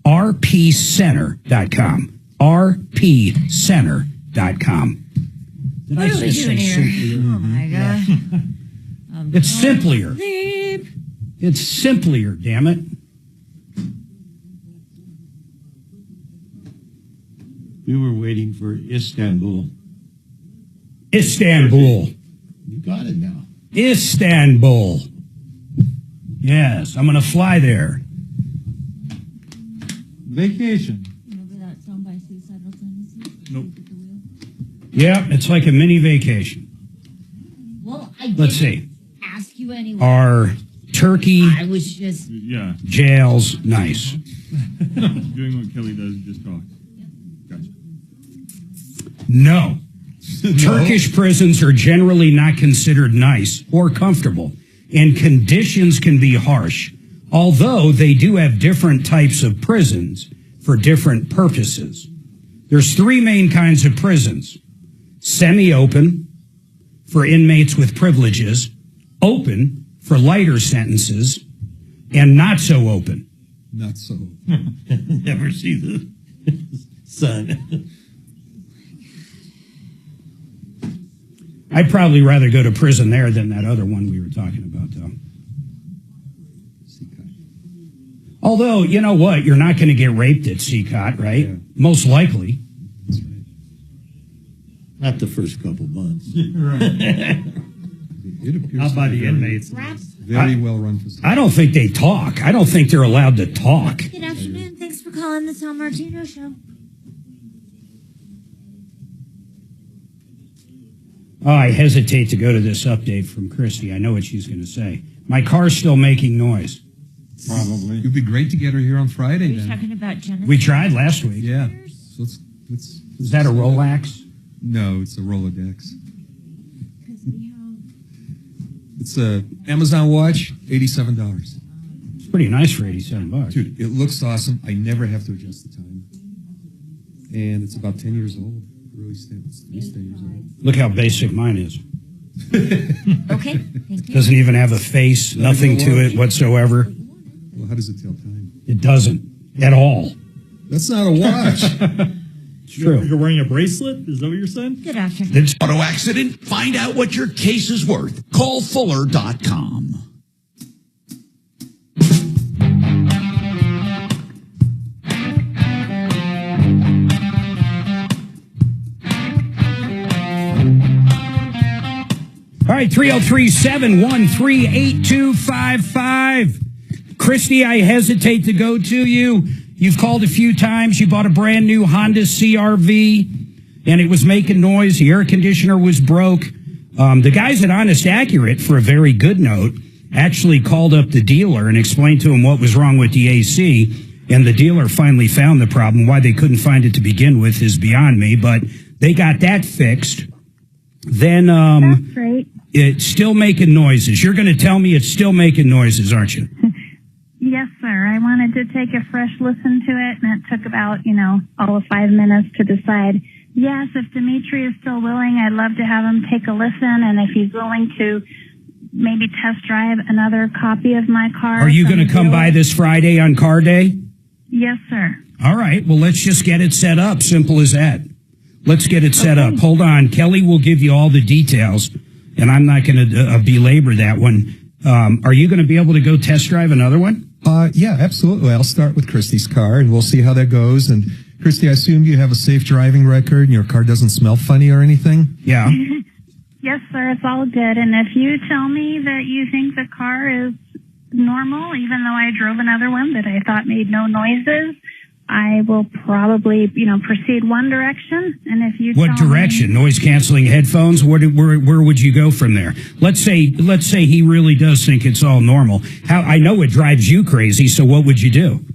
rpcenter.com. rpcenter.com. Did What I are we just doing say here? simpler? Oh my god. It's simpler. Sleep. It's simpler, damn it. We were waiting for Istanbul. Istanbul. You got it now. Istanbul. Yes, I'm going to fly there. Vacation. Remember that song by Suicidal Tendencies? Nope. Yeah, it's like a mini vacation. Well, I Let's didn't see. ask you anyway. Are turkey I was just jails nice? Doing what Kelly does, just talk. Gotcha. No. Turkish prisons are generally not considered nice or comfortable, and conditions can be harsh, although they do have different types of prisons for different purposes. There's three main kinds of prisons: semi-open for inmates with privileges, open for lighter sentences, and not so open. Not so. Never see the sun. I'd probably rather go to prison there than that other one we were talking about, though. Although, you know what? You're not going to get raped at CCOT, right? Yeah. Most likely. That's right. Not the first couple months. It appears Not by the very, inmates. Very well run facility. I don't think they talk. I don't think they're allowed to talk. Good afternoon. Thanks for calling the Tom Martino Show. Oh, I hesitate to go to this update from Christy. I know what she's going to say. My car's still making noise. Probably. It'd be great to get her here on Are Friday you then. talking about Genesis? We tried last week. Yeah. So let's Is that a Rolex? No, it's a Rolodex. Because we have... It's a Amazon watch, $87. It's pretty nice for $87. Dude, it looks awesome. I never have to adjust the time. And it's about 10 years old. Really stands, at least 10 years old. Look how basic mine is. Okay, thank you. Doesn't even have a face, nothing to it whatsoever. Well, how does it tell time? It doesn't at all. That's not a watch. It's true. You're wearing a bracelet? Is that what you're saying? Good afternoon. It's auto accident. Find out what your case is worth. Call Fuller.com. All right, 303-713-8255. Christy, I hesitate to go to you. You've called a few times. You bought a brand new Honda CR-V, and it was making noise. The air conditioner was broke. The guys at Honest Accurate, for a very good note, actually called up the dealer and explained to him what was wrong with the AC, and the dealer finally found the problem. Why they couldn't find it to begin with is beyond me, but they got that fixed. Then That's great. It's still making noises. You're going to tell me it's still making noises, aren't you? Yes, sir. I wanted to take a fresh listen to it, and it took about, all of 5 minutes to decide. Yes, if Dimitri is still willing, I'd love to have him take a listen, and if he's willing to maybe test drive another copy of my car. Are you going to come by this Friday on car day? Yes, sir. All right. Well, let's just get it set up. Simple as that. Let's get it set up. Hold on. Kelly will give you all the details, and I'm not going to belabor that one. Are you going to be able to go test drive another one? Yeah, absolutely. I'll start with Christy's car, and we'll see how that goes. And Christy, I assume you have a safe driving record, and your car doesn't smell funny or anything? Yeah. Yes, sir. It's all good. And if you tell me that you think the car is normal, even though I drove another one that I thought made no noises, I will probably, proceed one direction. And if you What tell me- direction? Noise canceling headphones? Where would you go from there? Let's say he really does think it's all normal. I know it drives you crazy, so what would you do?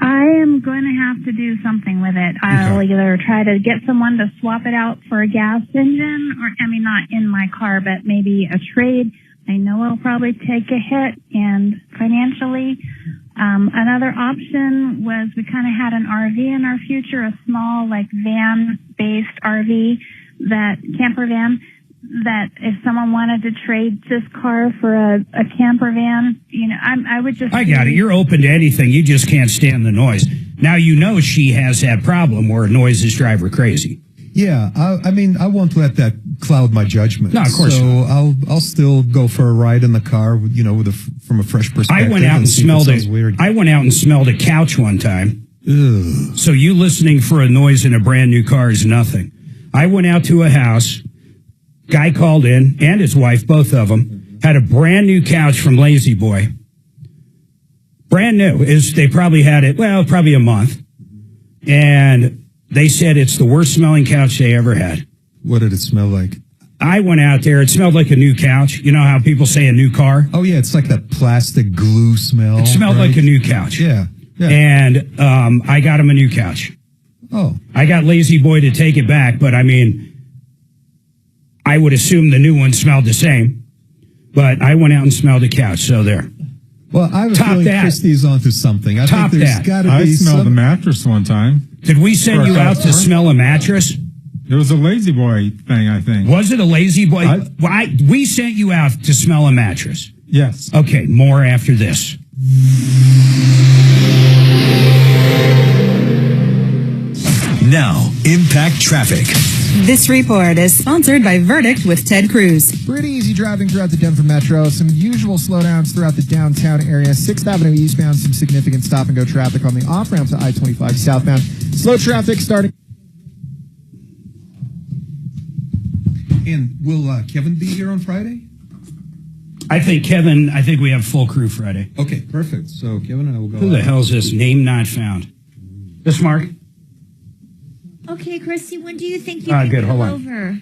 I am going to have to do something with it. I'll either try to get someone to swap it out for a gas engine, or, not in my car, but maybe a trade. I know it'll probably take a hit, and financially, another option was we kind of had an RV in our future, a small, van-based RV, camper van, that if someone wanted to trade this car for a camper van, I would just... I got it. You're open to anything. You just can't stand the noise. Now she has that problem where noises drive her crazy. Yeah, I won't let that cloud my judgment. No, of course So not. I'll still go for a ride in the car, from a fresh perspective. I went out and smelled it. I went out and smelled a couch one time. Ugh. So you listening for a noise in a brand new car is nothing. I went out to a house. Guy called in, and his wife, both of them, had a brand new couch from Lazy Boy. Brand new. They probably had it, probably a month. And they said it's the worst smelling couch they ever had. What did it smell like? I went out there. It smelled like a new couch. You know how people say a new car? Oh, yeah. It's like that plastic glue smell. It smelled right? like a new couch. Yeah. And I got him a new couch. Oh. I got Lazy Boy to take it back, but I would assume the new one smelled the same. But I went out and smelled a couch, so there. Well, I have a feeling Christie's onto something. I think there's got to be I smelled a mattress one time. Did we send you out to smell a mattress? It was a Lazy Boy thing, I think. Was it a Lazy Boy? We sent you out to smell a mattress. Yes. Okay, more after this. Now, Impact Traffic. This report is sponsored by Verdict with Ted Cruz. Pretty easy driving throughout the Denver Metro. Some usual slowdowns throughout the downtown area. 6th Avenue eastbound, some significant stop-and-go traffic on the off-ramp to I-25 southbound. Slow traffic starting... And will Kevin be here on Friday? I think we have full crew Friday. Okay, perfect. So Kevin and I will go. Who the hell is this? Name not found. This Mark? Okay, Christy, when do you think you can good, come hold on. over?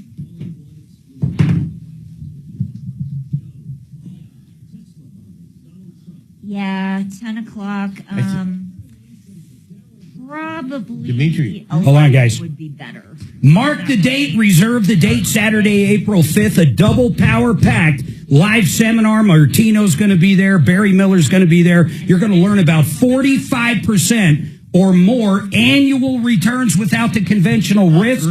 Yeah, 10 o'clock. Probably. Dimitri. Hold on, guys. Would be better. Mark the date. Reserve the date. Saturday, April 5th. A double power packed live seminar. Martino's going to be there. Barry Miller's going to be there. You're going to learn about 45% or more annual returns without the conventional risk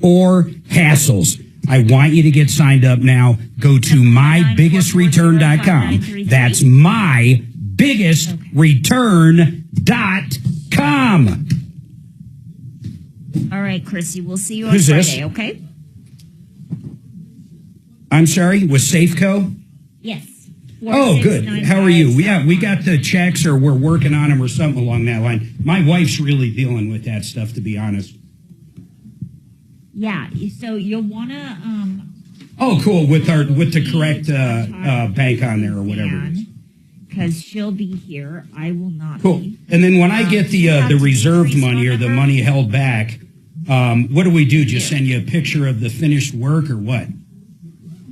or hassles. I want you to get signed up now. Go to mybiggestrureturn.com. That's mybiggestrureturn.com. All right, Christy, we'll see you on Who's Friday, this? okay? I'm sorry, with Safeco? Yes. Oh, good. How are you? Yeah, we got the checks, or we're working on them, or something along that line. My wife's really dealing with that stuff, to be honest. Yeah, so you'll want to... Oh, cool. With the correct bank on there, or whatever. Because she'll be here. I will not Cool. be. And then when I get the reserved money or the money held back, what do we do? Just send you a picture of the finished work, or what?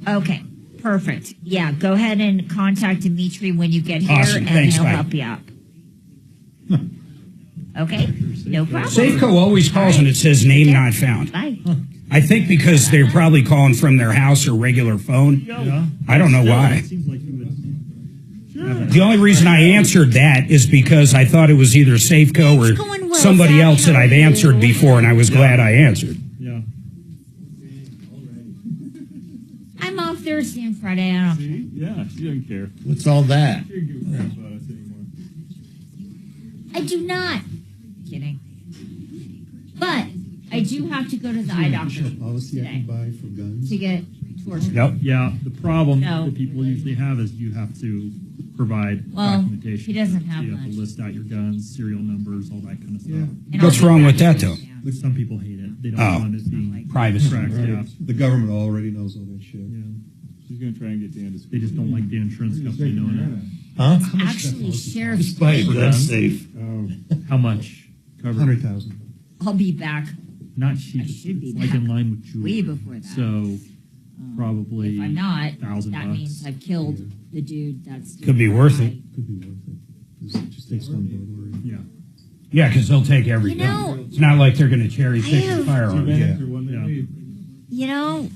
Okay, perfect. Yeah, go ahead and contact Dimitri when you get here, Awesome. and Thanks, he'll bye. help you out. Okay, no problem. Safeco always calls and it says name not found. Bye. I think because they're probably calling from their house or regular phone. Yeah. I don't know why. The only reason I answered that is because I thought it was either Safeco or somebody else that I've answered before, and I was glad I answered. Yeah. I'm off Thursday and Friday. I don't care. Yeah, she doesn't care. What's all that? She doesn't give a crap about us anymore. I do not. Kidding. But I do have to go to the eye doctor Policy I today can buy for guns. to get torture. Yeah, the problem No. that people usually have is you have to provide Well, documentation. he doesn't have You have to much. list out your guns, serial numbers, all that kind of stuff. And What's I'll wrong get with back that, to though? you. Which some people hate it. They don't Oh. want it being Privacy. tracked. Right. Yeah. The government already knows all that shit. Yeah. She's going to try and get Dan to speak. They just don't like the insurance company knowing it. Huh? Actually, Sheriff's Spike, Lane. that's safe. How much? 100,000. I'll be back Not cheap. I should be It's like back in line with jewelry. way before that. So probably If I'm not, $1,000 that means I've killed the dude that's Could be worth it. Could be worth it. Just takes one burglary. Yeah. Yeah, because they'll take everything. You know, it's not like they're going to cherry pick the have- firearms. Yeah. You know,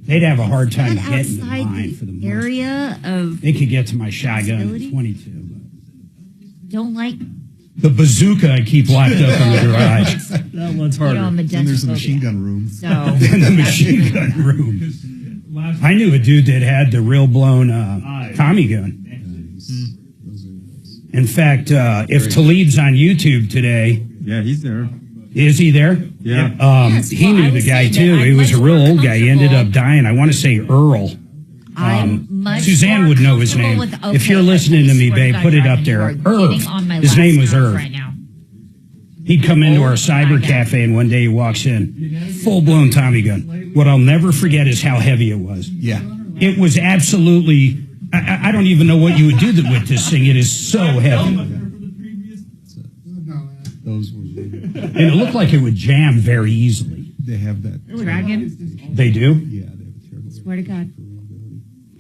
They'd have a hard time that getting to outside mine for the the most. area of They could get to my shotgun possibility? at 22. But don't like the bazooka I keep locked up in the garage. That one's you know, harder. I'm a Then there's the dentophobia. machine gun room. So In the machine gun room. I knew a dude that had the real blown Tommy gun. In fact, if Talib's on YouTube today, Yeah, he's there. is he there? Yeah. Yes, he well, I knew the was guy saying too. that He I'm was a much real more old guy. He ended up comfortable- dying. I want to say Earl. I'm much Suzanne more would know his comfortable name. with, If you're okay, listening to I me, swear babe, God, put it Ryan, up you there. are Irv. getting on my His last name was nerve Irv. right now. He'd come into our cyber cafe, and one day he walks in, full blown Tommy gun. What I'll never forget is how heavy it was. Yeah. It was absolutely. I don't even know what you would do with this thing. It is so heavy, Those were. and it looked like it would jam very easily. They have that. Dragon, They do. Yeah, they have a terrible. swear to God.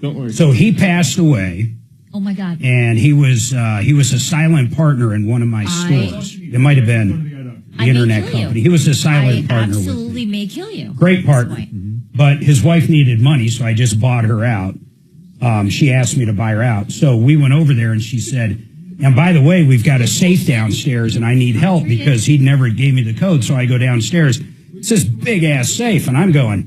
Don't worry. So he passed away, Oh my God. and he was a silent partner in one of my stores. It might have been the I may internet kill you. company. He was a silent I partner with me. absolutely may kill you. Great at this partner. point. But his wife needed money, so I just bought her out. She asked me to buy her out. So we went over there, and she said, and by the way, we've got a safe downstairs, and I need help because he never gave me the code. So I go downstairs. It's this big-ass safe, and I'm going,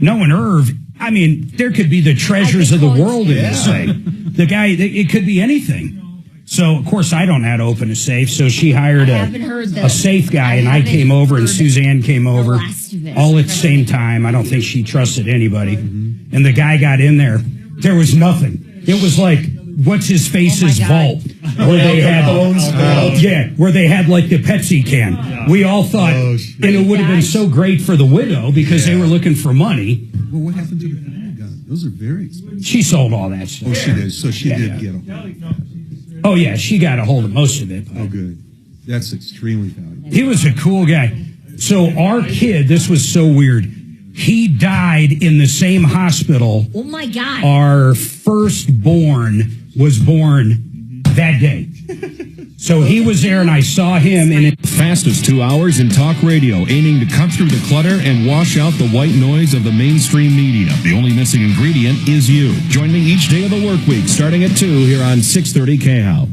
knowing Irv, I mean, there could be the treasures of the world in this thing. The guy, it could be anything. So, of course, I don't know how to open a safe, so she hired haven't heard a safe guy, and I came over, and Suzanne came over, all at the same time. I don't think she trusted anybody. And the guy got in there. There was nothing. It was like, what's his face's vault, where they had, where they had like the Pepsi can. We all thought, and it would have been so great for the widow because they were looking for money. Well, what happened to the family gun? Those are very expensive. She sold all that stuff. Oh, she did. So she did get them. Oh yeah, she got a hold of most of it. Oh, good. That's extremely valuable. He was a cool guy. So our kid, this was so weird. He died in the same hospital. Oh my God. Our firstborn was born that day. So he was there, and I saw him. And Fastest 2 hours in talk radio, aiming to cut through the clutter and wash out the white noise of the mainstream media. The only missing ingredient is you. Join me each day of the work week, starting at 2 here on 630 KHOW.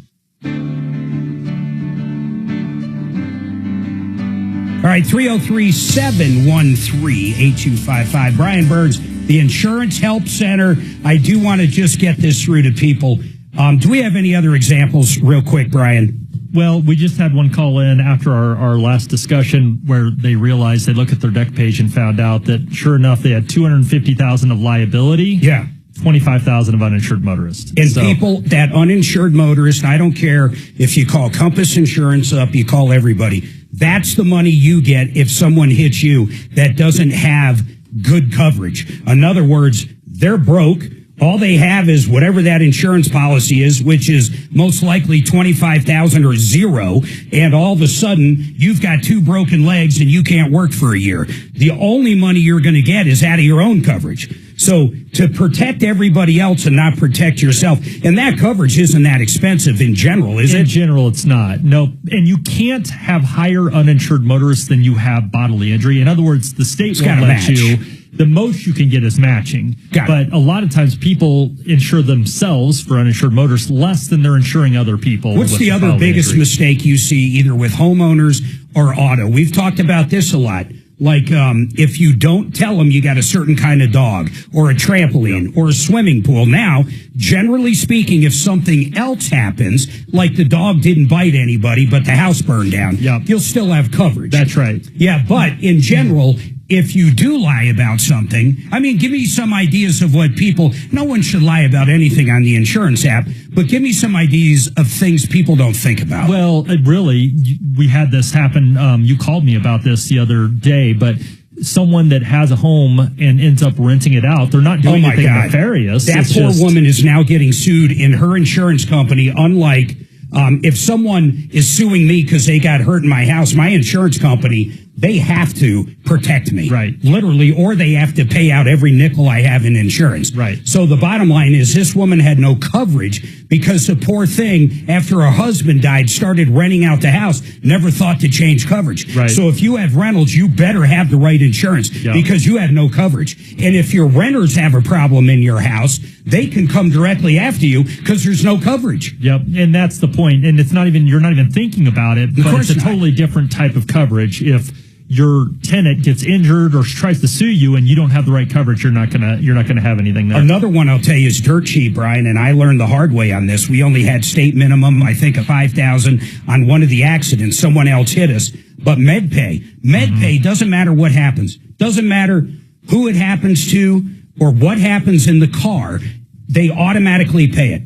All right, 303-713-8255. Brian Burns, the Insurance Help Center. I do want to just get this through to people. Do we have any other examples real quick, Brian? Well, we just had one call in after our last discussion where they realized they looked at their deck page and found out that sure enough, they had $250,000 of liability. Yeah. 25,000 of uninsured motorists. And people, that uninsured motorist, I don't care if you call Compass Insurance up, you call everybody. That's the money you get if someone hits you that doesn't have good coverage. In other words, they're broke. All they have is whatever that insurance policy is, which is most likely 25,000 or zero. And all of a sudden, you've got 2 broken legs and you can't work for a year. The only money you're going to get is out of your own coverage. So to protect everybody else and not protect yourself, and that coverage isn't that expensive in general, is it? In general, it's not. No, and you can't have higher uninsured motorists than you have bodily injury. In other words, the state won't let match. you. The most you can get is matching. But a lot of times people insure themselves for uninsured motorists less than they're insuring other people. What's with the other bodily biggest injury. mistake you see either with homeowners or auto? We've talked about this a lot. Like if you don't tell them you got a certain kind of dog or a trampoline or a swimming pool. Now, generally speaking, if something else happens, like the dog didn't bite anybody but the house burned down, you'll still have coverage. That's right. Yeah, but in general, if you do lie about something, I mean, give me some ideas of what people, no one should lie about anything on the insurance app, but give me some ideas of things people don't think about. Well, really, we had this happen. You called me about this the other day, but someone that has a home and ends up renting it out, they're not doing anything nefarious. That poor woman is now getting sued in her insurance company, unlike if someone is suing me because they got hurt in my house, my insurance company, they have to protect me. Right. Literally, or they have to pay out every nickel I have in insurance. Right. So the bottom line is this woman had no coverage because the poor thing, after her husband died, started renting out the house, never thought to change coverage. Right. So if you have rentals, you better have the right insurance because you have no coverage. And if your renters have a problem in your house, they can come directly after you because there's no coverage. Yep, and that's the point. And it's not even, you're not even thinking about it, but it's a totally different type of coverage. If your tenant gets injured or tries to sue you and you don't have the right coverage, you're not gonna have anything there. Another one I'll tell you is dirt cheap, Brian, and I learned the hard way on this. We only had state minimum, I think, of $5,000 on one of the accidents. Someone else hit us. But MedPay doesn't matter what happens. Doesn't matter who it happens to or what happens in the car. They automatically pay it.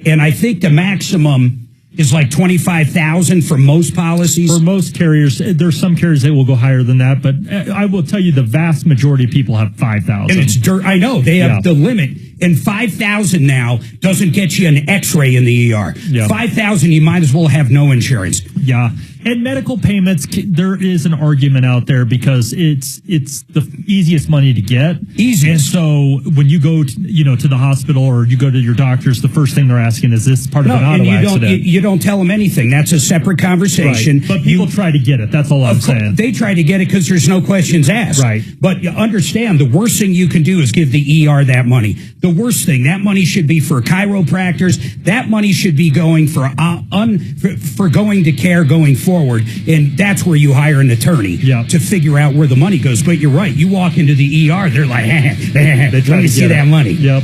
And I think the maximum is like $25,000 for most policies. For most carriers, there's some carriers that will go higher than that, but I will tell you the vast majority of people have $5,000. And it's dirt. I know they have the limit, and $5,000 now doesn't get you an X-ray in the ER. $5,000, you might as well have no insurance. Yeah, and medical payments, there is an argument out there because it's the easiest money to get. And so when you go to the hospital or you go to your doctors, the first thing they're asking is this part of an auto accident. You don't tell them anything. That's a separate conversation. Right. But people try to get it. That's all I'm saying. They try to get it because there's no questions asked. Right. But you understand, the worst thing you can do is give the ER that money. The worst thing, that money should be for chiropractors. That money should be going for going to care going forward. And that's where you hire an attorney to figure out where the money goes. But you're right. You walk into the ER, they're like, let me see that money. Yep.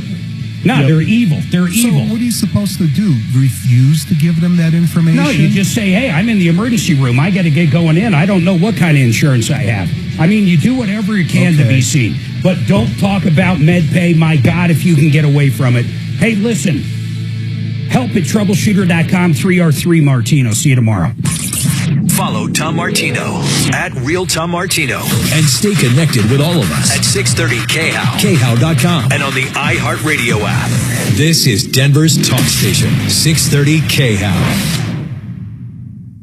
No, they're evil. They're evil. So what are you supposed to do? Refuse to give them that information? No, you just say, hey, I'm in the emergency room. I got to get going in. I don't know what kind of insurance I have. I mean, you do whatever you can to be seen. But don't talk about MedPay. My God, if you can get away from it. Hey, listen. Help at troubleshooter.com, 3R3 Martino. See you tomorrow. Follow Tom Martino at Real Tom Martino and stay connected with all of us at 630 KHOW, KHOW.com, and on the iHeartRadio app. This is Denver's talk station, 630 KHOW.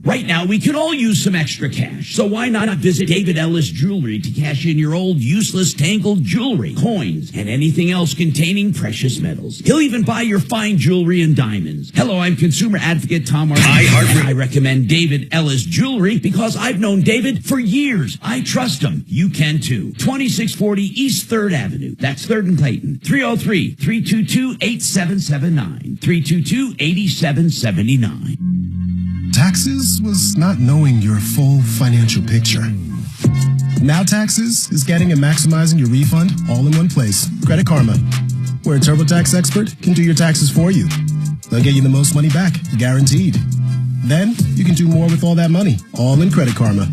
Right now, we could all use some extra cash, so why not visit David Ellis Jewelry to cash in your old, useless, tangled jewelry, coins, and anything else containing precious metals. He'll even buy your fine jewelry and diamonds. Hello, I'm consumer advocate Tom Martino. I recommend David Ellis Jewelry because I've known David for years. I trust him. You can too. 2640 East 3rd Avenue. That's 3rd and Clayton. 303-322-8779. 322-8779. Taxes was not knowing your full financial picture. Now Taxes is getting and maximizing your refund all in one place. Credit Karma, where a TurboTax expert can do your taxes for you. They'll get you the most money back, guaranteed. Then you can do more with all that money, all in Credit Karma.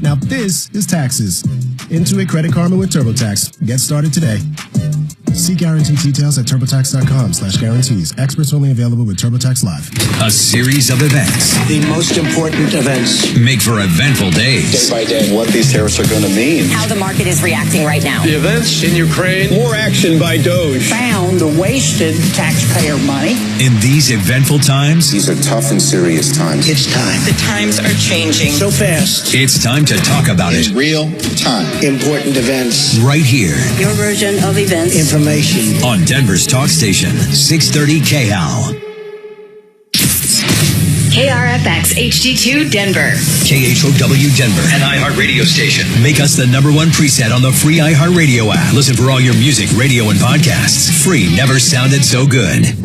Now this is Taxes. Into a Credit Karma with TurboTax. Get started today. See guarantee details at TurboTax.com/guarantees. Experts only available with TurboTax Live. A series of events. The most important events. Make for eventful days. Day by day. What these tariffs are going to mean. How the market is reacting right now. The events in Ukraine. More action by Doge. Found the wasted taxpayer money. In these eventful times. These are tough and serious times. It's time. The times are changing so fast. It's time to talk about it. Real time. Important events. Right here. Your version of events. Information. On Denver's talk station, 630 KHOW. KRFX HD2 Denver. KHOW Denver, an iHeartRadio station. Make us the #1 preset on the free iHeartRadio app. Listen for all your music, radio, and podcasts. Free never sounded so good.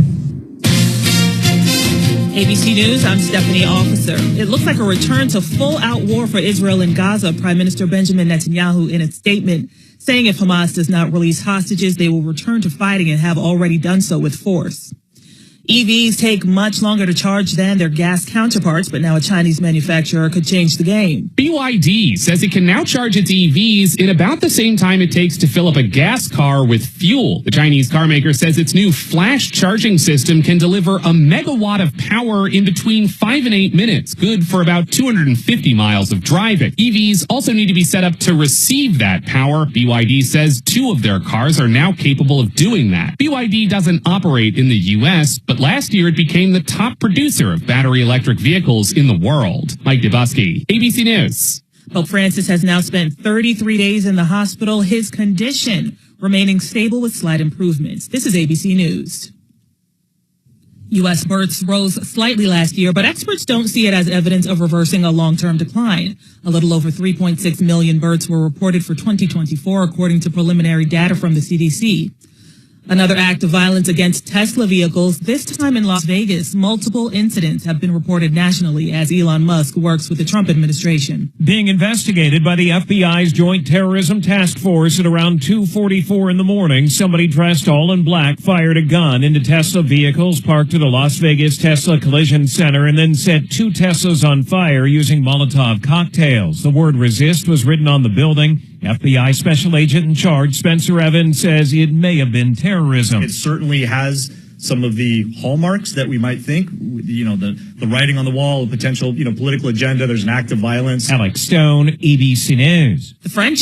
ABC News, I'm Stephanie Officer. It looks like a return to full-out war for Israel and Gaza. Prime Minister Benjamin Netanyahu in a statement saying if Hamas does not release hostages, they will return to fighting and have already done so with force. EVs take much longer to charge than their gas counterparts, but now a Chinese manufacturer could change the game. BYD says it can now charge its EVs in about the same time it takes to fill up a gas car with fuel. The Chinese car maker says its new flash charging system can deliver a megawatt of power in between 5 and 8 minutes, good for about 250 miles of driving. EVs also need to be set up to receive that power. BYD says 2 of their cars are now capable of doing that. BYD doesn't operate in the U.S., but last year it became the top producer of battery electric vehicles in the world. Mike Dubusky, ABC News. Pope Francis has now spent 33 days in the hospital, his condition remaining stable with slight improvements. This is ABC News. U.S. births rose slightly last year, but experts don't see it as evidence of reversing a long-term decline. A little over 3.6 million births were reported for 2024, according to preliminary data from the CDC. Another act of violence against Tesla vehicles, this time in Las Vegas. Multiple incidents have been reported nationally as Elon Musk works with the Trump administration. Being investigated by the FBI's Joint Terrorism Task Force at around 2:44 in the morning, somebody dressed all in black fired a gun into Tesla vehicles parked at a Las Vegas Tesla collision center and then set 2 Teslas on fire using Molotov cocktails. The word resist was written on the building. FBI Special Agent in charge, Spencer Evans, says it may have been terrorism. It certainly has some of the hallmarks that we might think, the writing on the wall, a potential, political agenda. There's an act of violence. Alex Stone, ABC News. The French